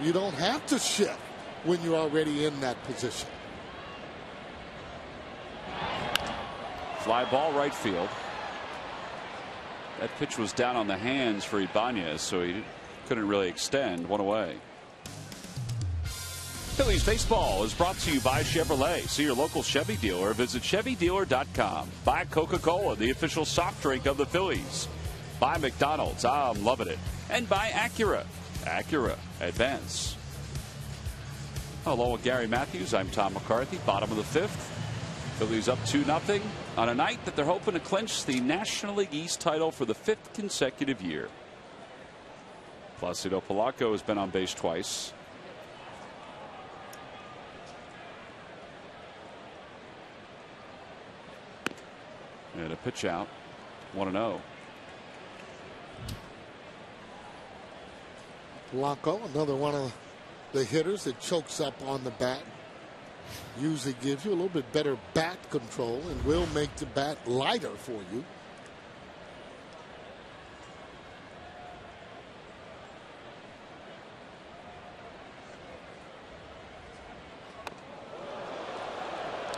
You don't have to shift when you're already in that position. Fly ball right field. That pitch was down on the hands for Ibanez, so he couldn't really extend. 1 away. Phillies baseball is brought to you by Chevrolet. See your local Chevy dealer. Visit ChevyDealer.com. Buy Coca-Cola, the official soft drink of the Phillies. Buy McDonald's. I'm loving it. And buy Acura. Acura. Advance. Hello, with Gary Matthews. I'm Tom McCarthy. Bottom of the 5th. Phillies up 2-0 on a night that they're hoping to clinch the National League East title for the 5th consecutive year. Placido Polanco has been on base twice. And a pitch out. 1-0. Polanco, another one of the hitters that chokes up on the bat. Usually gives you a little bit better bat control and will make the bat lighter for you.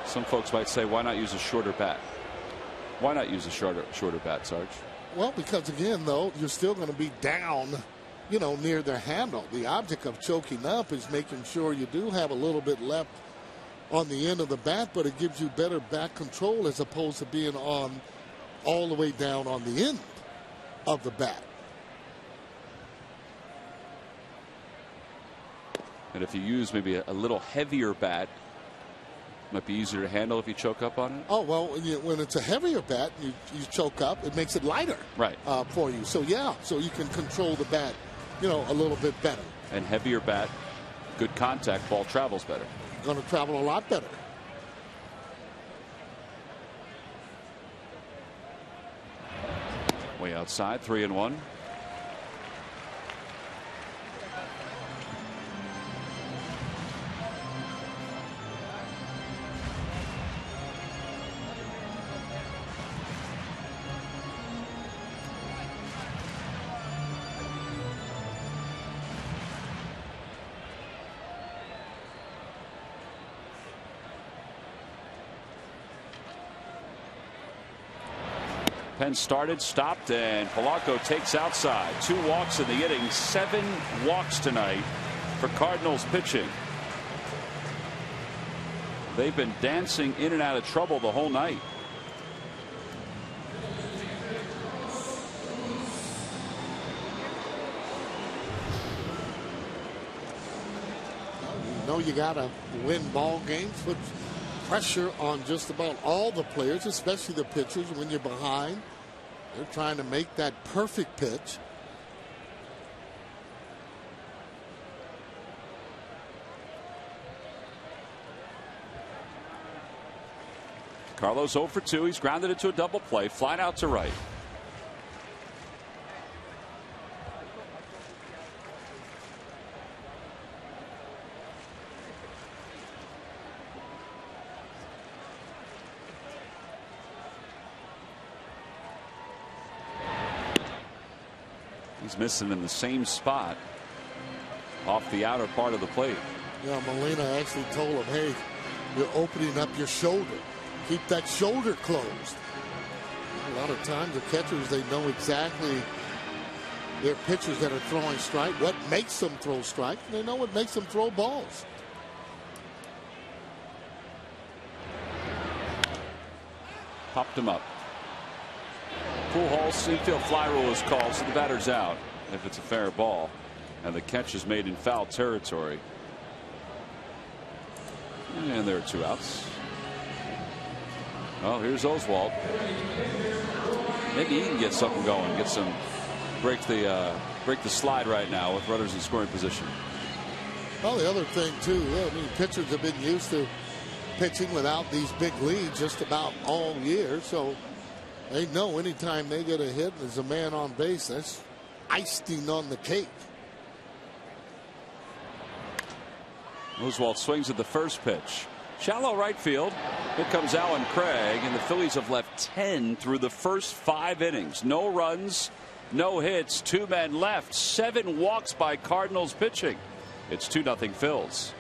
Some folks might say, why not use a shorter bat? Why not use a shorter bat, Sarge? Well, because again, though, you're still going to be down, you know, near the handle. The object of choking up is making sure you do have a little bit left on the end of the bat, but it gives you better bat control as opposed to being on all the way down on the end of the bat. And if you use maybe a little heavier bat, might be easier to handle if you choke up on it. Oh, well, when it's a heavier bat, you choke up, it makes it lighter, right, for you. So yeah, so you can control the bat, you know, a little bit better. And heavier bat, good contact, ball travels better. going to travel a lot better. Way outside, 3-1. Penn started, stopped, and Polanco takes outside. 2 walks in the inning, 7 walks tonight for Cardinals pitching. They've been dancing in and out of trouble the whole night. You know you got to win ball games, put pressure on just about all the players, especially the pitchers. When you're behind, they're trying to make that perfect pitch. Carlos 0 for 2. He's grounded into a double play, flying out to right. He's missing in the same spot off the outer part of the plate. Yeah, Molina actually told him, hey, you're opening up your shoulder. Keep that shoulder closed. A lot of times the catchers, they know exactly their pitchers that are throwing strike, what makes them throw strike, and they know what makes them throw balls. Popped him up. Pujols infield fly rule is called, so the batter's out if it's a fair ball, and the catch is made in foul territory. And there are 2 outs. Oh, here's Oswalt. Maybe he can get something going, get some break the slide right now with runners in scoring position. Well, the other thing too, I mean, pitchers have been used to pitching without these big leads just about all year, so they know anytime they get a hit and there's a man on base, that's icing on the cake. Oswalt swings at the first pitch. Shallow right field. Here comes Alan Craig, and the Phillies have left 10 through the first 5 innings. No runs, no hits, 2 men left, 7 walks by Cardinals pitching. It's 2-0 Phils.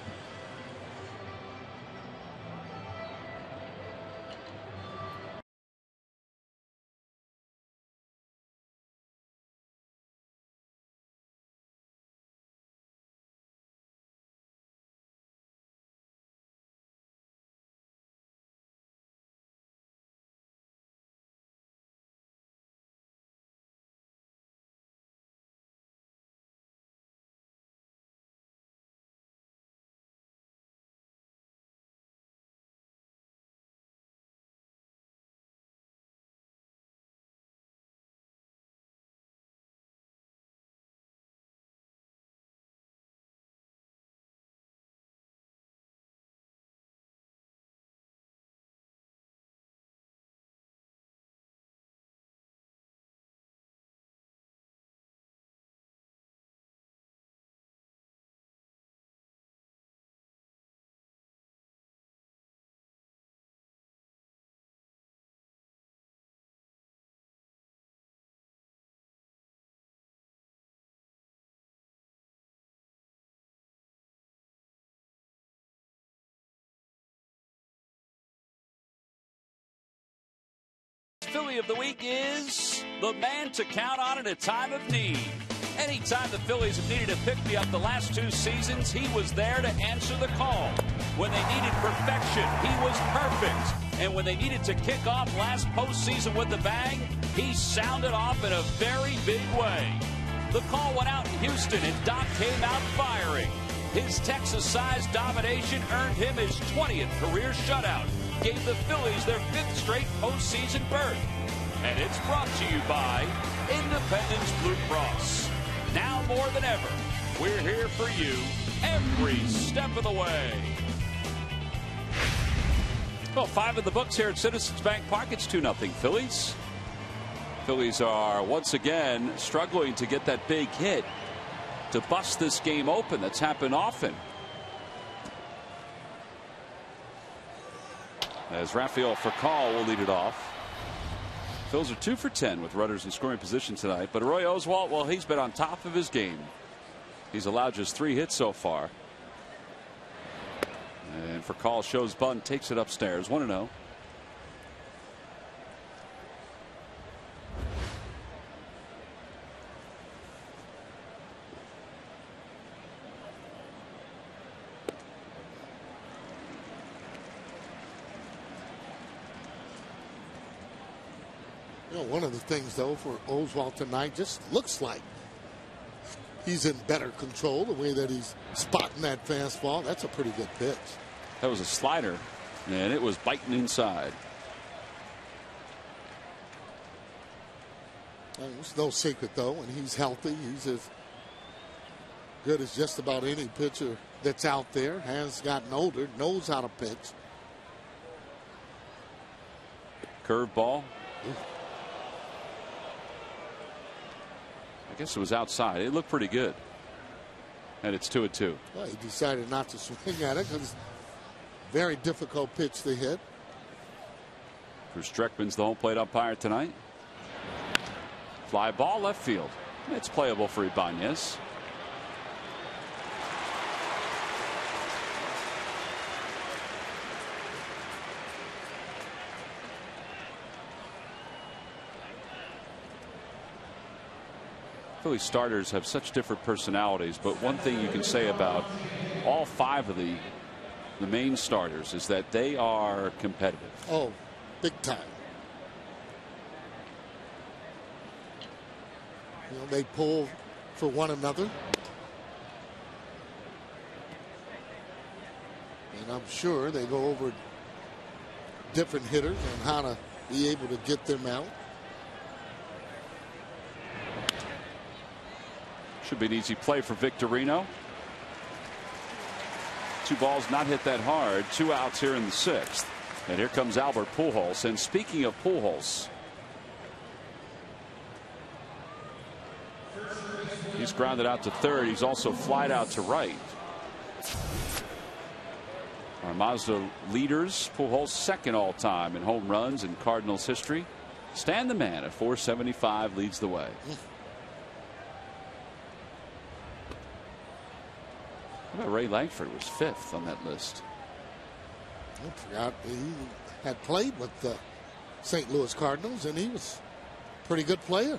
Philly of the week is the man to count on in a time of need. Anytime the Phillies have needed a pick-me-up the last 2 seasons, he was there to answer the call. When they needed perfection, he was perfect. And when they needed to kick off last postseason with a bang, he sounded off in a very big way. The call went out in Houston, and Doc came out firing. His Texas-sized domination earned him his 20th career shutout, gave the Phillies their 5th straight postseason berth. And it's brought to you by Independence Blue Cross. Now more than ever, we're here for you every step of the way. Well, 5 in the books here at Citizens Bank Park. It's 2-0 Phillies. Phillies are once again struggling to get that big hit to bust this game open. That's happened often. As Rafael Furcal will lead it off. Phils are 2 for 10 with runners in scoring position tonight. But Roy Oswalt, well, he's been on top of his game. He's allowed just 3 hits so far. And Furcal shows bunt, takes it upstairs. 1-0. You know, one of the things, though, for Oswalt tonight, just looks like he's in better control. The way that he's spotting that fastball, that's a pretty good pitch. That was a slider, and it was biting inside. It's no secret, though, when he's healthy, he's as good as just about any pitcher that's out there. Has gotten older, knows how to pitch. Curveball. I guess it was outside. It looked pretty good. And it's 2-2. Well, he decided not to swing at it because very difficult pitch to hit. Bruce Streckman's the home plate umpire tonight. Fly ball left field. It's playable for Ibanez. Philly starters have such different personalities, but one thing you can say about all 5 of the main starters is that they are competitive. Oh, big time. You know, they pull for one another. And I'm sure they go over different hitters and how to be able to get them out. Should be an easy play for Victorino. 2 balls not hit that hard. 2 outs here in the 6th. And here comes Albert Pujols. And speaking of Pujols, he's grounded out to third. He's also flied out to right. Our Mazda leaders. Pujols second all time in home runs in Cardinals history. Stan the Man at 475 leads the way. Ray Langford was 5th on that list. I forgot he had played with the St. Louis Cardinals, and he was a pretty good player.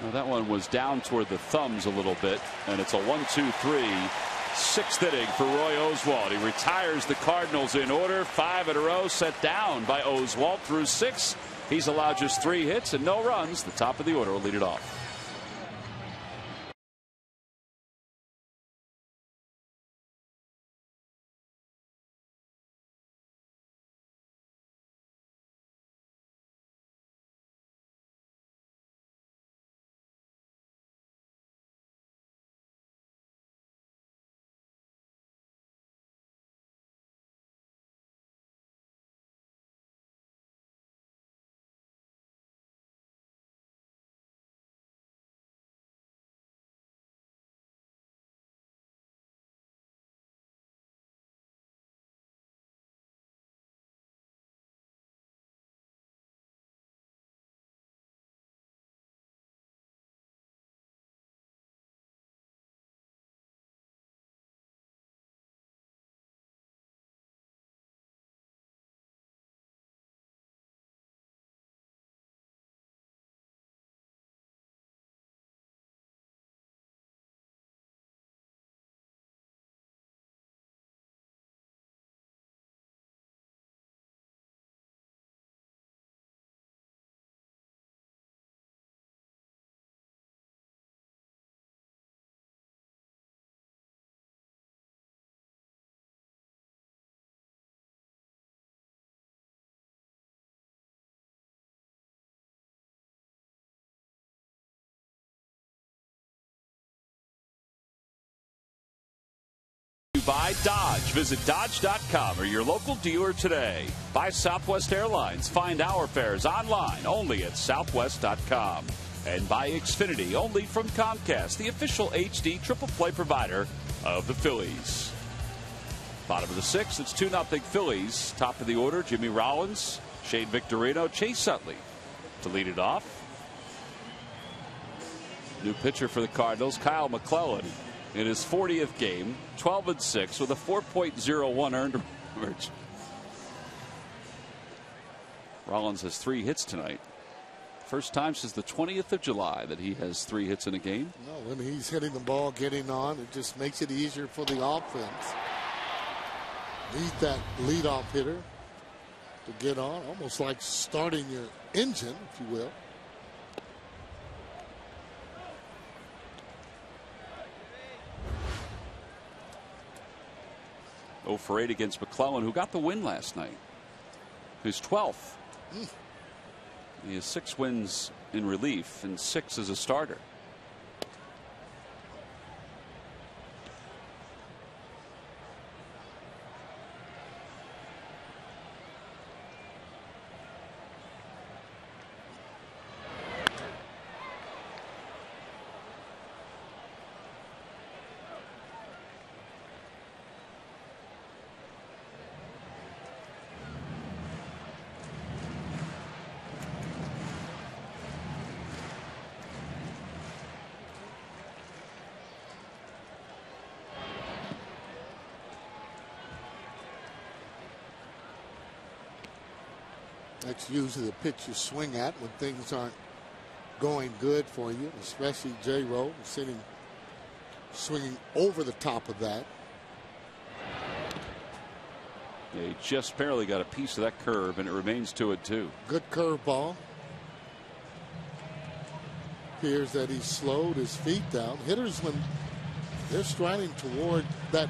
Well, that one was down toward the thumbs a little bit, and it's a 1-2-3. 6th inning for Roy Oswalt. He retires the Cardinals in order. 5 in a row set down by Oswalt through 6. He's allowed just 3 hits and no runs. The top of the order will lead it off. by Dodge. Visit Dodge.com or your local dealer today. By Southwest Airlines. Find our fares online only at Southwest.com. And by Xfinity, only from Comcast, the official HD triple play provider of the Phillies. Bottom of the sixth, it's 2-0 Phillies. Top of the order, Jimmy Rollins, Shane Victorino, Chase Utley to lead it off. New pitcher for the Cardinals, Kyle McClellan, in his 40th game, 12-6 with a 4.01 earned average. Rollins has 3 hits tonight. First time since the 20th of July that he has 3 hits in a game. No, when he's hitting the ball, getting on, it just makes it easier for the offense. Need that leadoff hitter to get on, almost like starting your engine, if you will. Oh for 8 against McClellan, who got the win last night. His 12th. He has 6 wins in relief and 6 as a starter. That's usually the pitch you swing at when things aren't going good for you, especially J-Rowe swinging over the top of that. Yeah, he just barely got a piece of that curve, and it remains 2-2. Good curveball. Appears that he slowed his feet down. Hitters, when they're striding toward that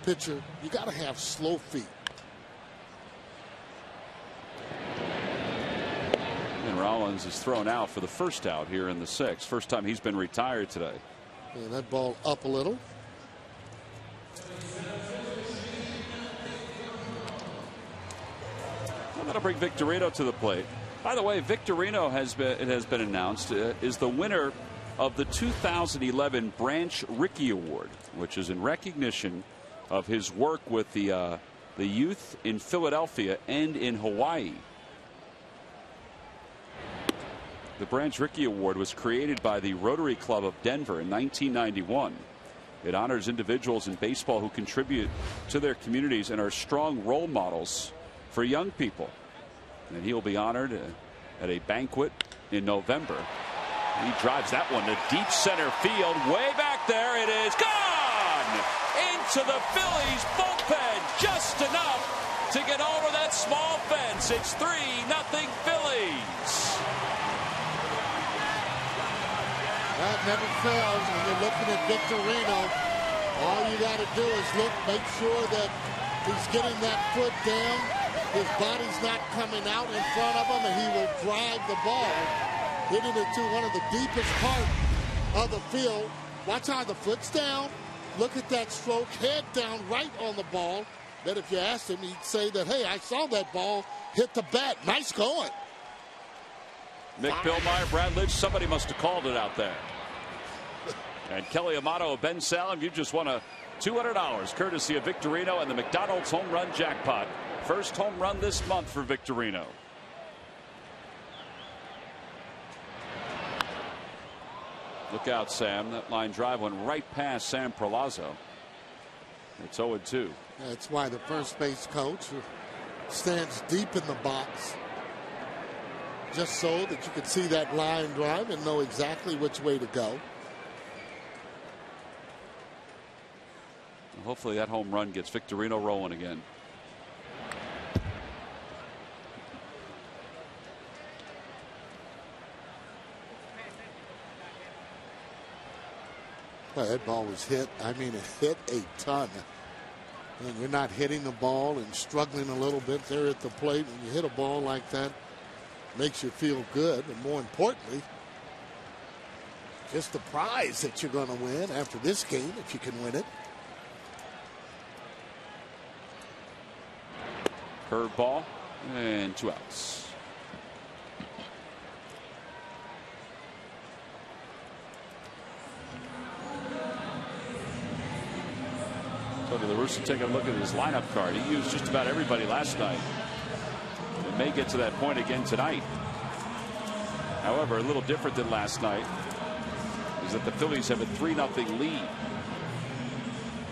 pitcher, you got to have slow feet. And Rollins is thrown out for the first out here in the 6th. First time he's been retired today. Yeah, that ball up a little. I'm going to bring Victorino to the plate. By the way, Victorino it has been announced is the winner of the 2011 Branch Rickey Award, which is in recognition of his work with the youth in Philadelphia and in Hawaii. The Branch Rickey Award was created by the Rotary Club of Denver in 1991. It honors individuals in baseball who contribute to their communities and are strong role models for young people. And he'll be honored at a banquet in November. He drives that one to deep center field. Way back there it is. Gone! Into the Phillies bullpen. Just enough to get over that small fence. It's 3-0 Phillies. That never fails when you're looking at Victorino. All you got to do is look, make sure that he's getting that foot down. His body's not coming out in front of him, and he will drive the ball, hitting it to one of the deepest part of the field. Watch how the foot's down. Look at that stroke, head down right on the ball. That if you asked him, he'd say that, hey, I saw that ball hit the bat. Nice going. Mick Billmeyer, Brad Lidge, somebody must have called it out there. And Kelly Amato of Ben Salem, you just won a $200 courtesy of Victorino and the McDonald's home run jackpot. First home run this month for Victorino. Look out, Sam. That line drive went right past Sam Perlazzo. It's 0-2. That's why the first base coach stands deep in the box, just so that you can see that line drive and know exactly which way to go. Hopefully that home run gets Victorino rolling again. Well, that ball was hit. I mean, it hit a ton. And you're not hitting the ball and struggling a little bit there at the plate. When you hit a ball like that, it makes you feel good. And more importantly, just the prize that you're going to win after this game, if you can win it. Curveball and 2 outs. Tony La Russa take a look at his lineup card. He used just about everybody last night. It may get to that point again tonight. However, a little different than last night is that the Phillies have a 3-0 lead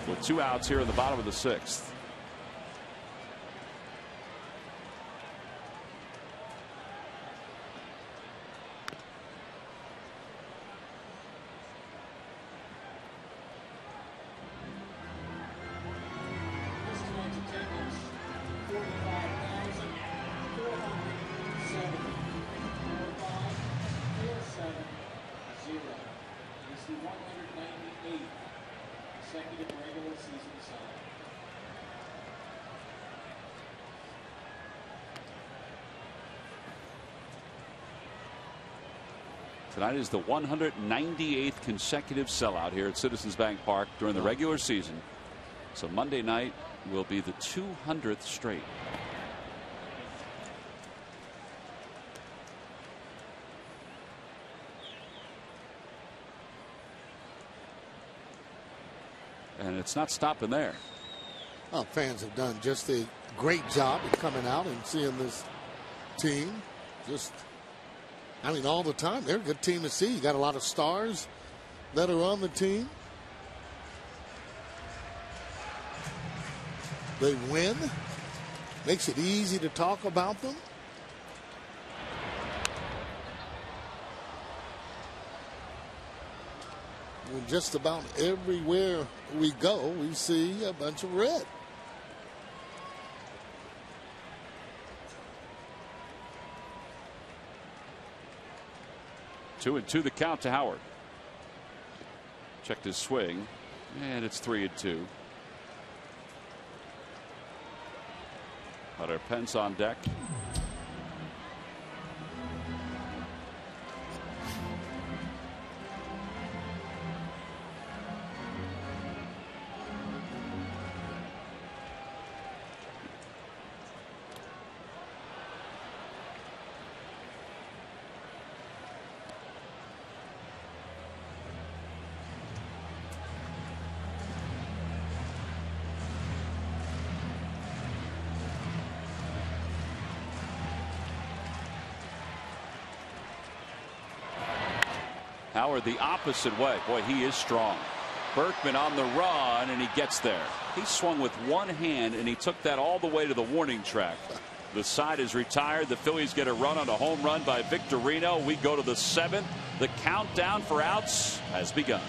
with 2 outs here in the bottom of the 6th. Tonight is the 198th consecutive sellout here at Citizens Bank Park during the regular season. So Monday night will be the 200th straight. And it's not stopping there. Well, fans have done just a great job in coming out and seeing this team. I mean, all the time. They're a good team to see. You got a lot of stars that are on the team. They win. Makes it easy to talk about them. And just about everywhere we go, we see a bunch of red. Two and two the count to Howard. Checked his swing, and it's 3-2. Hunter Pence on deck. Howard the opposite way. Boy, he is strong. Berkman on the run, and he gets there. He swung with one hand, and he took that all the way to the warning track. The side is retired. The Phillies get a run on a home run by Victorino. We go to the 7th. The countdown for outs has begun.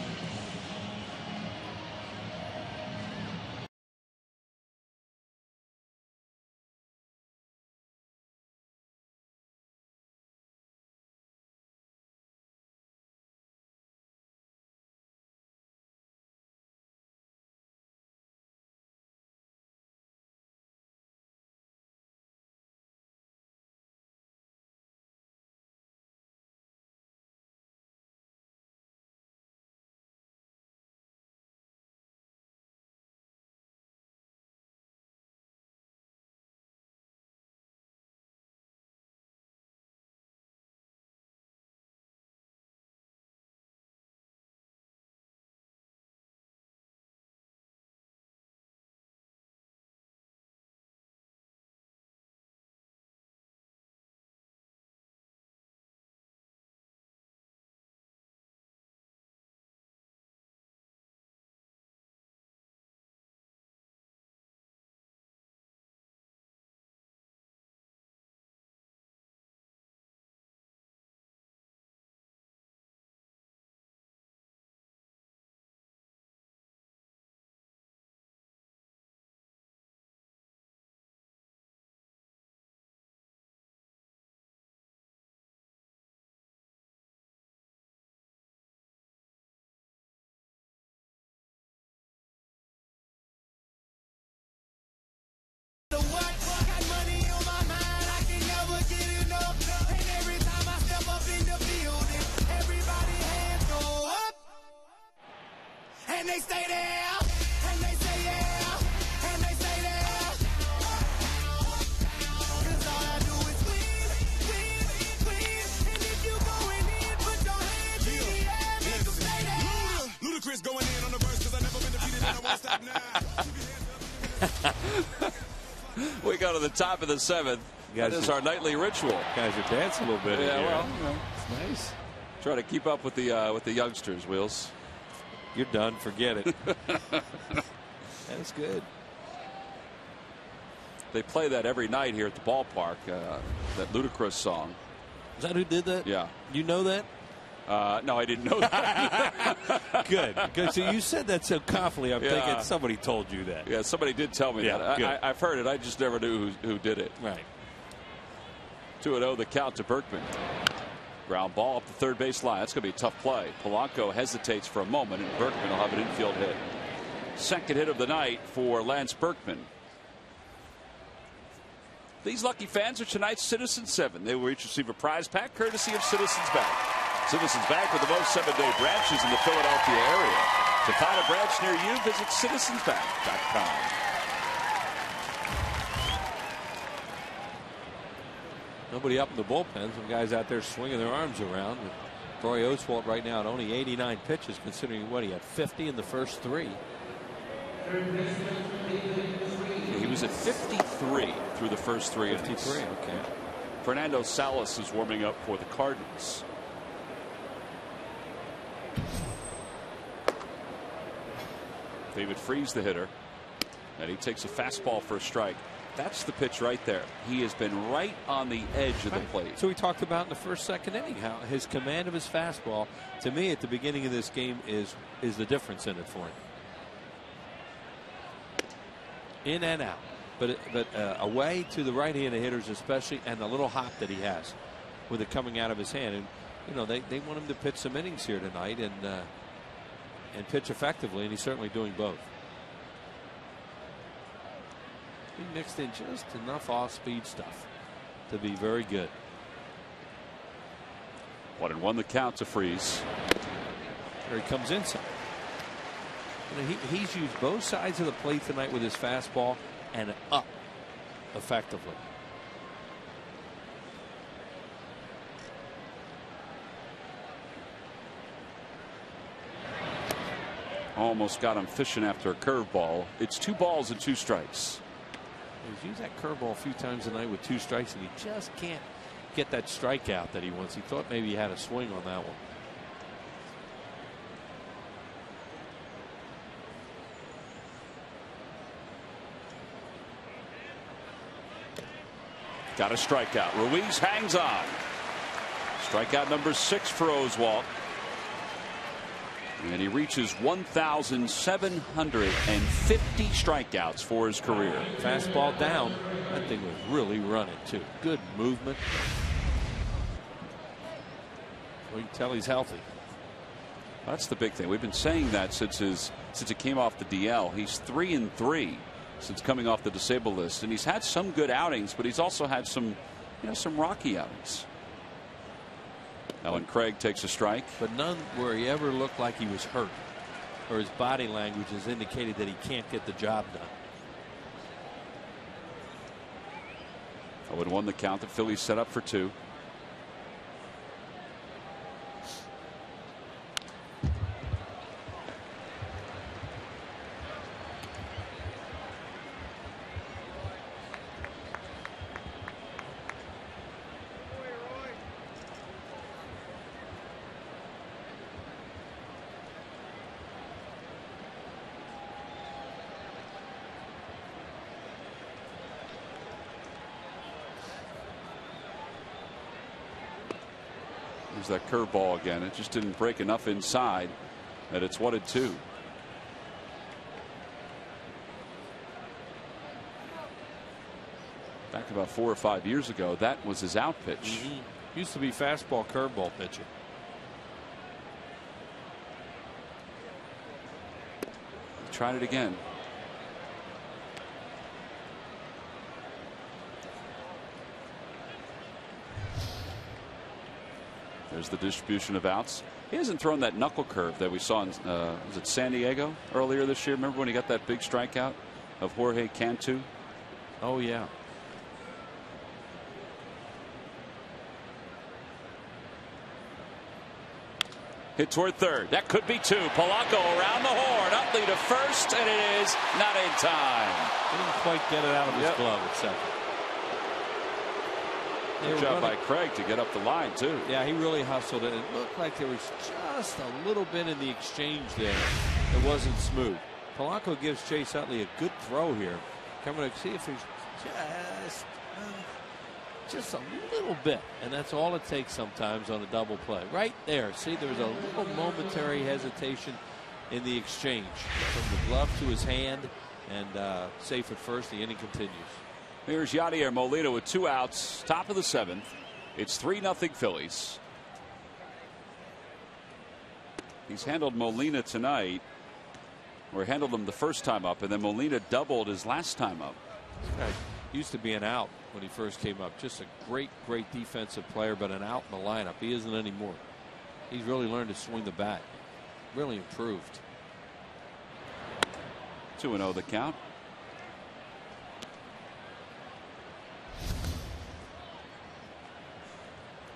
And they stay there, and they say yeah, and they say there. go to the top of the 7th. That is our nightly ritual. Guys are dancing a little bit. Yeah, in here. well, It's nice. Try to keep up with the youngsters, Wheels. You're done. Forget it. That's good. They play that every night here at the ballpark. That ludicrous song. Is that who did that? Yeah. You know that? No, I didn't know that. Good. Good. So you said that so confidently. I'm thinking somebody told you that. Yeah, somebody did tell me that. I've heard it. I just never knew who did it. Right. 2-0 the count to Berkman. Ground ball up the third base line. That's going to be a tough play. Polanco hesitates for a moment, and Berkman will have an infield hit. Second hit of the night for Lance Berkman. These lucky fans are tonight's Citizens 7. They will each receive a prize pack courtesy of Citizens Bank. Citizens Bank with the most 7-day branches in the Philadelphia area. To find a branch near you, visit citizensbank.com. Nobody up in the bullpen. Some guys out there swinging their arms around. Troy Oswalt right now at only 89 pitches, considering what he had 50 in the first 3. He was at 53 through the first 3 innings. 53. Okay. Fernando Salas is warming up for the Cardinals. David Freese, the hitter, and he takes a fastball for a strike. That's the pitch right there. He has been right on the edge of the plate. So we talked about in the first, second inning how his command of his fastball, to me, at the beginning of this game is the difference in it for him. In and out, but away to the right-handed hitters especially, and the little hop that he has with it coming out of his hand. And you know they want him to pitch some innings here tonight and pitch effectively, and he's certainly doing both. He mixed in just enough off-speed stuff to be very good. 1-1 the count to Freese. There he comes inside. You know, he's used both sides of the plate tonight with his fastball and up effectively. Almost got him fishing after a curveball. It's 2 balls and 2 strikes. He's used that curveball a few times tonight with 2 strikes, and he just can't get that strikeout that he wants. He thought maybe he had a swing on that one. Got a strikeout. Ruiz hangs on. Strikeout number 6 for Oswalt. And he reaches 1,750 strikeouts for his career. Fastball down. That thing was really running too. Good movement. Well, you can tell he's healthy. That's the big thing. We've been saying that since he came off the DL. He's 3-3 since coming off the disabled list, and he's had some good outings, but he's also had some rocky outings. Ellen Craig takes a strike, but none where he ever looked like he was hurt, or his body language has indicated that he can't get the job done. 0-1 the count. The Phillies set up for 2. There's that curveball again. It just didn't break enough inside that it's 1-2. Back about 4 or 5 years ago, that was his out pitch. Used to be fastball curveball pitcher. Tried it again. There's the distribution of outs. He hasn't thrown that knuckle curve that we saw in was it San Diego earlier this year? Remember when he got that big strikeout of Jorge Cantu? Oh yeah. Hit toward third. That could be two. Polanco around the horn. Utley to first, and it is not in time. Didn't quite get it out of his glove at second. Good job by Craig to get up the line, too. Yeah, he really hustled it. It looked like there was just a little bit in the exchange there that wasn't smooth. Polanco gives Chase Utley a good throw here. Coming to see if he's just a little bit, and that's all it takes sometimes on a double play. Right there, see, there was a little momentary hesitation in the exchange from the glove to his hand, and safe at first. The inning continues. Here's Yadier Molina with 2 outs, top of the 7th. It's 3-0 Phillies. He's handled Molina tonight, or handled him the first time up, and then Molina doubled his last time up. This guy used to be an out when he first came up. Just a great defensive player, but an out in the lineup. He isn't anymore. He's really learned to swing the bat. Really improved. 2-0 the count.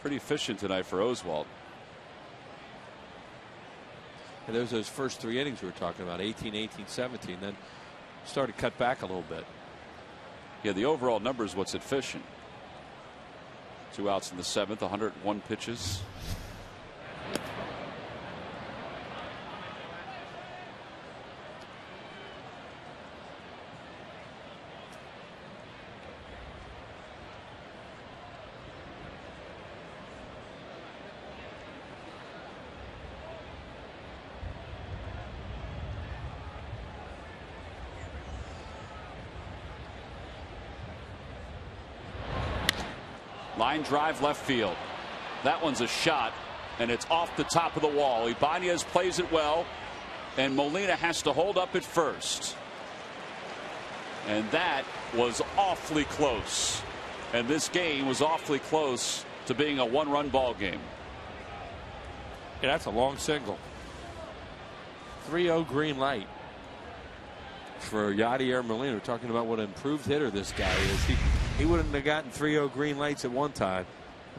Pretty efficient tonight for Oswalt. And there's those first 3 innings we were talking about, 18, 18, 17. Then started to cut back a little bit. Yeah, the overall number is what's efficient. 2 outs in the 7th, 101 pitches. Line drive left field. That one's a shot, and it's off the top of the wall. Ibanez plays it well, and Molina has to hold up at first. And that was awfully close. And this game was awfully close to being a 1-run ball game. Yeah, that's a long single. 3-0 green light for Yadier Molina. We're talking about what an improved hitter this guy is. He wouldn't have gotten 3-0 green lights at one time.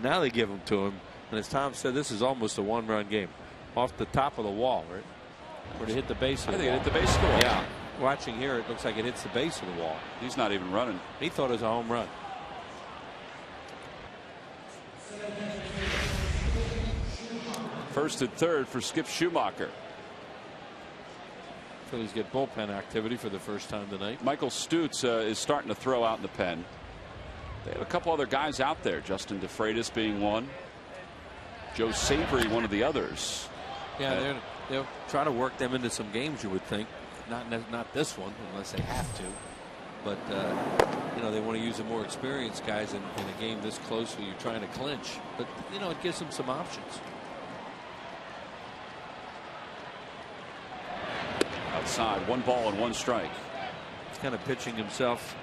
Now they give them to him. And as Tom said, this is almost a 1-run game. Off the top of the wall, right? Where it hit the base of the wall. I think it hit the base of the wall. Yeah. Watching here, it looks like it hits the base of the wall. He's not even running. He thought it was a home run. First and third for Skip Schumacher. Phillies get bullpen activity for the first time tonight. Michael Stutz is starting to throw out in the pen. They have a couple other guys out there. Justin DeFreitas being one. Joe Savory one of the others. Yeah, they'll try to work them into some games, you would think. Not this one, unless they have to. But you know, they want to use the more experienced guys in a game this close where you're trying to clinch. But you know, it gives them some options. Outside, 1 ball and 1 strike. He's kind of pitching himself.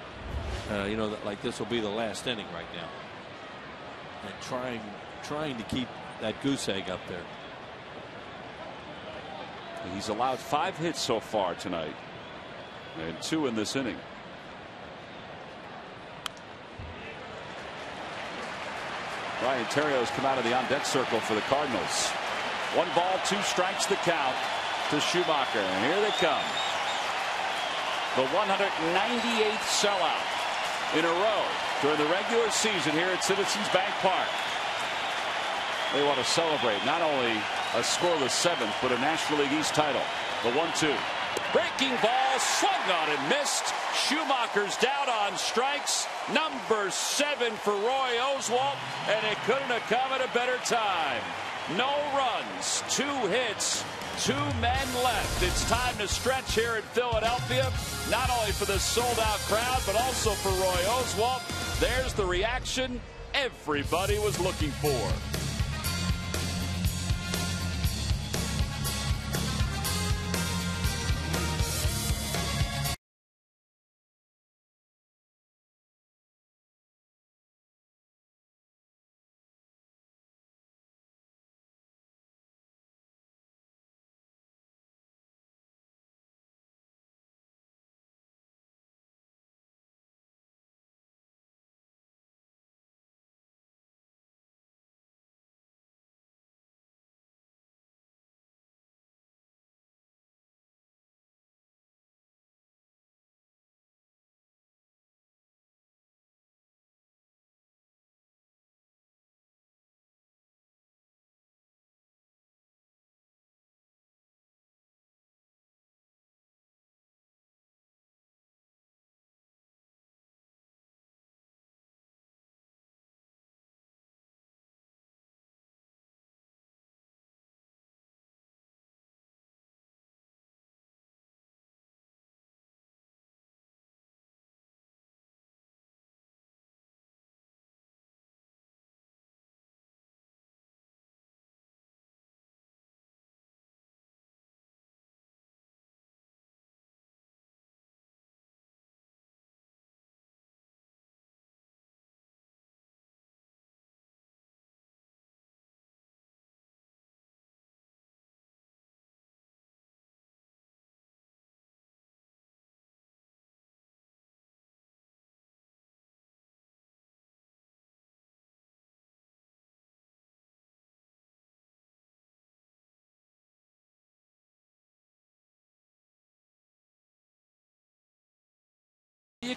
You know, that like this will be the last inning right now, and trying to keep that goose egg up there. He's allowed 5 hits so far tonight, and 2 in this inning. Ryan Terrio's come out of the on-deck circle for the Cardinals. 1 ball, 2 strikes the count to Schumacher, and here they come. The 198th sellout in a row during the regular season here at Citizens Bank Park. They want to celebrate not only a scoreless 7th, but a National League East title. The 1-2. Breaking ball, swung on and missed. Schumacher's down on strikes. Number 7 for Roy Oswalt, and it couldn't have come at a better time. No runs, 2 hits, 2 men left. It's time to stretch here in Philadelphia, not only for the sold-out crowd, but also for Roy Oswalt. There's the reaction everybody was looking for.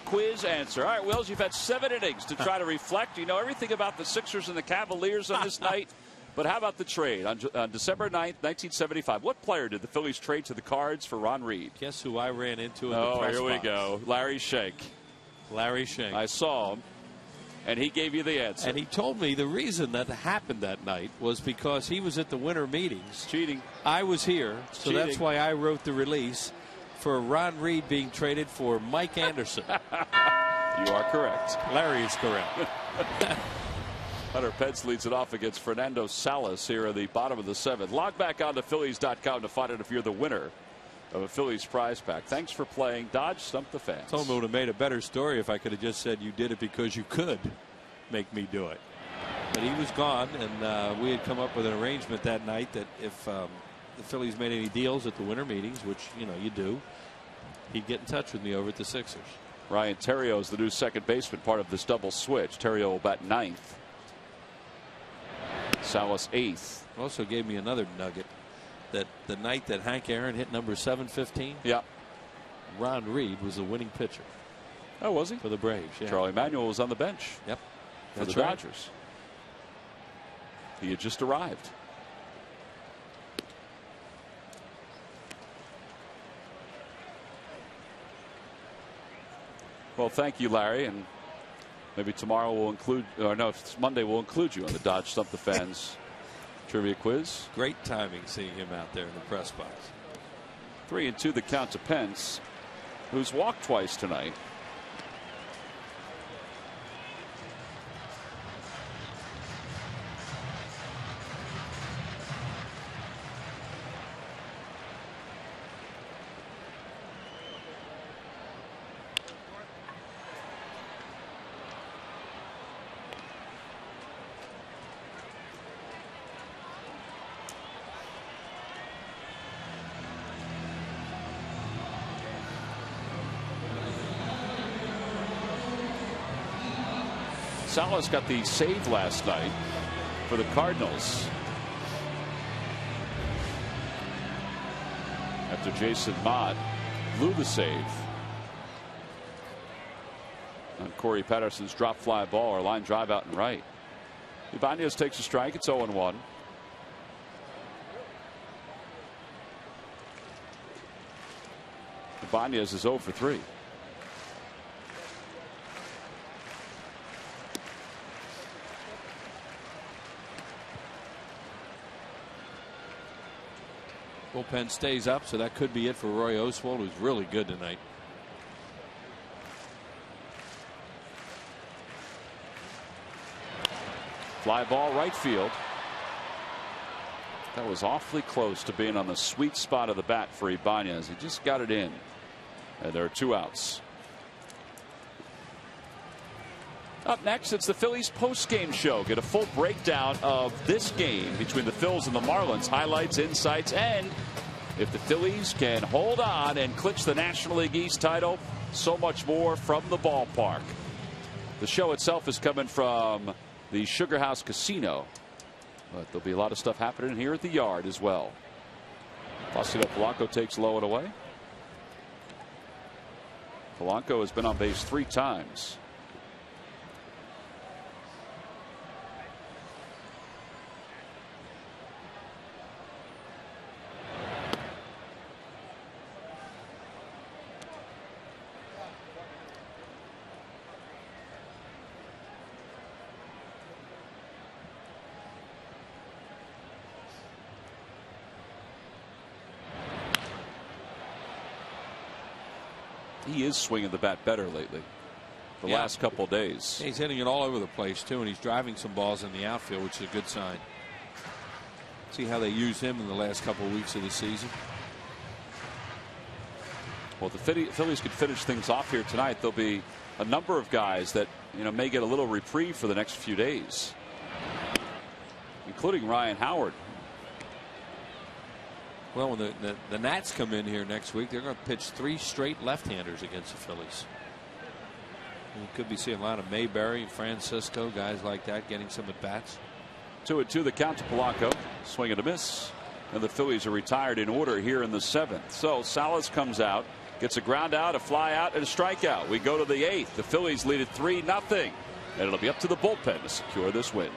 Quiz answer. All right, Wills, you've had 7 innings to try to reflect. You know everything about the Sixers and the Cavaliers on this night. But how about the trade on December 9th, 1975? What player did the Phillies trade to the Cards for Ron Reed? Guess who I ran into in the press here we box? go. Larry Shank. Larry Shank. I saw him, and he gave you the answer. And he told me the reason that happened that night was because he was at the winter meetings. Cheating. I was here, so cheating. That's why I wrote the release for Ron Reed being traded for Mike Anderson. You are correct. Larry is correct. Hunter Pence leads it off against Fernando Salas here at the bottom of the 7th. Log back on to Phillies.com to find out if you're the winner of a Phillies prize pack. Thanks for playing Dodge Stump the Fans. Told me it would have made a better story if I could have just said you did it because you could make me do it. But he was gone, and we had come up with an arrangement that night that if the Phillies made any deals at the winter meetings, which you do, he'd get in touch with me over at the Sixers. Ryan Theriot is the new second baseman, part of this double switch. Theriot will bat 9th. Salas 8th. Also gave me another nugget that the night that Hank Aaron hit number 715. Yeah. Ron Reed was the winning pitcher. Oh, was he? For the Braves. Yeah. Charlie Manuel was on the bench. Yep. For the Dodgers. He had just arrived. Well, thank you, Larry, and maybe tomorrow we'll include, or no, it's Monday we'll include you on the Dodge Stump the Fans trivia quiz. Great timing seeing him out there in the press box. 3-2 the count to Pence, who's walked twice tonight. Salas got the save last night for the Cardinals after Jason Mott blew the save on Corey Patterson's drop fly ball or line drive out and right. Ibanez takes a strike. It's 0-1. Ibanez is 0 for 3. Bullpen stays up, so that could be it for Roy Oswald, who's really good tonight. Fly ball right field. That was awfully close to being on the sweet spot of the bat for Ibanez. He just got it in. And there are 2 outs. Up next, it's the Phillies post-game show. Get a full breakdown of this game between the Phils and the Marlins. Highlights, insights, and if the Phillies can hold on and clinch the National League East title, so much more from the ballpark. The show itself is coming from the Sugar House Casino, but there'll be a lot of stuff happening here at the Yard as well. Placido Polanco takes low and away. Polanco has been on base 3 times. He is swinging the bat better lately. The last couple of days. He's hitting it all over the place too, and he's driving some balls in the outfield, which is a good sign. See how they use him in the last couple of weeks of the season. Well, the Phillies could finish things off here tonight. There'll be a number of guys that may get a little reprieve for the next few days, including Ryan Howard. Well, when the Nats come in here next week, they're going to pitch 3 straight left-handers against the Phillies. We could be seeing a lot of Mayberry, Francisco, guys like that getting some at-bats. 2-2 the count to Polanco. Swing and a miss. And the Phillies are retired in order here in the 7th. So Salas comes out. Gets a ground out, a fly out, and a strikeout. We go to the 8th. The Phillies lead it 3-0. And it'll be up to the bullpen to secure this win.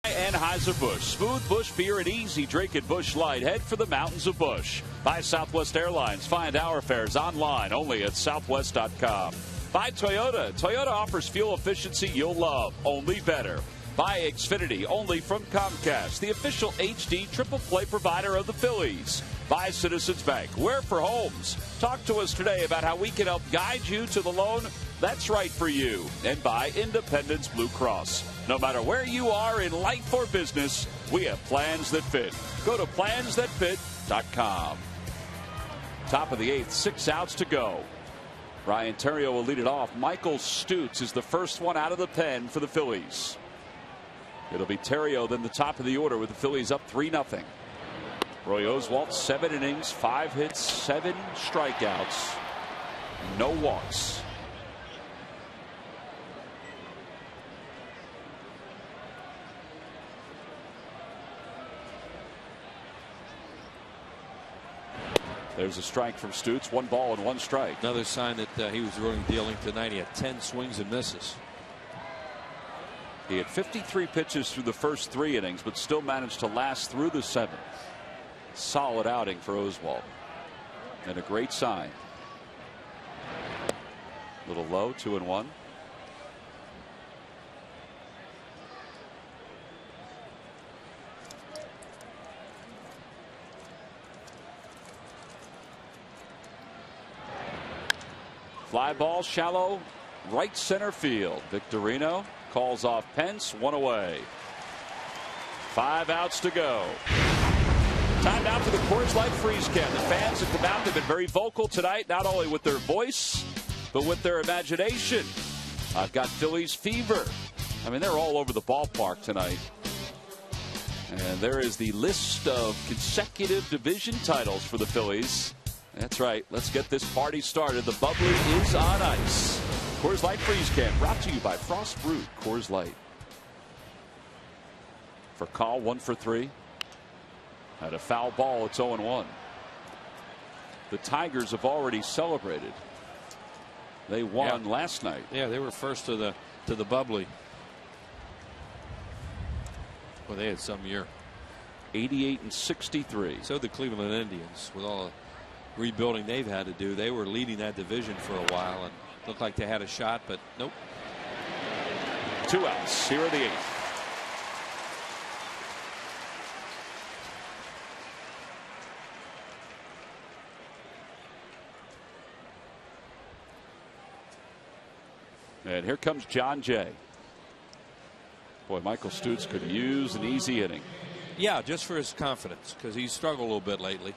Anheuser-Busch. Smooth Busch beer and easy drink at Busch Light. Head for the mountains of Busch. By Southwest Airlines. Find our fares online only at southwest.com. By Toyota. Toyota offers fuel efficiency you'll love. Only better. By Xfinity. Only from Comcast. The official HD triple play provider of the Phillies. By Citizens Bank. Where for homes. Talk to us today about how we can help guide you to the loan that's right for you. And by Independence Blue Cross. No matter where you are in life or business, we have plans that fit. Go to plansthatfit.com. Top of the 8th, 6 outs to go. Ryan Theriot will lead it off. Michael Stutz is the first one out of the pen for the Phillies. It'll be Theriot then the top of the order with the Phillies up 3-0. Roy Oswalt, 7 innings, 5 hits, 7 strikeouts, no walks. There's a strike from Stutz. 1 ball and 1 strike. Another sign that he was really dealing tonight. He had 10 swings and misses. He had 53 pitches through the first 3 innings, but still managed to last through the 7th. Solid outing for Oswalt. And a great sign. Little low, 2-1. Fly ball shallow right center field. Victorino calls off Pence, 1 away. 5 outs to go. Time out for the Coors Light Freeze Can. The fans at the mound have been very vocal tonight, not only with their voice, but with their imagination. I've got Phillies fever. I mean, they're all over the ballpark tonight. And there is the list of consecutive division titles for the Phillies. That's right. Let's get this party started. The bubbly is on ice. Coors Light Freeze Can brought to you by Frost Brewed Coors Light. For Call, 1 for 3. Had a foul ball. It's 0-1. The Tigers have already celebrated. They won last night. Yeah, they were first to the bubbly. Well, they had some year. 88-63. So the Cleveland Indians, with all the rebuilding they've had to do. They were leading that division for a while and looked like they had a shot, but nope. 2 outs here in the 8th. And here comes John Jay. Boy, Michael Stutz could use an easy inning. Yeah, just for his confidence, because he's struggled a little bit lately.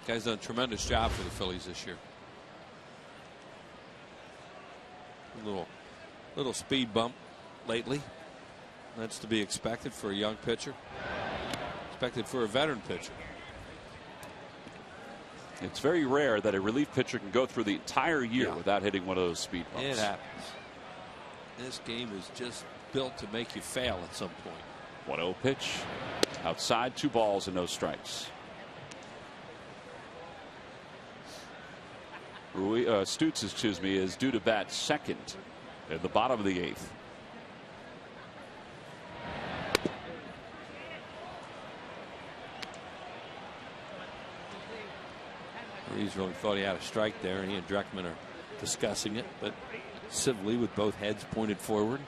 Guy's done a tremendous job for the Phillies this year. A little Little speed bump lately. That's to be expected for a young pitcher. Expected for a veteran pitcher. It's very rare that a relief pitcher can go through the entire year without hitting one of those speed bumps. It happens. This game is just built to make you fail at some point. 1-0 pitch. Outside, 2 balls and no strikes. Stutz, excuse me, is due to bat second at the bottom of the 8th. Reeves really thought he had a strike there, and he and Dreckman are discussing it, but civilly with both heads pointed forward.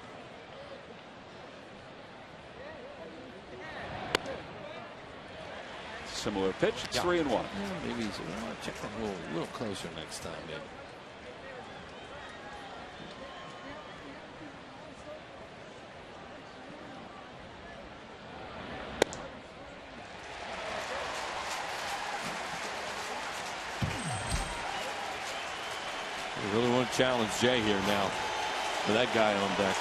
Similar pitch. It's 3-1. Yeah, maybe he's check that a little closer next time, maybe. You really want to challenge Jay here now with that guy on deck.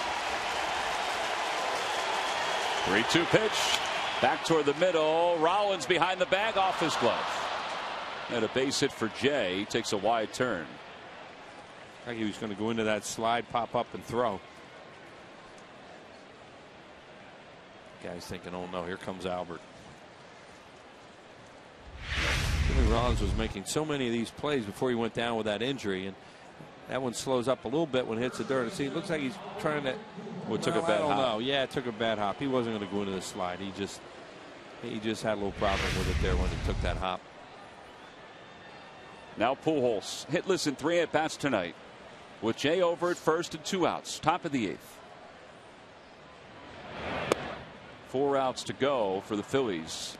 3-2 pitch. Back toward the middle. Rollins behind the bag, off his glove. And a base hit for Jay. He takes a wide turn. I think he was going to go into that slide, pop up, and throw. Guy's thinking, oh no, here comes Albert. Jimmy Rollins was making so many of these plays before he went down with that injury, and that one slows up a little bit when it hits the dirt. See, it looks like he's trying to. Well, it took a bad hop. No, yeah, it took a bad hop. He wasn't going to go into the slide. He just had a little problem with it there when he took that hop. Now Pujols hitless in 3 at-bats tonight, with Jay over at first and 2 outs. Top of the 8th. 4 outs to go for the Phillies,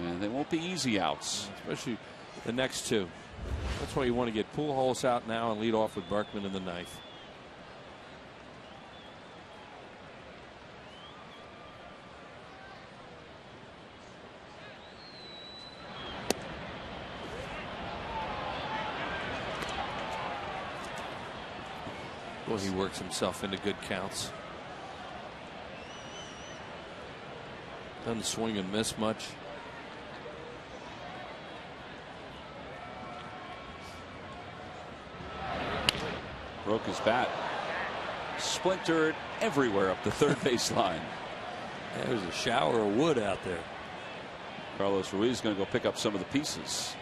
and they won't be easy outs, especially the next 2. That's why you want to get Pujols out now and lead off with Berkman in the 9th. Well, he works himself into good counts. Doesn't swing and miss much. Broke his bat. Splintered everywhere up the third base line. Yeah, there's a shower of wood out there. Carlos Ruiz is going to go pick up some of the pieces.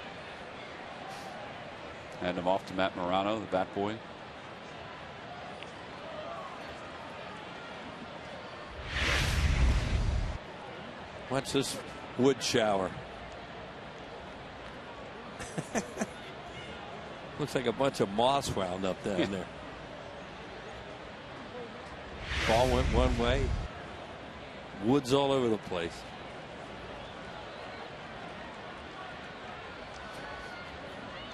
Hand him off to Matt Morano, the bat boy. What's this wood shower? Looks like a bunch of moss wound up down there. Ball went one way. Woods all over the place.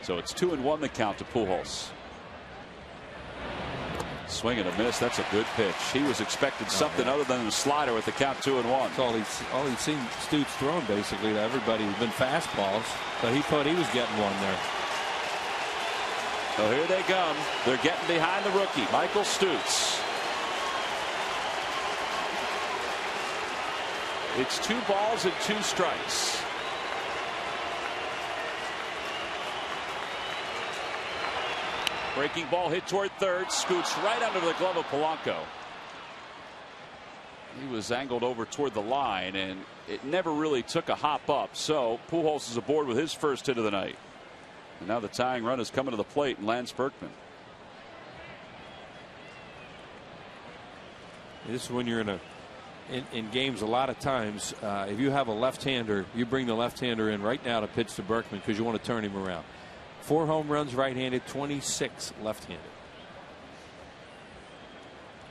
So it's 2-1 the count to Pujols. Swing and a miss. That's a good pitch. He was expecting something other than a slider with the count 2-1. That's all he's seen Stutz throwing basically to everybody who's been fastballs. So he thought he was getting one there. So here they come. They're getting behind the rookie, Michael Stutz. It's 2 balls and 2 strikes. Breaking ball hit toward third, scoots right under the glove of Polanco. He was angled over toward the line, and it never really took a hop up. So Pujols is aboard with his first hit of the night. And now the tying run is coming to the plate, and Lance Berkman. This is when you're in games a lot of times. If you have a left-hander, you bring the left-hander in right now to pitch to Berkman because you want to turn him around. 4 home runs right-handed, 26 left-handed.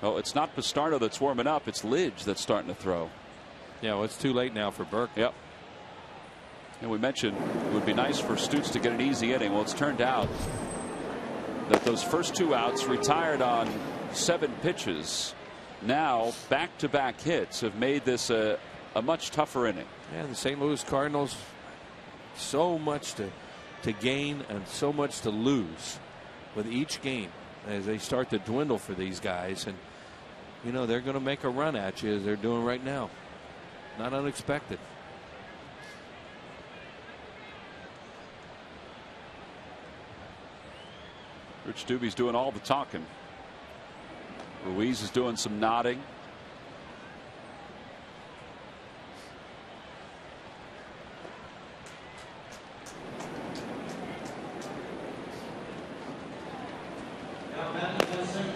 Oh, it's not Bastardo that's warming up. It's Lidge that's starting to throw. Yeah, well, it's too late now for Berkman. Yep. And we mentioned it would be nice for Stutz to get an easy inning. Well, it's turned out that those first 2 outs retired on 7 pitches. Now back-to-back hits have made this a much tougher inning. Yeah, the St. Louis Cardinals, so much to gain and so much to lose with each game. as they start to dwindle for these guys. And, you know, they're going to make a run at you as they're doing right now. Not unexpected. Rich Doobie's doing all the talking. Ruiz is doing some nodding.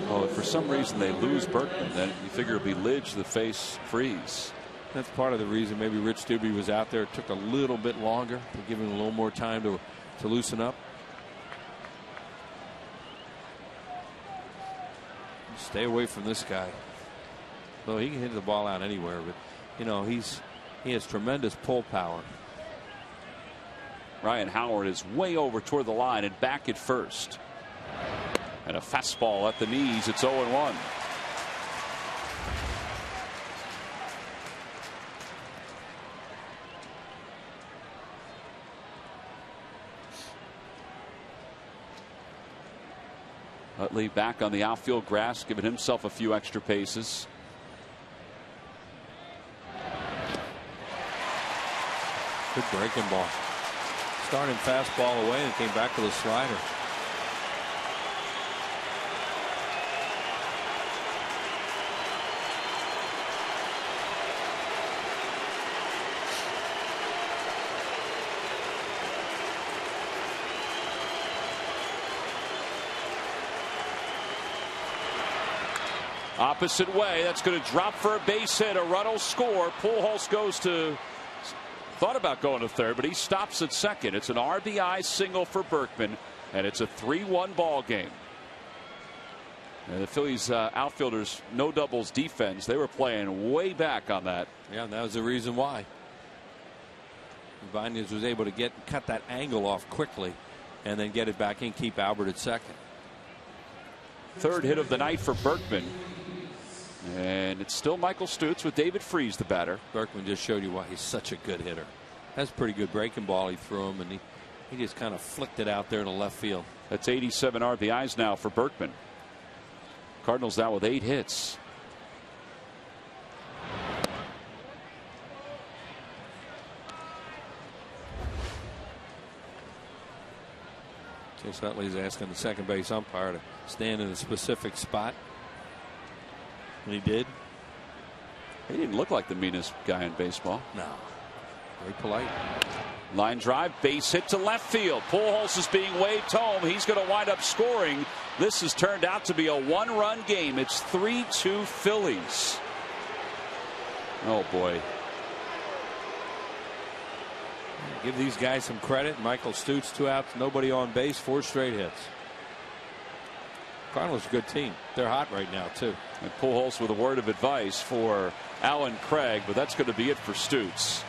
Oh, if for some reason they lose Berkman, then you figure it'll be Lidge that face Freeze. That's part of the reason maybe Rich Doobie was out there. It took a little bit longer to give him a little more time to loosen up. Stay away from this guy. Well, he can hit the ball out anywhere, but you know he has tremendous pull power. Ryan Howard is way over toward the line and back at first. And a fastball at the knees. It's 0-1. Utley back on the outfield grass, giving himself a few extra paces. Good breaking ball. Starting fastball away and came back to the slider. Opposite way. That's going to drop for a base hit. A run will score. Pujols goes to. Thought about going to third, but he stops at second. It's an RBI single for Berkman, and it's a 3-1 ball game. And the Phillies outfielders, no doubles defense. They were playing way back on that. Yeah, and that was the reason why. Ibanez was able to cut that angle off quickly, and then get it back in, keep Albert at second. Third hit of the night for Berkman. And it's still Michael Stutz with David Freese, the batter. Berkman just showed you why he's such a good hitter. That's a pretty good breaking ball he threw him, and he just kind of flicked it out there to left field. That's 87 RBIs now for Berkman. Cardinals now with 8 hits. Chase Utley's asking the second base umpire to stand in a specific spot. And he did. He didn't look like the meanest guy in baseball. No. Very polite. Line drive, base hit to left field. Pujols is being waved home. He's going to wind up scoring. This has turned out to be a 1-run game. It's 3-2 Phillies. Oh boy. Give these guys some credit. Michael Stutz, 2 outs, nobody on base, 4 straight hits. Cardinals a good team. They're hot right now too. And Pujols with a word of advice for Alan Craig, but that's going to be it for Stutz.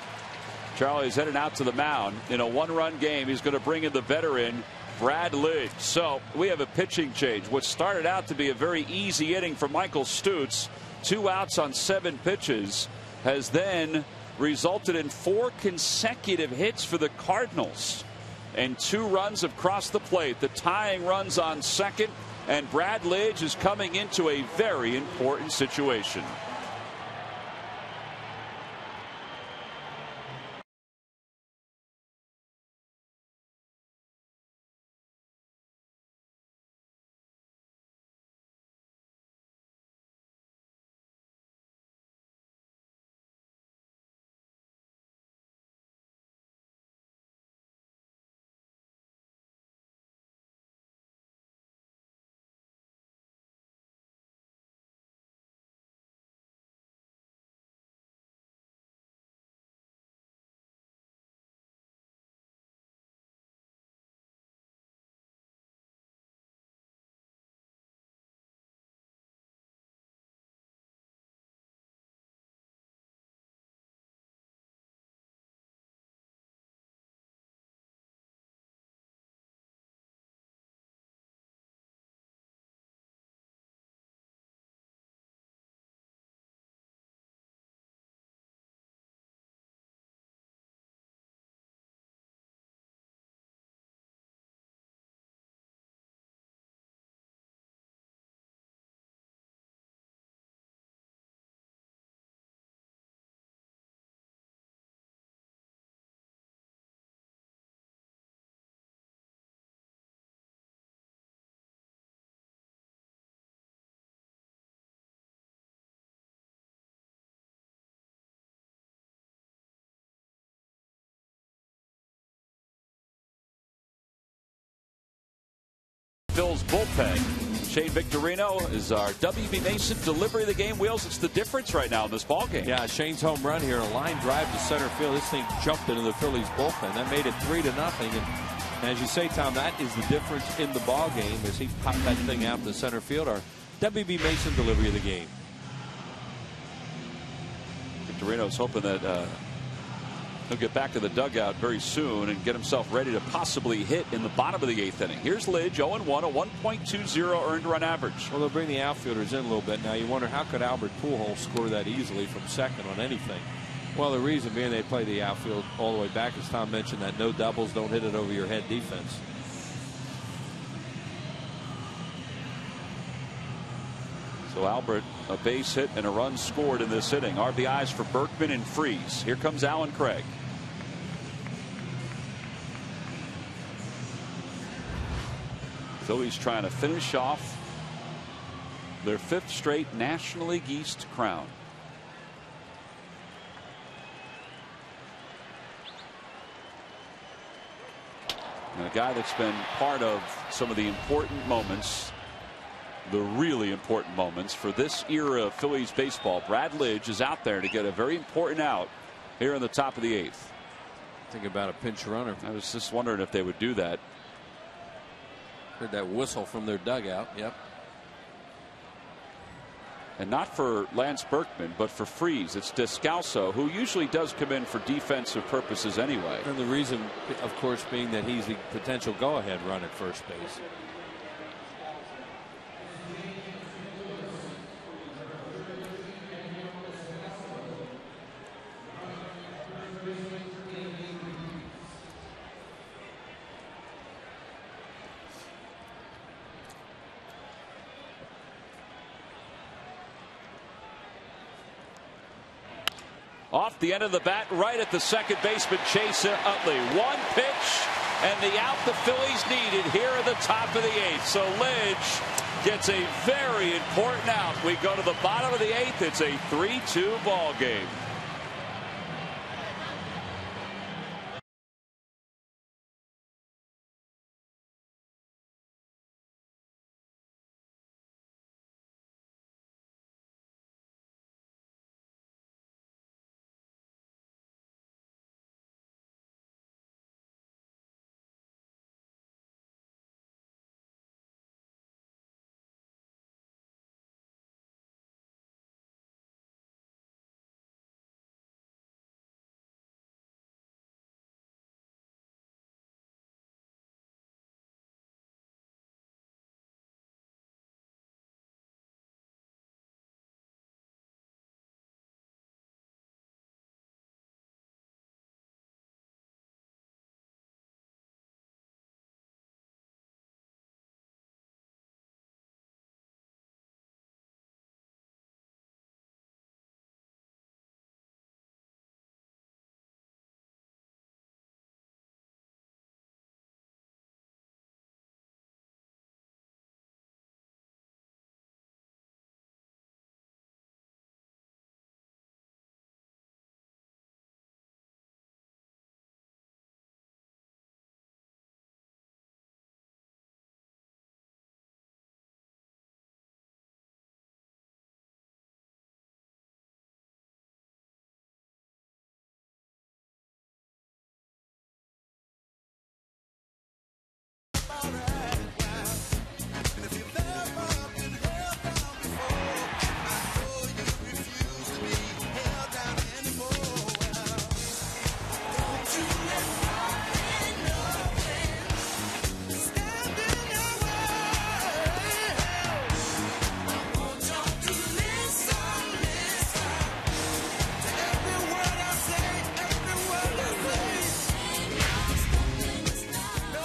Charlie's heading out to the mound in a 1-run game. He's going to bring in the veteran Brad Lidge. So we have a pitching change. What started out to be a very easy inning for Michael Stutz, 2 outs on 7 pitches, has then resulted in 4 consecutive hits for the Cardinals, and 2 runs have crossed the plate. The tying runs on second, and Brad Lidge is coming into a very important situation. Phil's bullpen. Shane Victorino is our W.B. Mason delivery of the game. Wheels, it's the difference right now in this ball game. Yeah, Shane's home run here, a line drive to center field. This thing jumped into the Phillies bullpen. That made it 3-0. And as you say, Tom, that is the difference in the ball game as he popped that thing out to center field. Our W.B. Mason delivery of the game. Victorino's hoping that he'll get back to the dugout very soon and get himself ready to possibly hit in the bottom of the 8th inning. Here's Lidge, 0-1, a 1.20 earned run average. Well, they'll bring the outfielders in a little bit. Now you wonder, how could Albert Pujols score that easily from second on anything? Well, the reason being they play the outfield all the way back, as Tom mentioned, that no doubles, don't hit it over your head defense. So Albert, a base hit and a run scored in this inning. RBIs for Berkman and Freese. Here comes Alan Craig. Phillies trying to finish off their 5th straight National League East crown. And a guy that's been part of some of the important moments, the really important moments for this era of Phillies baseball. Brad Lidge is out there to get a very important out here in the top of the 8th. Think about a pinch runner. I was just wondering if they would do that. Heard that whistle from their dugout. Yep. And not for Lance Berkman, but for Freese. It's Descalso, who usually does come in for defensive purposes anyway. And the reason, of course, being that he's the potential go-ahead run at first base. Off the end of the bat, right at the second baseman, Chase Utley. One pitch, and the out the Phillies needed here at the top of the 8th. So Lidge gets a very important out. We go to the bottom of the 8th. It's a 3-2 ball game.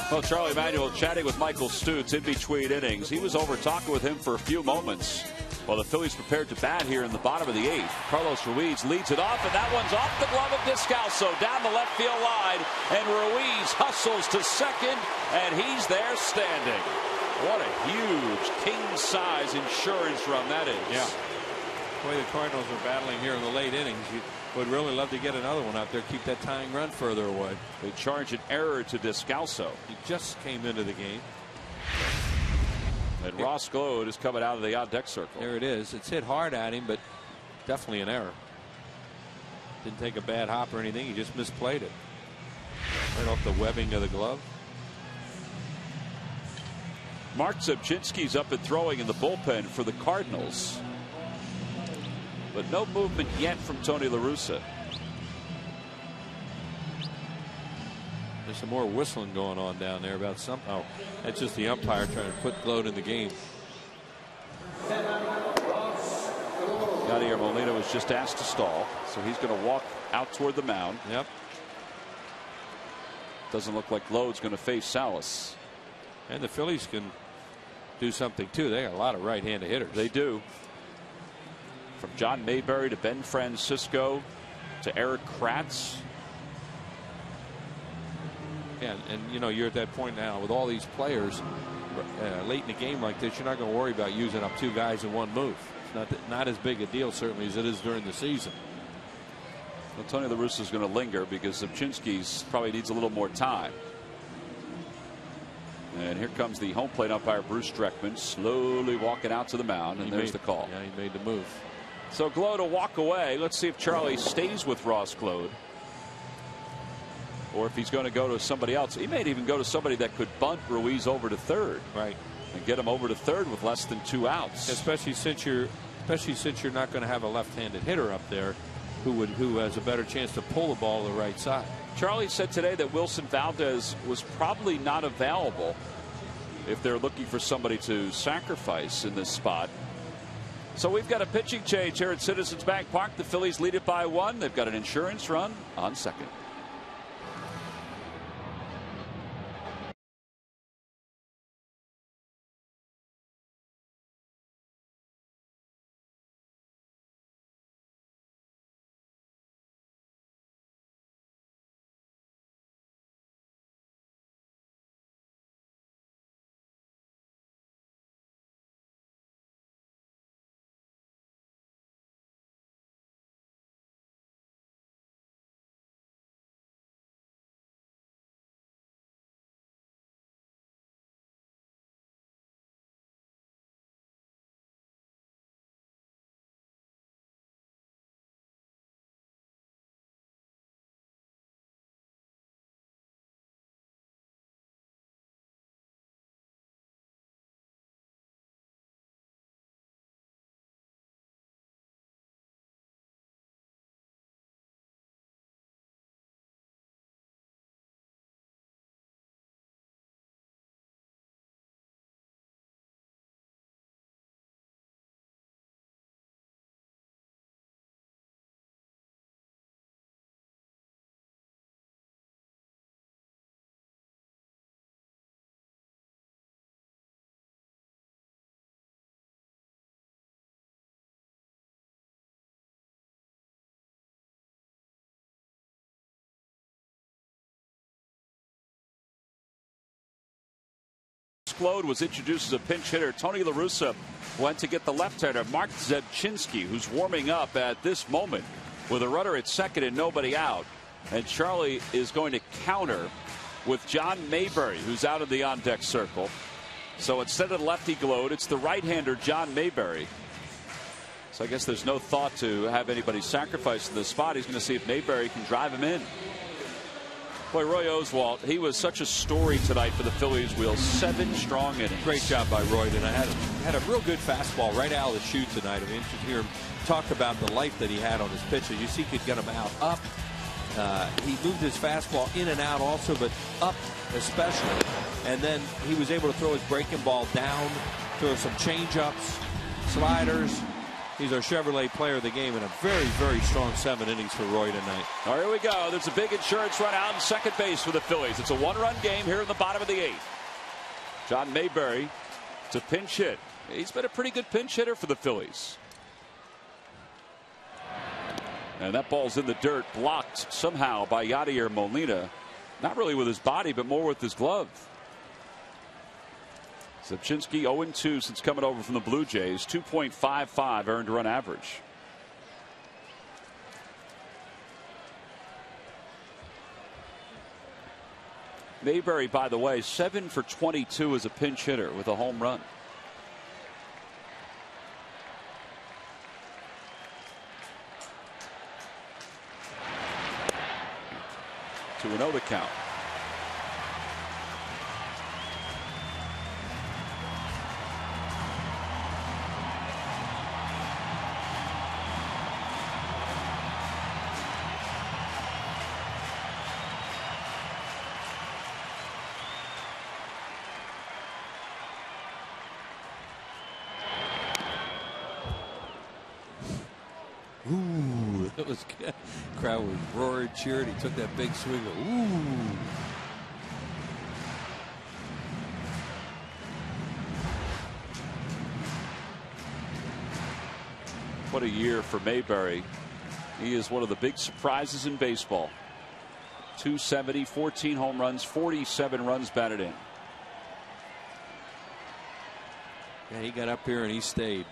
Well, Charlie Manuel chatting with Michael Stutz in between innings. He was over talking with him for a few moments while the Phillies prepared to bat here in the bottom of the 8th. Carlos Ruiz leads it off, and that one's off the glove of Descalso down the left field line, and Ruiz hustles to second, and he's there standing. What a huge king-size insurance run that is. Yeah. The way the Cardinals are battling here in the late innings, you would really love to get another one out there, keep that tying run further away. They charge an error to Descalso. He just came into the game. And Ross Glode is coming out of the on-deck circle. There it is. It's hit hard at him, but definitely an error. Didn't take a bad hop or anything. He just misplayed it. Right off the webbing of the glove. Mark Zebchinski's up and throwing in the bullpen for the Cardinals. But no movement yet from Tony La Russa. There's some more whistling going on down there about somehow. That's just the umpire trying to put Glode in the game. Yadier Molina was just asked to stall, so he's going to walk out toward the mound. Yep. Doesn't look like Glode's going to face Salas. And the Phillies can do something too. They got a lot of right-handed hitters. They do. From John Mayberry to Ben Francisco to Eric Kratz. Yeah, and you know, you're at that point now with all these players late in the game like this. You're not going to worry about using up 2 guys in one move. It's not as big a deal certainly as it is during the season. Well, Tony La Russa is going to linger because Zebchinski's probably needs a little more time. And here comes the home plate umpire Bruce Streckman slowly walking out to the mound, and there's the call. Yeah, he made the move. So Glode will walk away. Let's see if Charlie stays with Ross Glode, or if he's going to go to somebody else. He may even go to somebody that could bunt Ruiz over to third. Right. And get him over to third with less than 2 outs. Especially since you're not going to have a left-handed hitter up there who has a better chance to pull the ball to the right side. Charlie said today that Wilson Valdez was probably not available if they're looking for somebody to sacrifice in this spot. So we've got a pitching change here at Citizens Bank Park. The Phillies lead it by 1. They've got an insurance run on second. Glode was introduced as a pinch hitter. Tony La Russa went to get the left-hander Mark Zebchinski, who's warming up at this moment with a runner at second and nobody out. And Charlie is going to counter with John Mayberry, who's out of the on-deck circle. So instead of lefty Glode, it's the right-hander John Mayberry. So I guess there's no thought to have anybody sacrifice in this spot. He's going to see if Mayberry can drive him in. Boy, Roy Oswalt, he was such a story tonight for the Phillies. Wheels 7 strong innings. Great job by Roy tonight. Had a real good fastball right out of the chute tonight. I mean, you hear him talk about the life that he had on his pitches. You see, he could get him out up. He moved his fastball in and out also, but up especially. And then he was able to throw his breaking ball down, throw some change-ups, sliders. He's our Chevrolet player of the game, and a very, very strong 7 innings for Roy tonight. All right, here we go. There's a big insurance run out in second base for the Phillies. It's a 1-run game here in the bottom of the 8th. John Mayberry to pinch hit. He's been a pretty good pinch hitter for the Phillies. And that ball's in the dirt, blocked somehow by Yadier Molina. Not really with his body, but more with his glove. Zebchinski 0-2 since coming over from the Blue Jays. 2.55 earned run average. Mayberry, by the way, 7 for 22 as a pinch hitter with a home run. 2-0 the count. Ooh, that was good. Crowd was roaring, cheered. He took that big swing. Ooh. What a year for Mayberry. He is one of the big surprises in baseball. 270, 14 home runs, 47 runs batted in. Yeah, he got up here and he stayed.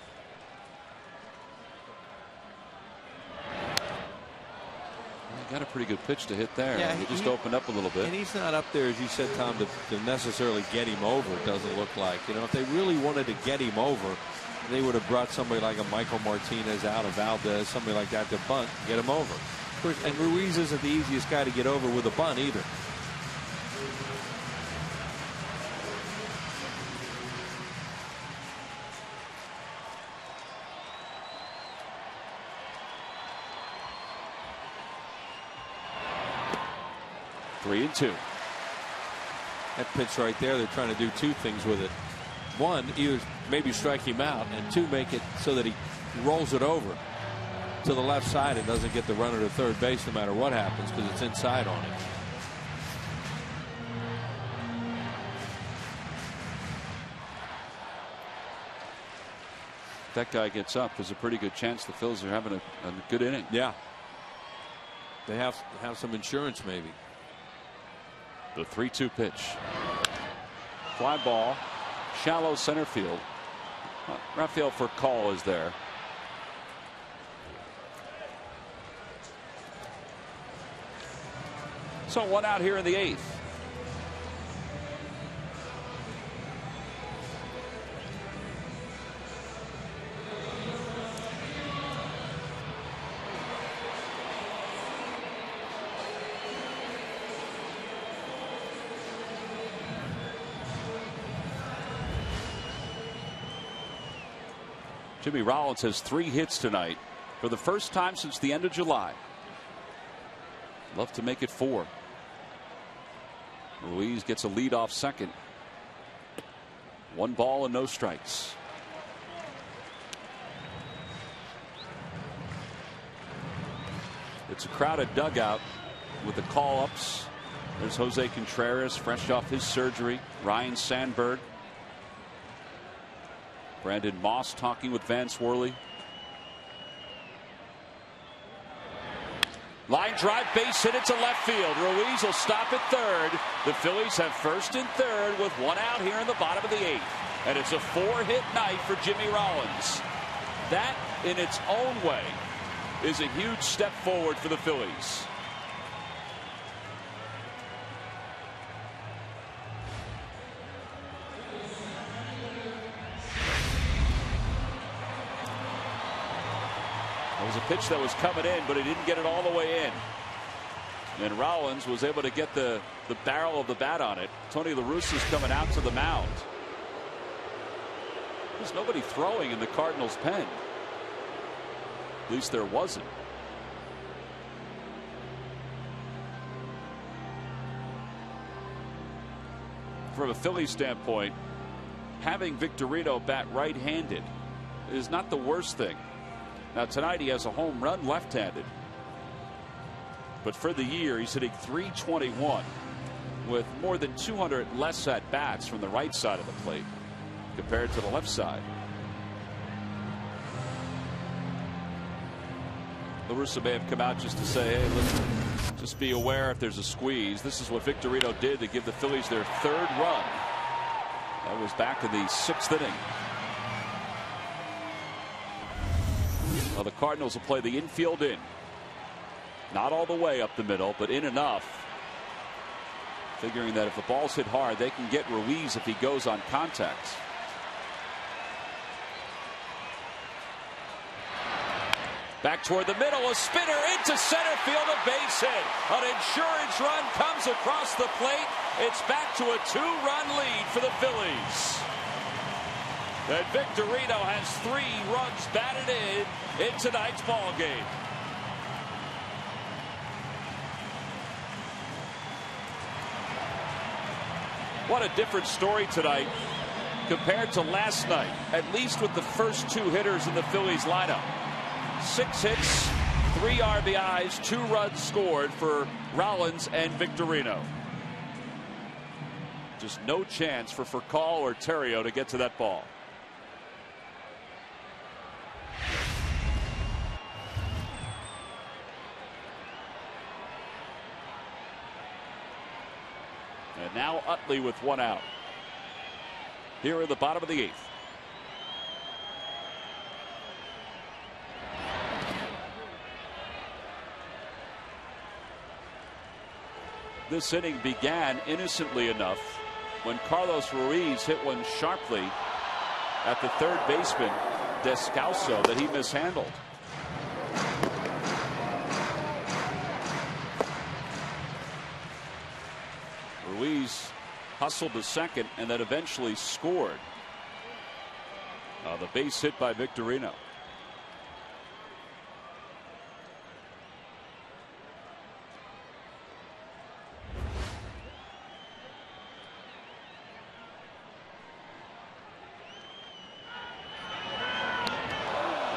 Got a pretty good pitch to hit there. Yeah, he just opened up a little bit. And he's not up there, as you said, Tom, to necessarily get him over, it doesn't look like. You know, if they really wanted to get him over, they would have brought somebody like a Michael Martinez out of Valdez, somebody like that to bunt, get him over. Of course, and Ruiz isn't the easiest guy to get over with a bunt either. Three and two. That pitch right there, they're trying to do two things with it. One, either maybe strike him out, and two, make it so that he rolls it over to the left side and doesn't get the runner to third base no matter what happens, because it's inside on him. If that guy gets up, there's a pretty good chance the Phils are having a good inning. Yeah. They have some insurance maybe. The 3-2 pitch. Fly ball, shallow center field. Rafael Furcal is there. So one out here in the eighth. Jimmy Rollins has 3 hits tonight for the first time since the end of July. Love to make it 4. Ruiz gets a lead off second. 1 ball and no strikes. It's a crowded dugout with the call-ups. There's Jose Contreras, fresh off his surgery. Ryan Sandberg. Brandon Moss talking with Vance Worley. Line drive, base hit it to left field. Ruiz will stop at third. The Phillies have first and third with 1 out here in the bottom of the 8th. And it's a 4-hit night for Jimmy Rollins. That, in its own way, is a huge step forward for the Phillies. It was a pitch that was coming in, but he didn't get it all the way in. And Rollins was able to get the barrel of the bat on it. Tony La Russa's coming out to the mound. There's nobody throwing in the Cardinals' pen. At least there wasn't. From a Phillies standpoint, having Victorino bat right-handed is not the worst thing. Now tonight he has a home run left-handed. But for the year he's hitting .321 with more than 200 less at bats from the right side of the plate compared to the left side. La Russa may have come out just to say, hey, listen, just be aware if there's a squeeze. This is what Victorino did to give the Phillies their 3rd run. That was back in the 6th inning. Well, the Cardinals will play the infield in. Not all the way up the middle, but in enough. Figuring that if the ball's hit hard, they can get Ruiz if he goes on contact. Back toward the middle, a spinner into center field, a base hit. An insurance run comes across the plate. It's back to a 2-run lead for the Phillies. And Victorino has 3 runs batted in tonight's ball game. What a different story tonight compared to last night, at least with the first 2 hitters in the Phillies lineup. 6 hits, 3 RBIs, 2 runs scored for Rollins and Victorino. Just no chance for Furcal or Terrio to get to that ball. And now Utley with 1 out. Here in the bottom of the 8th. This inning began innocently enough when Carlos Ruiz hit one sharply at the third baseman, Descalso, that he mishandled. Ruiz hustled to second and then eventually scored. The base hit by Victorino.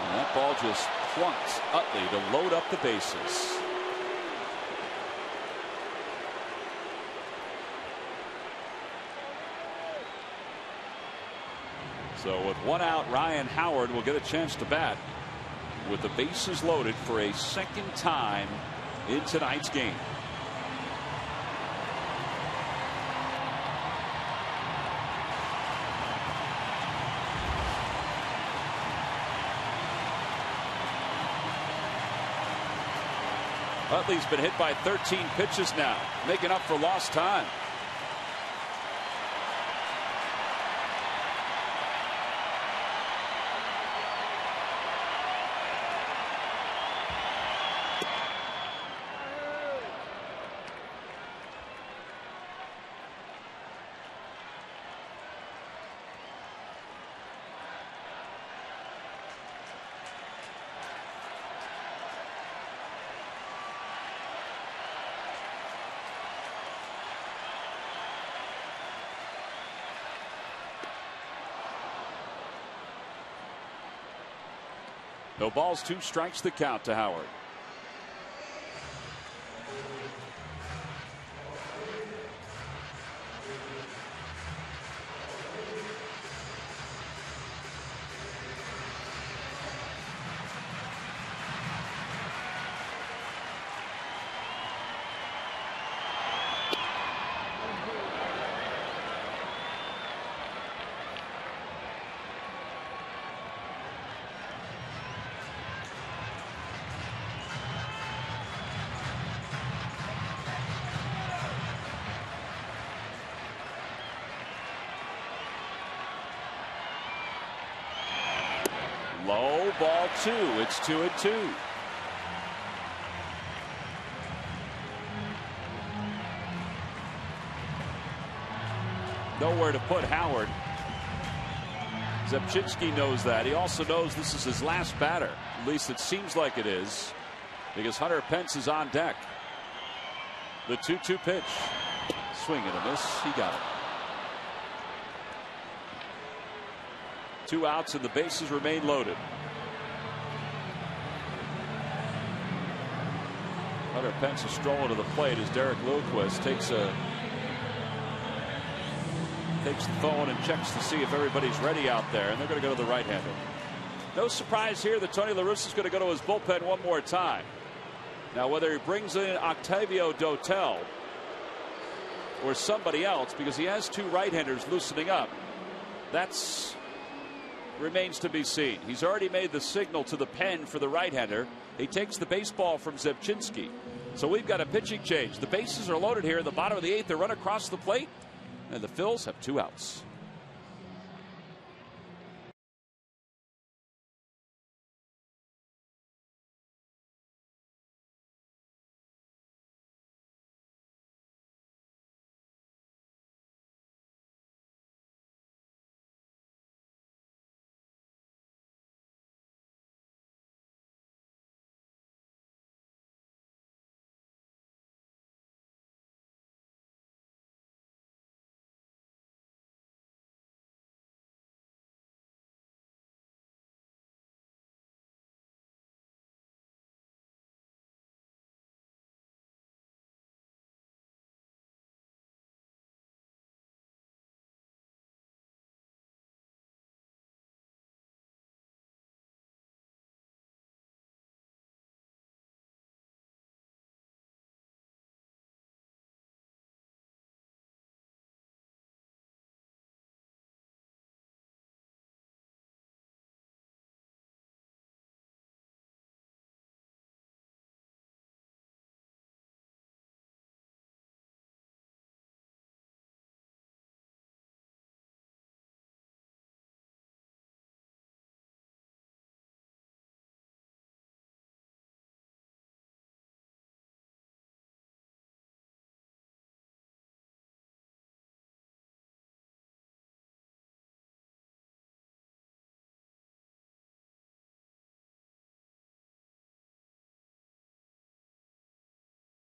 And that ball just plunks Utley to load up the bases. So with 1 out, Ryan Howard will get a chance to bat with the bases loaded for a second time in tonight's game. Utley's been hit by 13 pitches now, making up for lost time. No balls, 2 strikes, the count to Howard. Low, ball 2. It's 2-2. Nowhere to put Howard. Zepchinski knows that. He also knows this is his last batter. At least it seems like it is, because Hunter Pence is on deck. The 2-2 pitch. Swing and a miss. He got it. 2 outs and the bases remain loaded. Hunter Pence is strolling to the plate as Derek Lilquist takes the phone and checks to see if everybody's ready out there, and they're going to go to the right-hander. No surprise here that Tony La Russa is going to go to his bullpen one more time. Now, whether he brings in Octavio Dotel or somebody else, because he has 2 right-handers loosening up, that's remains to be seen. He's already made the signal to the pen for the right-hander. He takes the baseball from Zepchinski. So we've got a pitching change. The bases are loaded here in the bottom of the 8th. They run across the plate, and the Phils have 2 outs.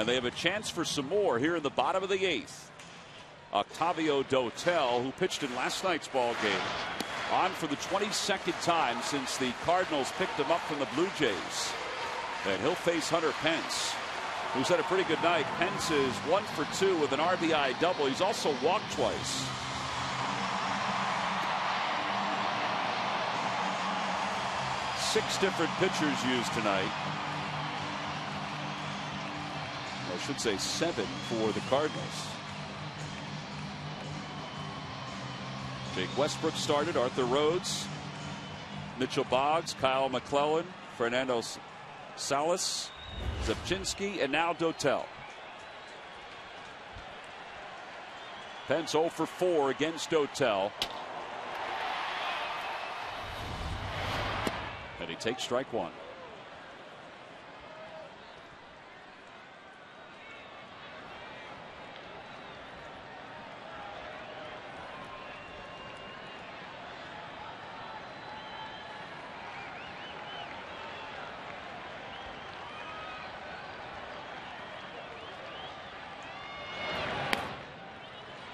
And they have a chance for some more here in the bottom of the 8th. Octavio Dotel, who pitched in last night's ball game, on for the 22nd time since the Cardinals picked him up from the Blue Jays. And he'll face Hunter Pence, who's had a pretty good night. Pence is 1 for 2 with an RBI double. He's also walked twice. Six different pitchers used tonight. I should say 7 for the Cardinals. Jake Westbrook started. Arthur Rhodes, Mitchell Boggs, Kyle McClellan, Fernando Salas, Zepchinski, and now Dotel. Pence 0 for 4 against Dotel. And he takes strike 1.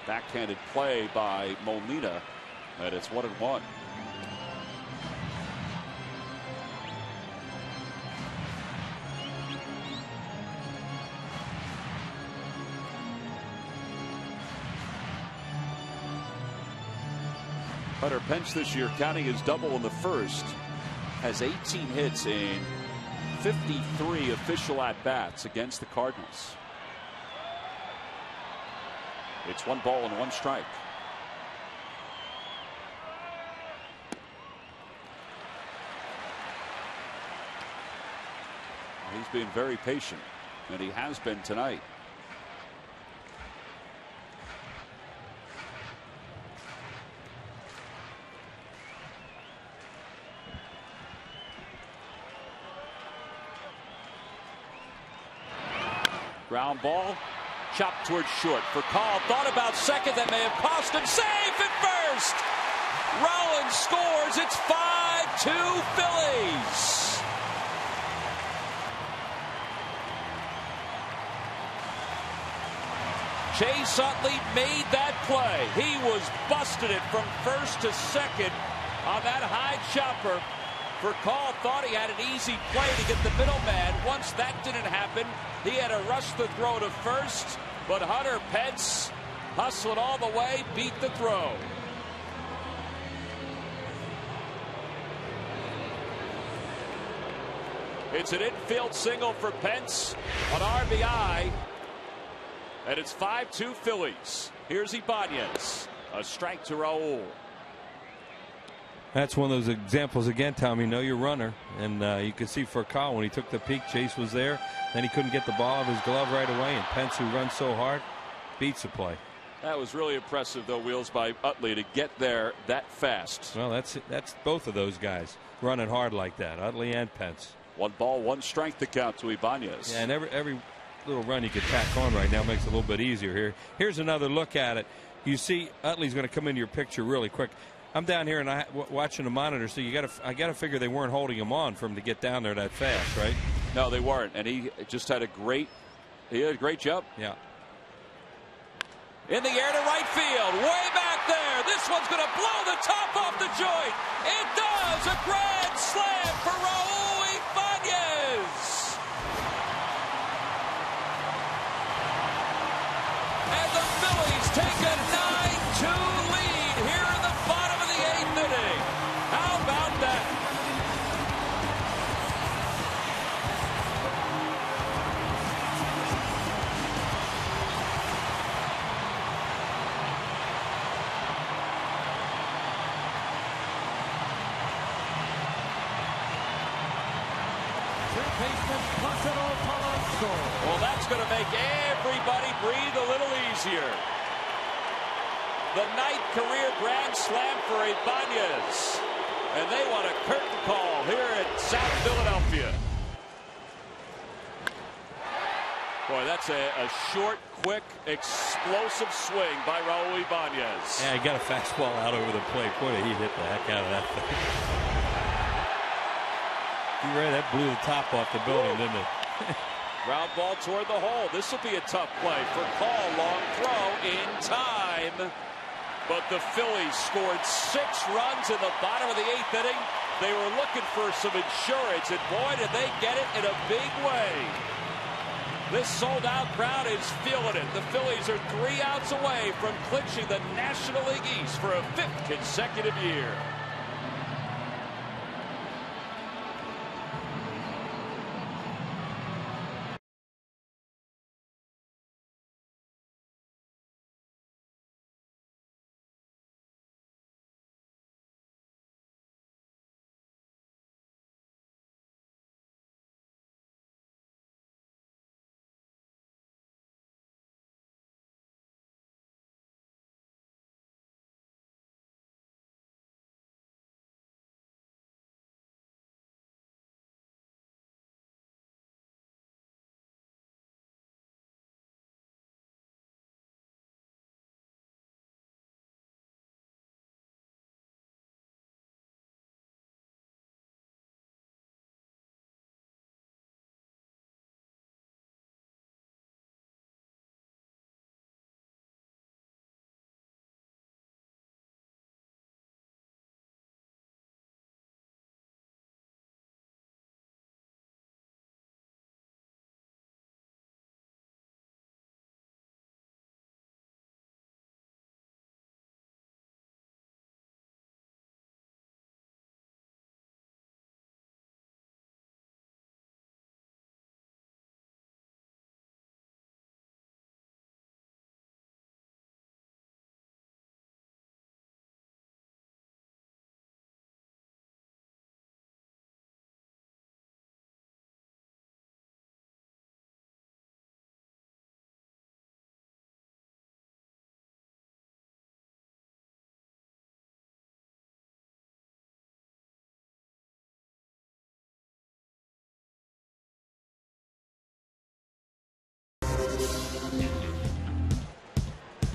Backhanded play by Molina, and it's 1-1. Hunter Pence this year, counting his double in the first, has 18 hits in 53 official at-bats against the Cardinals. It's 1 ball and 1 strike. He's being very patient, and he has been tonight. Ground ball. Chopped towards short for Call. Thought about second. That may have cost him. Safe at first. Rollins scores. It's 5-2 Phillies. Chase Utley made that play. He was busted it from first to second on that high chopper. For Call, thought he had an easy play to get the middleman. Once that didn't happen, he had to rush the throw to first, but Hunter Pence hustled all the way, beat the throw. It's an infield single for Pence, an RBI, and it's 5-2 Phillies. Here's Ibanez, a strike to Raul. That's one of those examples again, Tommy. Know your runner, and you could see for Kyle when he took the peek, Chase was there, then he couldn't get the ball out of his glove right away, and Pence, who runs so hard, beats the play. That was really impressive, though, Wheels, by Utley to get there that fast. Well, that's both of those guys running hard like that, Utley and Pence. 1 ball, 1 strike to count to Ibanez. Yeah, and every little run you could tack on right now makes it a little bit easier here. Here's another look at it. You see Utley's going to come into your picture really quick. I'm down here and watching the monitor, so I got to figure they weren't holding him on for him to get down there that fast, right? No, they weren't, and he just had a great jump. Yeah. In the air to right field, way back there. This one's going to blow the top off the joint. It does. A grand slam for Raul Ibanez. And the Phillies take a 9-2 lead here in the bottom of the 8th inning. How about that? Well, that's going to make everybody breathe a little easier. The 9th career grand slam for Ibanez. And they want a curtain call here at South Philadelphia. Boy, that's a short, quick, explosive swing by Raul Ibanez. Yeah, he got a fastball out over the plate. Boy, he hit the heck out of that thing. You ready? That blew the top off the building, didn't it? Ground ball toward the hole. This will be a tough play for Call. Long throw in time. But the Phillies scored 6 runs in the bottom of the 8th inning. They were looking for some insurance, and boy, did they get it in a big way. This sold-out crowd is feeling it. The Phillies are 3 outs away from clinching the National League East for a 5th consecutive year.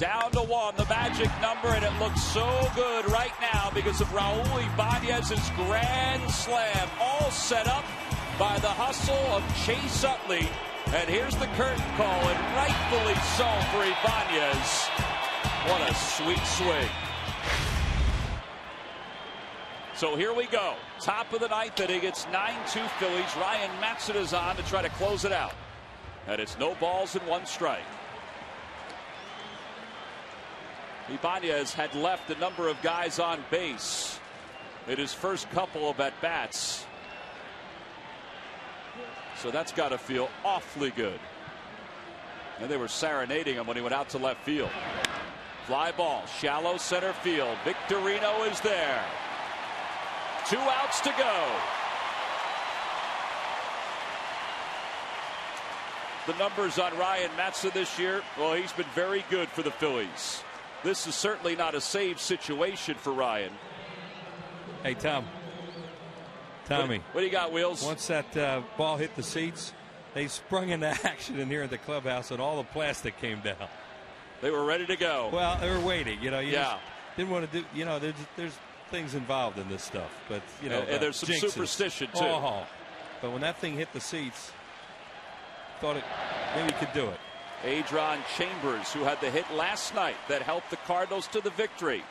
Down to 1, the magic number, and it looks so good right now because of Raul Ibanez's grand slam, all set up by the hustle of Chase Utley. And here's the curtain call, and rightfully so for Ibanez. What a sweet swing. So here we go. Top of the 9th inning. It's 9-2 Phillies. Ryan Matson is on to try to close it out. And it's no balls and 1 strike. Ibanez had left a number of guys on base in his first couple of at-bats. So that's got to feel awfully good. And they were serenading him when he went out to left field. Fly ball, shallow center field. Victorino is there. 2 outs to go. The numbers on Ryan Matson this year, well, he's been very good for the Phillies. This is certainly not a save situation for Ryan. Hey, Tommy. What do you got, Wheels? Once that ball hit the seats, they sprung into action in here at the clubhouse, and all the plastic came down. They were ready to go. Well, they were waiting. You know, yeah. Didn't want to do. You know, there's things involved in this stuff, but you know, and there's some jinxes. superstition too. Oh, but when that thing hit the seats, thought it maybe could do it. Adron Chambers, who had the hit last night that helped the Cardinals to the victory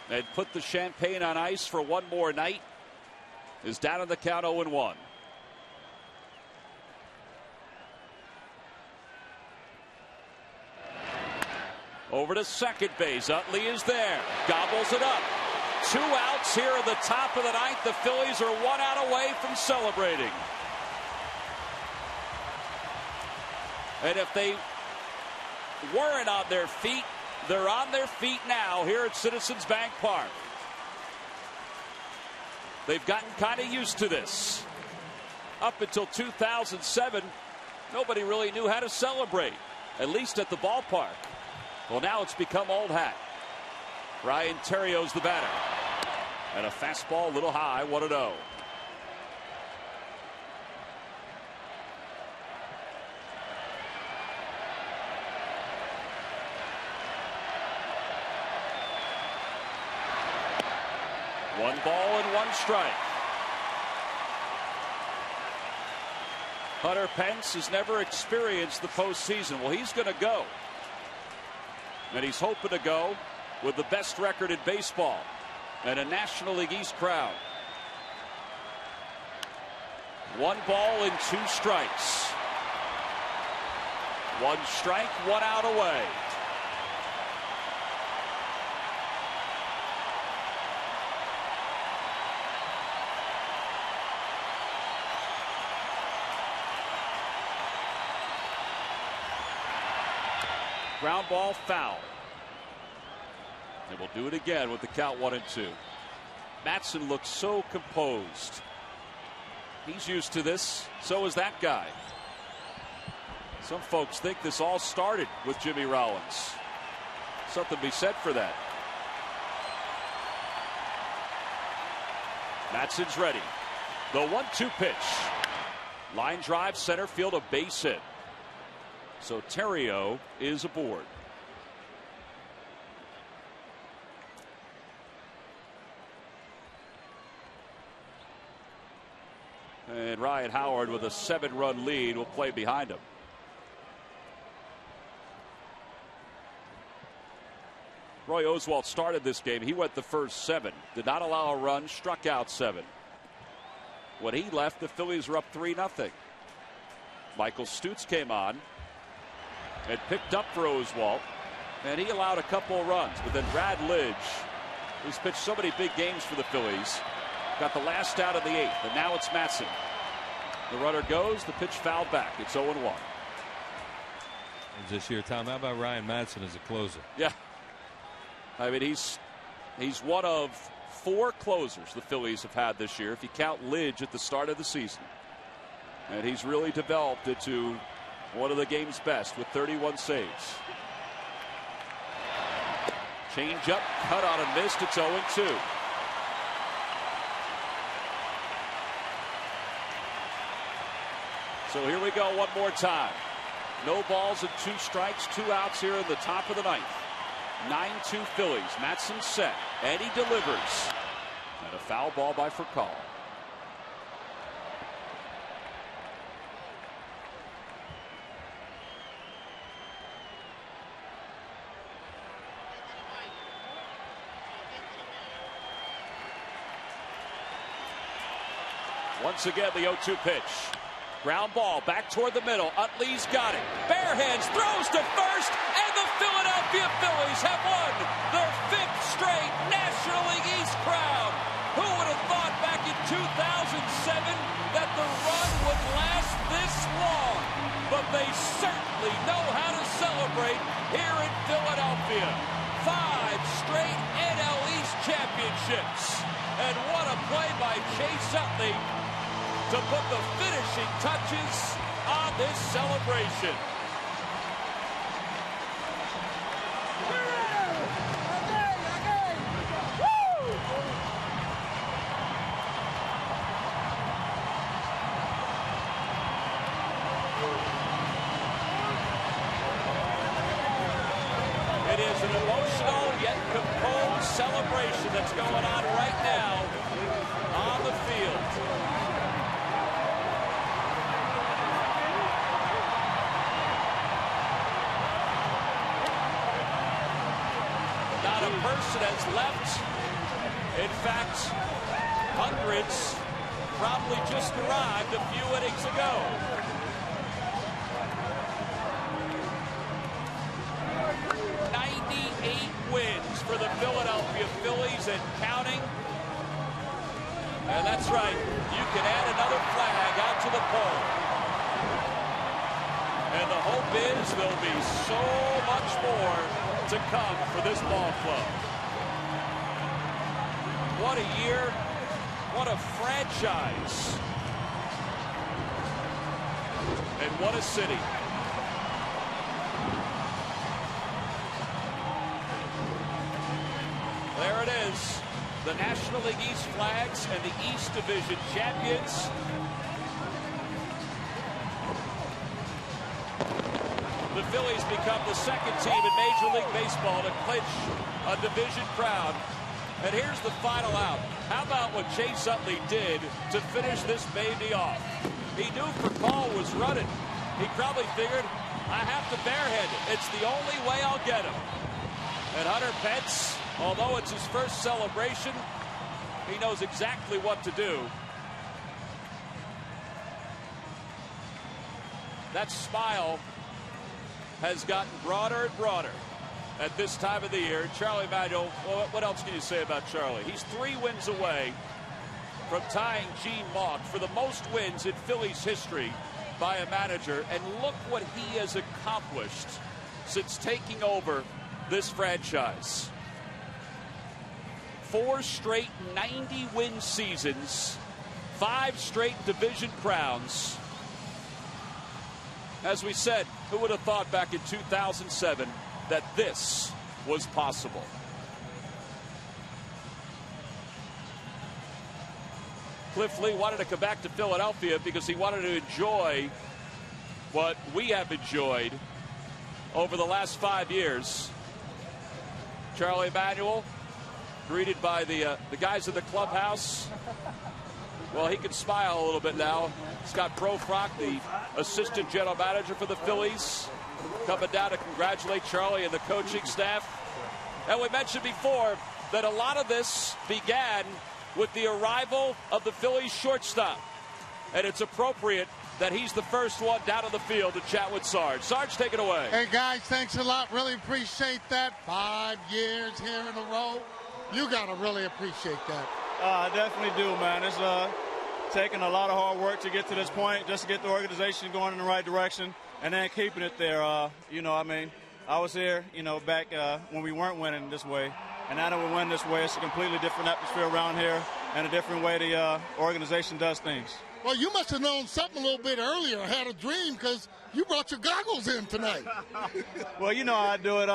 and put the champagne on ice for one more night, is down on the count 0-1. Over to second base. Utley is there. Gobbles it up. 2 outs here at the top of the 9th. The Phillies are 1 out away from celebrating. And if they weren't on their feet, they're on their feet now here at Citizens Bank Park. They've gotten kind of used to this. Up until 2007, nobody really knew how to celebrate, at least at the ballpark. Well, now it's become old hat. Ryan Terrio's the batter. And a fastball a little high, 1-0. One ball and 1 strike. Hunter Pence has never experienced the postseason. Well, he's going to go. And he's hoping to go with the best record in baseball and a National League East crowd. 1 ball and 2 strikes. 1 strike, 1 out away. Ground ball, foul. And we'll do it again with the count 1-2. Matson looks so composed. He's used to this. So is that guy. Some folks think this all started with Jimmy Rollins. Something to be said for that. Matson's ready. The 1-2 pitch. Line drive, center field, a base hit. So Terrio is aboard. And Ryan Howard with a 7-run lead will play behind him. Roy Oswalt started this game. He went the first 7. Did not allow a run, struck out 7. When he left, the Phillies were up 3-0. Michael Stutz came on and picked up for Oswalt, and he allowed a couple of runs. But then Brad Lidge, who's pitched so many big games for the Phillies, got the last out of the 8th, and now it's Matson. The runner goes, the pitch fouled back. It's 0-1. This year, Tom, how about Ryan Matson as a closer? Yeah. I mean, he's one of 4 closers the Phillies have had this year, if you count Lidge at the start of the season. And he's really developed into one of the game's best with 31 saves. Change up, cut on and missed. It's 0-2. So here we go one more time. No balls and 2 strikes, 2 outs here in the top of the 9th. 9-2 Phillies. Matson set, and he delivers. And a foul ball by Furcal. Once again, the 0-2 pitch. Ground ball back toward the middle. Utley's got it. Bare hands, throws to first, and the Philadelphia Phillies have won their 5th straight National League East crown. Who would have thought back in 2007 that the run would last this long? But they certainly know how to celebrate here in Philadelphia. 5 straight NL East championships. And what a play by Chase Utley to put the finishing touches on this celebration. It is an emotional yet composed celebration that's going on right now on the field. Person has left. In fact, hundreds probably just arrived a few innings ago. Wins for the Philadelphia Phillies and counting. And that's right, you can add another flag out to the pole. And the hope is there'll be so much more to come for this ball club. What a year, what a franchise, and what a city. There it is, the National League East flags and the East Division champions. The Phillies become the 2nd team in Major League Baseball to clinch a division crown And here's the final out. How about what Chase Utley did to finish this baby off? He knew Percall was running. He probably figured, I have to barehead. It's the only way I'll get him. And Hunter Pence, although it's his first celebration, he knows exactly what to do. That smile has gotten broader and broader at this time of the year. Charlie Manuel, well, what else can you say about Charlie? He's 3 wins away from tying Gene Mauch for the most wins in Phillies history by a manager. And look what he has accomplished since taking over this franchise. 4 straight 90-win seasons, 5 straight division crowns. As we said, who would have thought back in 2007 that this was possible? Cliff Lee wanted to come back to Philadelphia because he wanted to enjoy what we have enjoyed over the last 5 years. Charlie Manuel, greeted by the guys at the clubhouse. Well, he can smile a little bit now. Scott Profrock, the assistant general manager for the Phillies, coming down to congratulate Charlie and the coaching staff. And we mentioned before that a lot of this began with the arrival of the Phillies shortstop. And it's appropriate that he's the first one down on the field to chat with Sarge. Sarge, take it away. Hey, guys, thanks a lot. Really appreciate that. 5 years here in a row. You got to really appreciate that. I definitely do, man. It's taken a lot of hard work to get to this point, just to get the organization going in the right direction, and then keeping it there. You know, I mean, I was here, you know, back when we weren't winning this way, and now that we win this way, it's a completely different atmosphere around here and a different way the organization does things. Well, you must have known something a little bit earlier. I had a dream because you brought your goggles in tonight. Well, you know how I do it.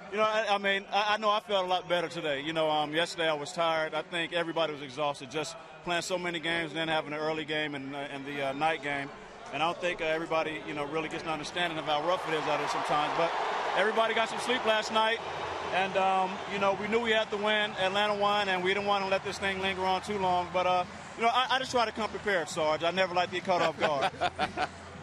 You know, I mean, I know I felt a lot better today. You know, yesterday I was tired. I think everybody was exhausted, just playing so many games and then having an early game and the night game. And I don't think everybody, you know, really gets an understanding of how rough it is out there sometimes. But everybody got some sleep last night. And, you know, we knew we had to win. Atlanta won, and we didn't want to let this thing linger on too long. But, you know, I just try to come prepared, Sarge. I never like to get caught off guard.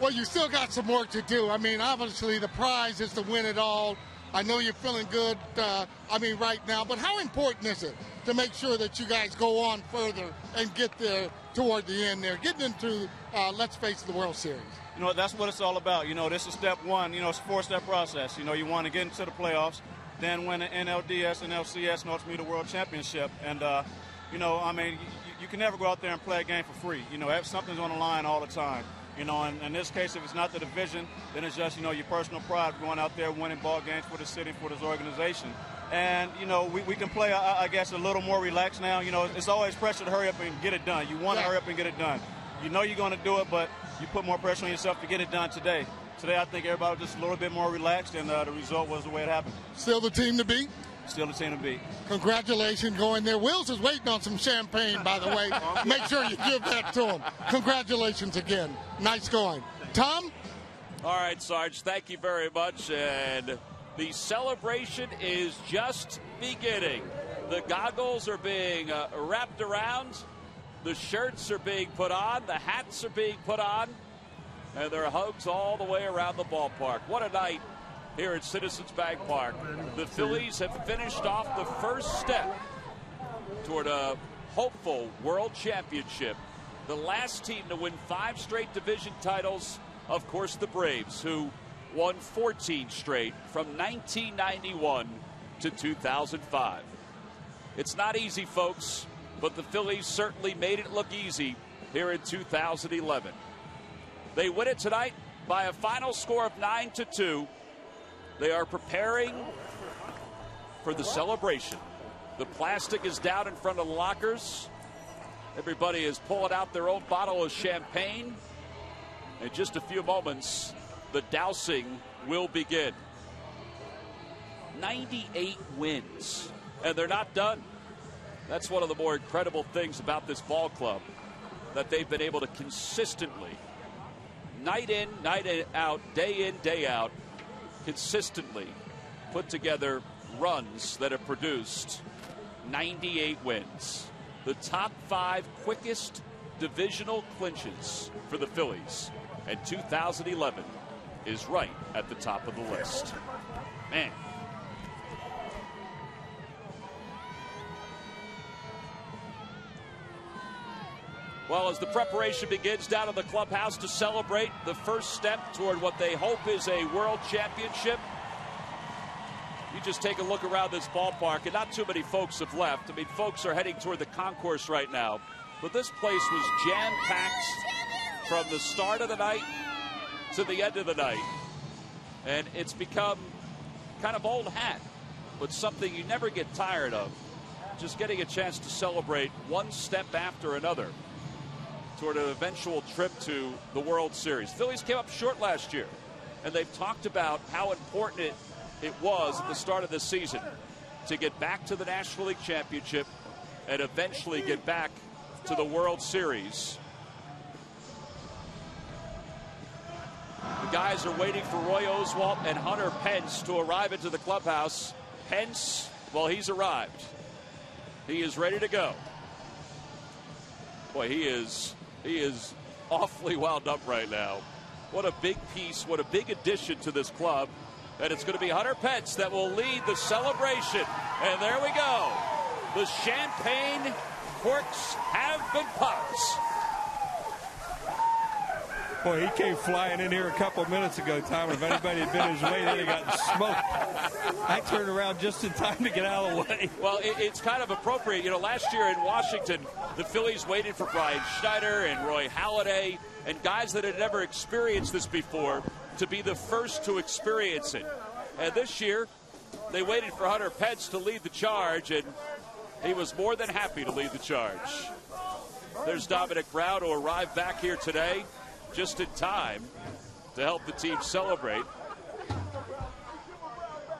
Well, you still got some work to do. I mean, obviously the prize is to win it all. I know you're feeling good, right now, but how important is it to make sure that you guys go on further and get there toward the end there, getting into, let's face it, the World Series? You know, that's what it's all about. You know, this is step one. You know, it's a 4-step process. You know, you want to get into the playoffs, then win the NLDS and LCS, and ultimately the World Championship. And, you know, I mean, you can never go out there and play a game for free. You know, something's on the line all the time. You know, and in this case, if it's not the division, then it's just, you know, your personal pride going out there winning ball games for the city, for this organization. And, you know, we can play, I guess, a little more relaxed now. You know, it's always pressure to hurry up and get it done. You want to hurry up and get it done. You know you're going to do it, but you put more pressure on yourself to get it done today. Today, I think everybody was just a little bit more relaxed, and the result was the way it happened. Still the team to beat? Still the team to beat. Congratulations going there. Wills is waiting on some champagne, by the way. Make sure you give that to him. Congratulations again. Nice going. Tom? All right, Sarge, thank you very much. And the celebration is just beginning. The goggles are being wrapped around. The shirts are being put on. The hats are being put on. And there are hugs all the way around the ballpark. What a night here at Citizens Bank Park. The Phillies have finished off the first step toward a hopeful world championship. The last team to win 5 straight division titles, of course, the Braves, who won 14 straight from 1991 to 2005. It's not easy, folks, but the Phillies certainly made it look easy here in 2011. They win it tonight by a final score of 9-2. They are preparing for the celebration. The plastic is down in front of the lockers. Everybody is pulling out their own bottle of champagne. In just a few moments, the dousing will begin. 98 wins, and they're not done. That's one of the more incredible things about this ball club, that they've been able to consistently, night in, night out, day in, day out, consistently put together runs that have produced 98 wins. The top 5 quickest divisional clinches for the Phillies. And 2011 is right at the top of the list. Man. Well, as the preparation begins down in the clubhouse to celebrate the first step toward what they hope is a world championship, you just take a look around this ballpark, and not too many folks have left. I mean, folks are heading toward the concourse right now, but this place was jam-packed from the start of the night to the end of the night. And it's become kind of old hat, but something you never get tired of. Just getting a chance to celebrate one step after another toward an eventual trip to the World Series. Phillies came up short last year, and they've talked about how important it was at the start of the season to get back to the National League Championship and eventually get back to the World Series. The guys are waiting for Roy Oswalt and Hunter Pence to arrive into the clubhouse. Pence, well, he's arrived. He is ready to go. Boy, he is awfully wound up right now. What a big piece, what a big addition to this club. And it's going to be Hunter Pence that will lead the celebration. And there we go. The champagne corks have been popped. Boy, he came flying in here a couple of minutes ago, Tom. If anybody had been his way, they'd have gotten smoked. I turned around just in time to get out of the way. Well, it's kind of appropriate. You know, last year in Washington, the Phillies waited for Brian Schneider and Roy Halladay and guys that had never experienced this before to be the first to experience it. And this year, they waited for Hunter Pence to lead the charge, and he was more than happy to lead the charge. There's Dominic Brown, who arrived back here today just in time to help the team celebrate.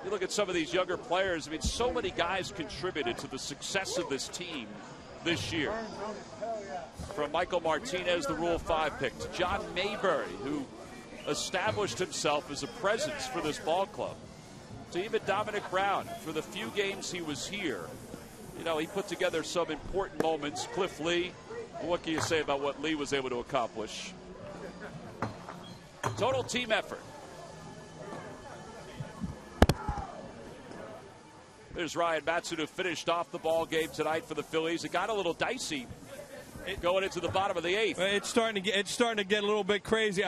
You look at some of these younger players. I mean, so many guys contributed to the success of this team this year. From Michael Martinez, the Rule 5 pick, to John Mayberry, who established himself as a presence for this ball club, to even Dominic Brown, for the few games he was here. You know, he put together some important moments. Cliff Lee, what can you say about what Lee was able to accomplish? Total team effort. There's Ryan Matson, who finished off the ball game tonight for the Phillies. It got a little dicey going into the bottom of the 8th. It's starting to get a little bit crazy.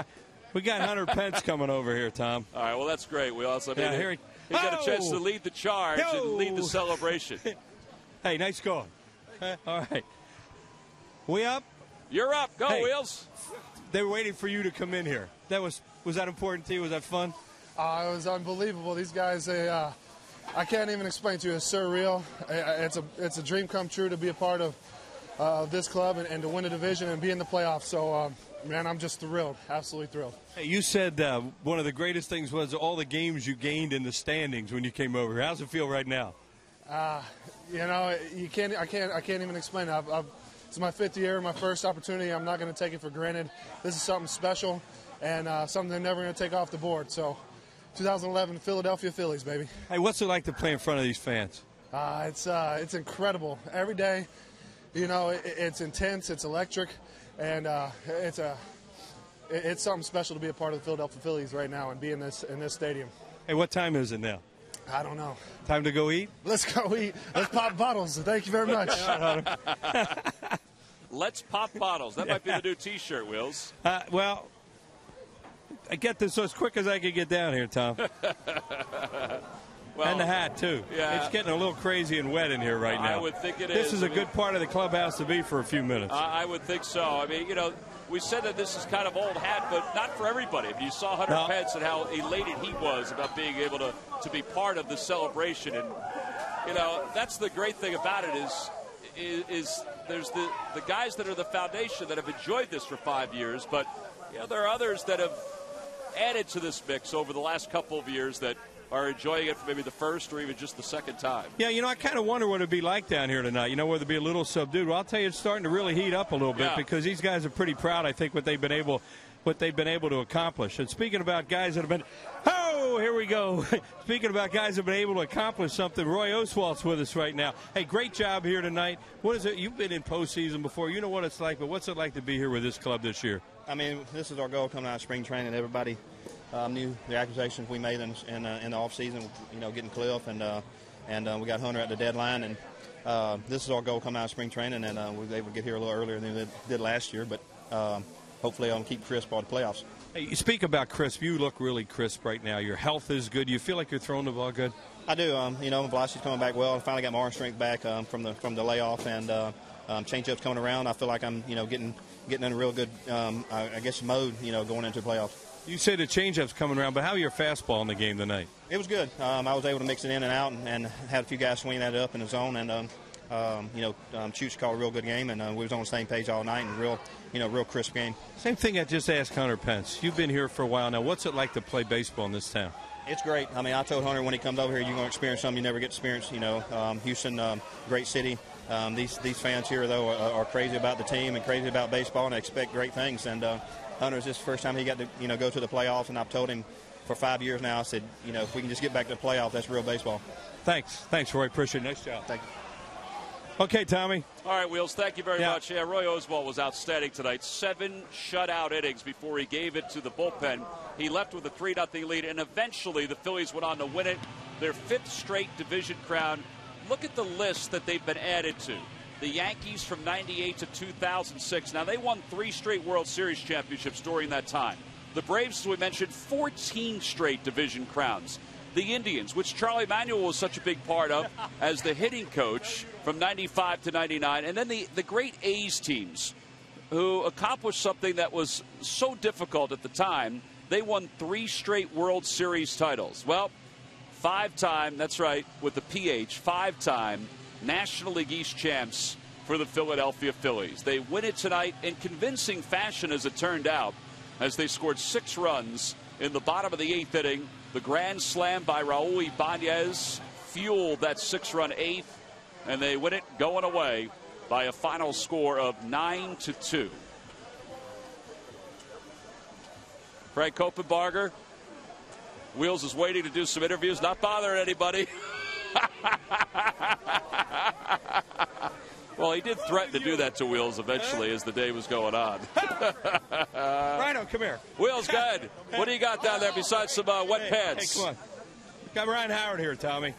We got Hunter Pence coming over here, Tom. All right, well, that's great. We also he got a chance to lead the charge and lead the celebration. Hey, nice going. All right. We up? You're up. Go, Wheels. They were waiting for you to come in here. Was that important to you? Was that fun? It was unbelievable. These guys, I can't even explain to you. It's surreal. It's a dream come true to be a part of this club and to win a division and be in the playoffs. So, man, I'm just thrilled, absolutely thrilled. Hey, you said one of the greatest things was all the games you gained in the standings when you came over here. How's it feel right now? You know, I can't even explain it. It's my 5th year, my first opportunity. I'm not going to take it for granted. This is something special and something they're never going to take off the board. So, 2011 Philadelphia Phillies, baby. Hey, what's it like to play in front of these fans? It's incredible. Every day, you know, it's intense, it's electric, and it's something special to be a part of the Philadelphia Phillies right now and be in this stadium. Hey, what time is it now? I don't know. Time to go eat? Let's go eat. Let's pop bottles. Thank you very much. Let's pop bottles. That might be the new T-shirt, Wills. Well, I get this as quick as I can get down here, Tom. And the hat, too. Yeah. It's getting a little crazy and wet in here right now. I would think it is. This is a good part of the clubhouse to be for a few minutes. I would think so. I mean, you know, we said that this is kind of old hat, but not for everybody. If you saw Hunter Pence and how elated he was about being able to be part of the celebration. And, you know, that's the great thing about it is there's the guys that are the foundation that have enjoyed this for 5 years, but, you know, there are others that have added to this mix over the last couple of years that are enjoying it for maybe the first or even just the second time. Yeah, you know, I kind of wonder what it'd be like down here tonight. You know, whether it'd be a little subdued. Well, I'll tell you, it's starting to really heat up a little bit because these guys are pretty proud, I think, what they've been able to accomplish. And speaking about guys that have been, Oh, here we go. Speaking about guys who have been able to accomplish something, Roy Oswalt's with us right now. Hey, great job here tonight. What is it? You've been in postseason before. You know what it's like, but what's it like to be here with this club this year? I mean, this is our goal coming out of spring training. Everybody knew the acquisitions we made in the offseason, you know, getting Cliff, and we got Hunter at the deadline. And this is our goal coming out of spring training, and we were able to get here a little earlier than we did last year. But hopefully I'll keep crisp all the playoffs. Hey, you speak about crisp. You look really crisp right now. Your health is good. You feel like you're throwing the ball good? I do. You know, my velocity's coming back well. I finally got my arm strength back from the layoff, and change-ups coming around. I feel like I'm, you know, getting in a real good, I guess, mode, you know, going into the playoffs. You say the change-up's coming around, but how are your fastball in the game tonight? It was good. I was able to mix it in and out, and had a few guys swinging that up in the zone, and you know, Chooch called a real good game, and we was on the same page all night, and real crisp game. Same thing I just asked Hunter Pence. You've been here for a while now. What's it like to play baseball in this town? It's great. I mean, I told Hunter when he comes over here, you're going to experience something you never get to experience. You know, Houston, great city. These fans here, though, are crazy about the team and crazy about baseball, and they expect great things. And Hunter's this first time he got to, you know, go to the playoffs, and I've told him for 5 years now, I said, you know, if we can just get back to the playoffs, that's real baseball. Thanks, Roy. Appreciate it. Nice job. Thank you. Okay, Tommy. All right, Wheels, thank you very much. Yeah, Roy Oswalt was outstanding tonight. 7 shutout innings before he gave it to the bullpen. He left with a 3-0 lead, and eventually the Phillies went on to win it, their 5th straight division crown. Look at the list that they've been added to. The Yankees from 98 to 2006. Now, they won 3 straight World Series championships during that time. The Braves, as we mentioned, 14 straight division crowns. The Indians, which Charlie Manuel was such a big part of as the hitting coach from 95 to 99. And then the great A's teams who accomplished something that was so difficult at the time. They won 3 straight World Series titles. Well, 5-time, that's right, with the PH, 5-time National League East champs for the Philadelphia Phillies. They win it tonight in convincing fashion, as it turned out, as they scored 6 runs in the bottom of the 8th inning. The grand slam by Raul Ibanez fueled that 6-run 8th, and they win it going away by a final score of 9-2. Frank Koppenbarger, Wheels is waiting to do some interviews, not bothering anybody. Well, he did threaten to do that to Wheels eventually as the day was going on. Rhino, come here. Wheels, good. What do you got down there besides some wet pads? Hey, come on. Got Ryan Howard here, Tommy.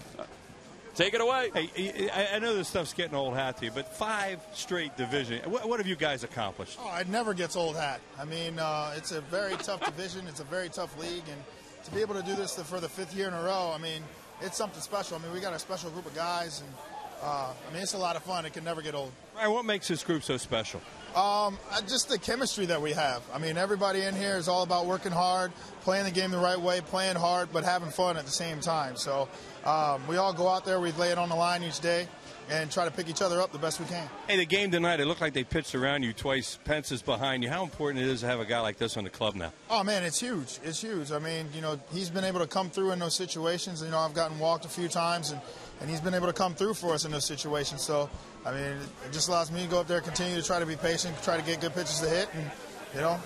Take it away. Hey, I know this stuff's getting old hat to you, but 5 straight division. What have you guys accomplished? Oh, it never gets old hat. I mean, it's a very tough division. It's a very tough league, and to be able to do this for the 5th year in a row, I mean, it's something special. I mean, we got a special group of guys, and I mean, it's a lot of fun. It can never get old. Ryan, what makes this group so special? Just the chemistry that we have. I mean, everybody in here is all about working hard, playing the game the right way, playing hard, but having fun at the same time. So we all go out there, we lay it on the line each day, and try to pick each other up the best we can. Hey, the game tonight, it looked like they pitched around you twice. Pence is behind you. How important it is to have a guy like this on the club now? Oh, man, it's huge. It's huge. I mean, you know, he's been able to come through in those situations. You know, I've gotten walked a few times, and he's been able to come through for us in those situations. So, I mean, it just allows me to go up there, continue to try to be patient, try to get good pitches to hit, and, you know,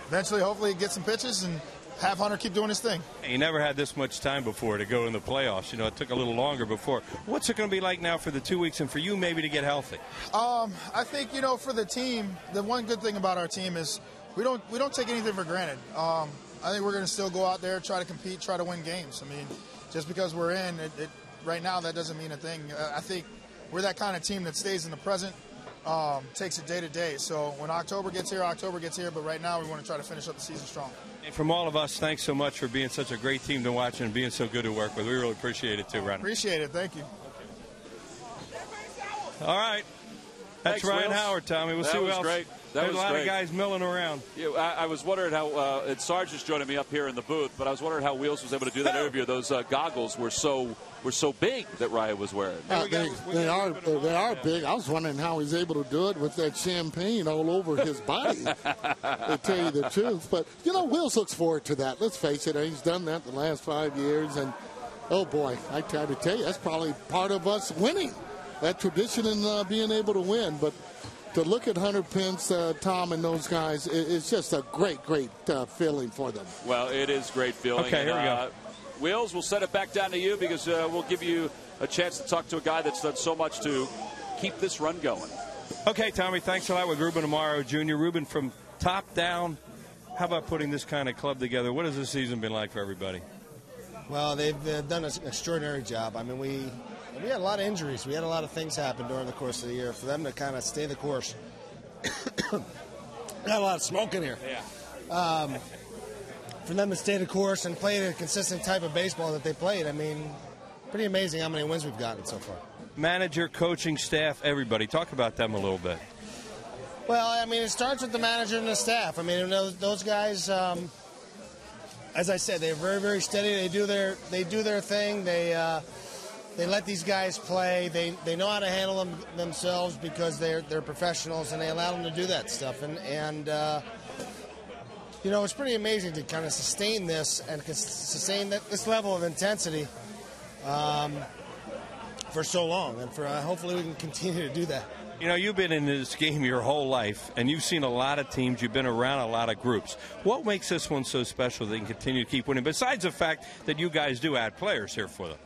eventually, hopefully, get some pitches and have Hunter keep doing his thing. You never had this much time before to go in the playoffs. You know, it took a little longer before. What's it going to be like now for the 2 weeks and for you maybe to get healthy? I think, you know, for the team, the one good thing about our team is we don't take anything for granted. I think we're going to still go out there, try to compete, try to win games. I mean, just because we're in, right now that doesn't mean a thing. I think we're that kind of team that stays in the present, takes it day to day. So when October gets here, but right now we want to try to finish up the season strong. And from all of us, thanks so much for being such a great team to watch and being so good to work with. We really appreciate it too, Ron. Appreciate it. Thank you. All right. That's Thanks, Ryan Wheels. Howard, Tommy. We'll see what else. Great. There's a lot of guys milling around. Yeah, I was wondering how Sarge is joining me up here in the booth, but I was wondering how Wheels was able to do that interview. Those goggles were so big that Ryan was wearing. They are big. I was wondering how he's able to do it with that champagne all over his body, to tell you the truth. But, you know, Wheels looks forward to that. Let's face it. He's done that the last 5 years. And, oh, boy, I try to tell you, that's probably part of us winning, that tradition and being able to win. But to look at Hunter Pence, Tom, and those guys, it's just a great feeling for them. Well, it is great feeling. Okay, here we go. Wheels, we'll send it back down to you because we'll give you a chance to talk to a guy that's done so much to keep this run going. Okay, Tommy, thanks a lot with Ruben Amaro Jr. Ruben, from top down, how about putting this kind of club together? What has this season been like for everybody? Well, they've done an extraordinary job. I mean, we had a lot of injuries. We had a lot of things happen during the course of the year. For them to kind of stay the course. Got a lot of smoke in here. Yeah. For them to stay the course and play the consistent type of baseball that they played, I mean, pretty amazing how many wins we've gotten so far. Manager, coaching staff, everybody. Talk about them a little bit. Well, I mean, it starts with the manager and the staff. I mean, those guys, as I said, they're very, very steady. They do their thing. They let these guys play. They know how to handle themselves because they're professionals, and they allow them to do that stuff. And you know, it's pretty amazing to kind of sustain this and sustain this level of intensity for so long. And for hopefully we can continue to do that. You know, you've been in this game your whole life, and you've seen a lot of teams. You've been around a lot of groups. What makes this one so special that they can continue to keep winning, besides the fact that you guys do add players here for them?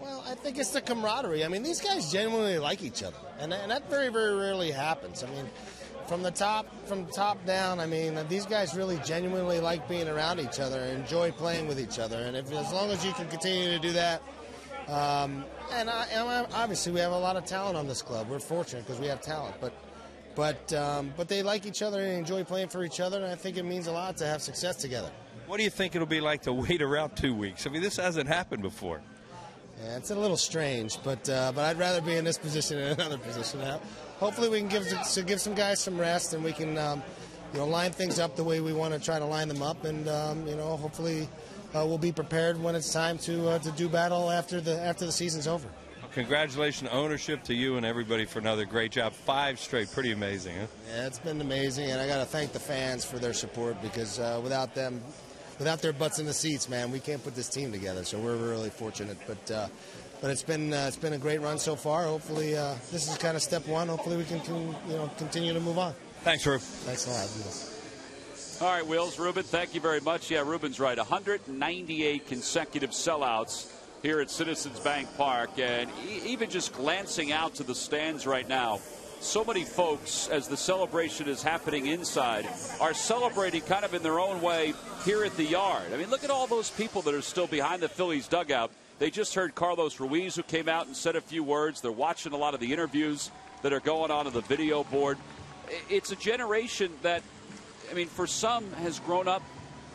Well, I think it's the camaraderie. I mean, these guys genuinely like each other, and that very, very rarely happens. I mean, from the top down, I mean, these guys really genuinely like being around each other and enjoy playing with each other. And as long as you can continue to do that, and obviously we have a lot of talent on this club. We're fortunate because we have talent, but they like each other and enjoy playing for each other, and I think it means a lot to have success together. What do you think it'll be like to wait around 2 weeks? I mean, this hasn't happened before. Yeah, it's a little strange, but I'd rather be in this position than another position. Hopefully we can give some guys some rest, and we can line things up the way we want to try to line them up, and hopefully we'll be prepared when it's time to do battle after the season's over. Well, congratulations, ownership, to you and everybody for another great job. 5 straight, pretty amazing, huh? Yeah, it's been amazing, and I got to thank the fans for their support because without them. Without their butts in the seats, man, we can't put this team together. So we're really fortunate. But it's been a great run so far. Hopefully, this is kind of step one. Hopefully, we can continue to move on. Thanks, Rube. Thanks a lot, Wheels. All right, Wheels, Ruben, thank you very much. Yeah, Ruben's right. 198 consecutive sellouts here at Citizens Bank Park, and even just glancing out to the stands right now. So many folks, as the celebration is happening inside, are celebrating kind of in their own way here at the yard. I mean, look at all those people that are still behind the Phillies dugout. They just heard Carlos Ruiz, who came out and said a few words. They're watching a lot of the interviews that are going on the video board. It's a generation that, I mean, for some has grown up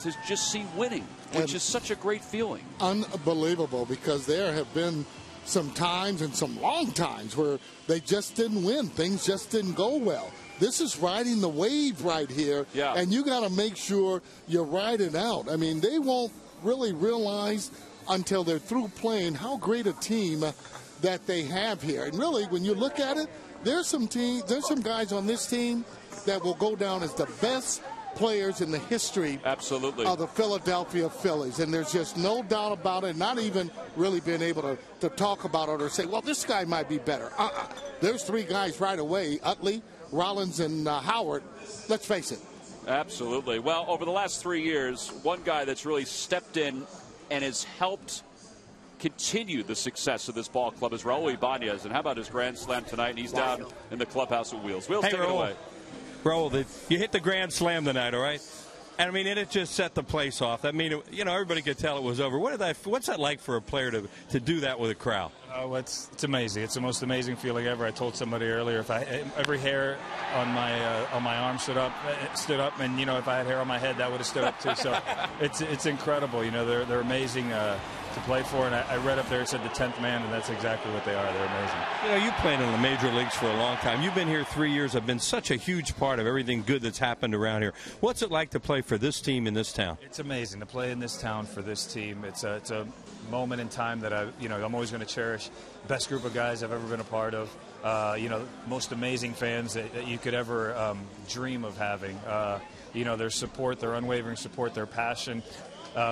to just see winning, which is such a great feeling. Unbelievable, because there have been some times and some long times where they just didn't win. Things just didn't go well. This is riding the wave right here, and you got to make sure you ride it out. I mean, they won't really realize until they're through playing how great a team that they have here. And really, when you look at it, there's some guys on this team that will go down as the best players in the history of the Philadelphia Phillies, and there's just no doubt about it. Not even really being able to talk about it or say, well, this guy might be better. There's 3 guys right away: Utley, Rollins, and Howard. Let's face it. Absolutely. Well, over the last 3 years, one guy that's really stepped in and has helped continue the success of this ball club is Raul Ibanez. And how about his grand slam tonight? And he's down in the clubhouse with Wheels. Wheels, take it away. Raul, you hit the grand slam tonight, all right? And I mean, it just set the place off. I mean, everybody could tell it was over. What's that like for a player to do that with a crowd? Oh, it's amazing. It's the most amazing feeling ever. I told somebody earlier, if every hair on my arm stood up, and if I had hair on my head, that would have stood up too. So it's incredible. They're amazing to play for, and I read up there it said the 10th man, and that's exactly what they are. They're amazing. You played in the major leagues for a long time. You've been here 3 years. Have been such a huge part of everything good that's happened around here. What's it like to play for this team in this town? It's amazing to play in this town for this team. It's a moment in time that I'm always going to cherish. Best group of guys I've ever been a part of. Most amazing fans that you could ever dream of having. Their support, their unwavering support, their passion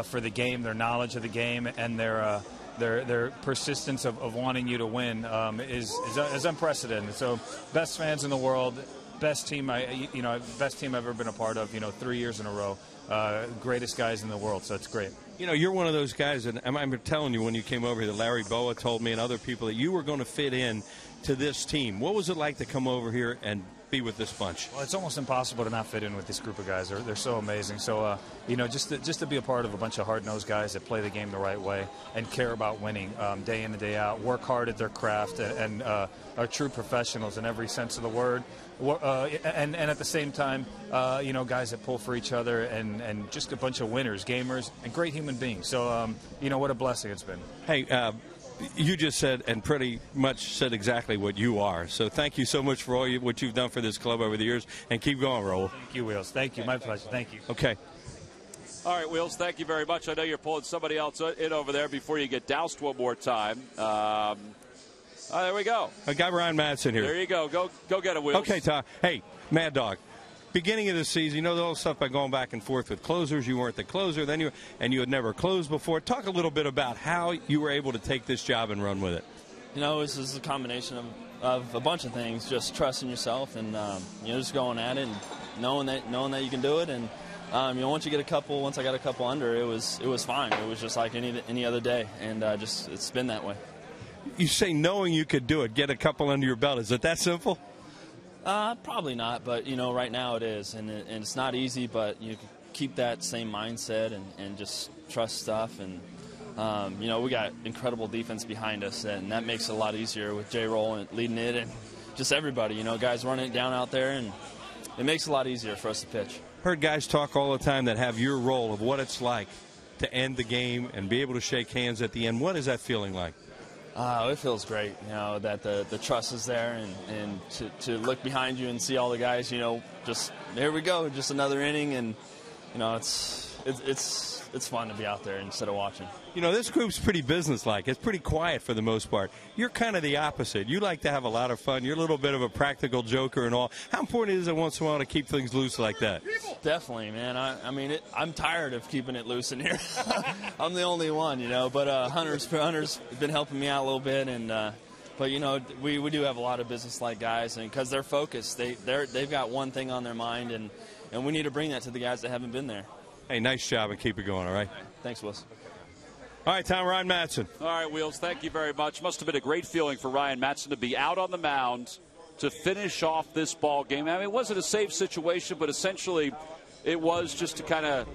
for the game, their knowledge of the game, and their persistence of wanting you to win is unprecedented. So, best fans in the world. best team best team I've ever been a part of. 3 years in a row. Greatest guys in the world, so it's great. You're one of those guys, and I'm telling you, when you came over here, Larry Boa told me and other people that you were going to fit in to this team. What was it like to come over here and be with this bunch? Well, it's almost impossible to not fit in with this group of guys. They're so amazing. So, just to be a part of a bunch of hard-nosed guys that play the game the right way and care about winning day in and day out, work hard at their craft, and are true professionals in every sense of the word. And at the same time, guys that pull for each other and just a bunch of winners, gamers, and great human beings. So, what a blessing it's been. Hey, you just said and pretty much said exactly what you are. So thank you so much for what you've done for this club over the years, and keep going, Raul. Thank you, Wheels. Thank you. My pleasure. Thank you. Okay. All right, Wheels, thank you very much. I know you're pulling somebody else in over there before you get doused one more time. There we go. I got Ryan Madsen here. There you go. Go get it, Wheels. Okay, Tom. Hey, Mad Dog. Beginning of the season, the whole stuff by going back and forth with closers. You weren't the closer, then you had never closed before. Talk a little bit about how you were able to take this job and run with it. This is a combination of a bunch of things. Just trusting yourself and just going at it and knowing that you can do it. And once I got a couple under, it was fine. It was just like any other day, and it's been that way. You say knowing you could do it, get a couple under your belt. Is it that simple? Probably not, but right now it is, and it's not easy, but you can keep that same mindset and just trust stuff, and we got incredible defense behind us, and that makes it a lot easier with J-Roll and leading it, and just everybody, guys running it down out there, and it makes it a lot easier for us to pitch. Heard guys talk all the time that have your role of what it's like to end the game and be able to shake hands at the end. What is that feeling like? It feels great, that the trust is there, and to look behind you and see all the guys, just here we go, just another inning, and it's fun to be out there instead of watching. This group's pretty businesslike. It's pretty quiet for the most part. You're kind of the opposite. You like to have a lot of fun. You're a little bit of a practical joker and all. How important is it once in a while to keep things loose like that? Definitely, man. I'm tired of keeping it loose in here. I'm the only one, But Hunter's been helping me out a little bit, and but we do have a lot of business-like guys, and because they're focused, they've got one thing on their mind, and we need to bring that to the guys that haven't been there. Hey, nice job, and keep it going, all right? Thanks, Wilson. All right, Tom, Ryan Madsen. All right, Wheels, thank you very much. Must have been a great feeling for Ryan Madsen to be out on the mound to finish off this ball game. It wasn't a safe situation, but essentially it was just to kind of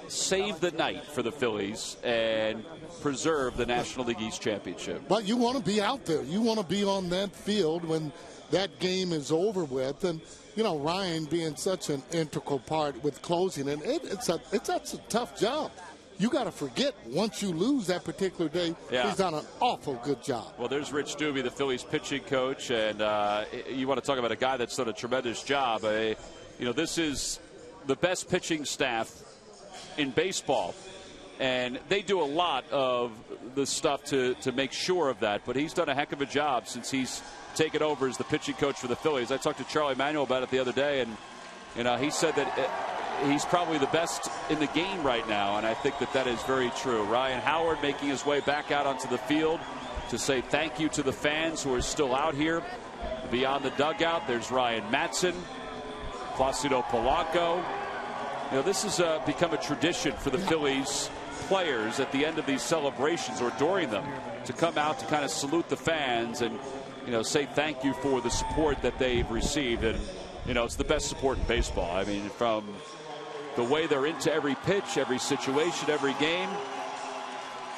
save the night for the Phillies and preserve the National League East Championship. But you want to be out there. You want to be on that field when that game is over with. And, Ryan being such an integral part with closing, and it's a tough job. You got to forget once you lose that particular day, he's done an awful good job. Well, there's Rich Doobie, the Phillies pitching coach, and you want to talk about a guy that's done a tremendous job. This is the best pitching staff in baseball, and they do a lot of the stuff to make sure of that, but he's done a heck of a job since he's taken over as the pitching coach for the Phillies. I talked to Charlie Manuel about it the other day, and he said that he's probably the best in the game right now, and I think that is very true. Ryan Howard making his way back out onto the field to say thank you to the fans who are still out here. Beyond the dugout, there's Ryan Madsen, Placido Polanco. This has become a tradition for the Phillies players at the end of these celebrations or during them to come out to kind of salute the fans and say thank you for the support that they've received. And it's the best support in baseball. From the way they're into every pitch, every situation, every game.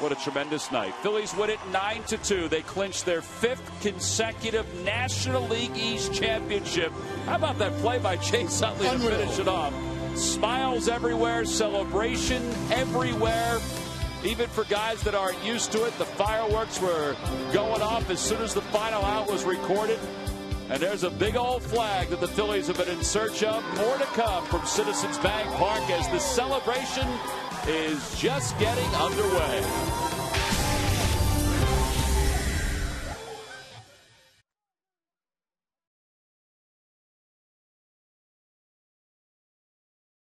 What a tremendous night. Phillies win it 9-2. They clinch their 5th consecutive National League East Championship. How about that play by Chase Utley to finish it off? Smiles everywhere, celebration everywhere. Even for guys that aren't used to it, the fireworks were going off as soon as the final out was recorded. And there's a big old flag that the Phillies have been in search of. More to come from Citizens Bank Park as the celebration is just getting underway.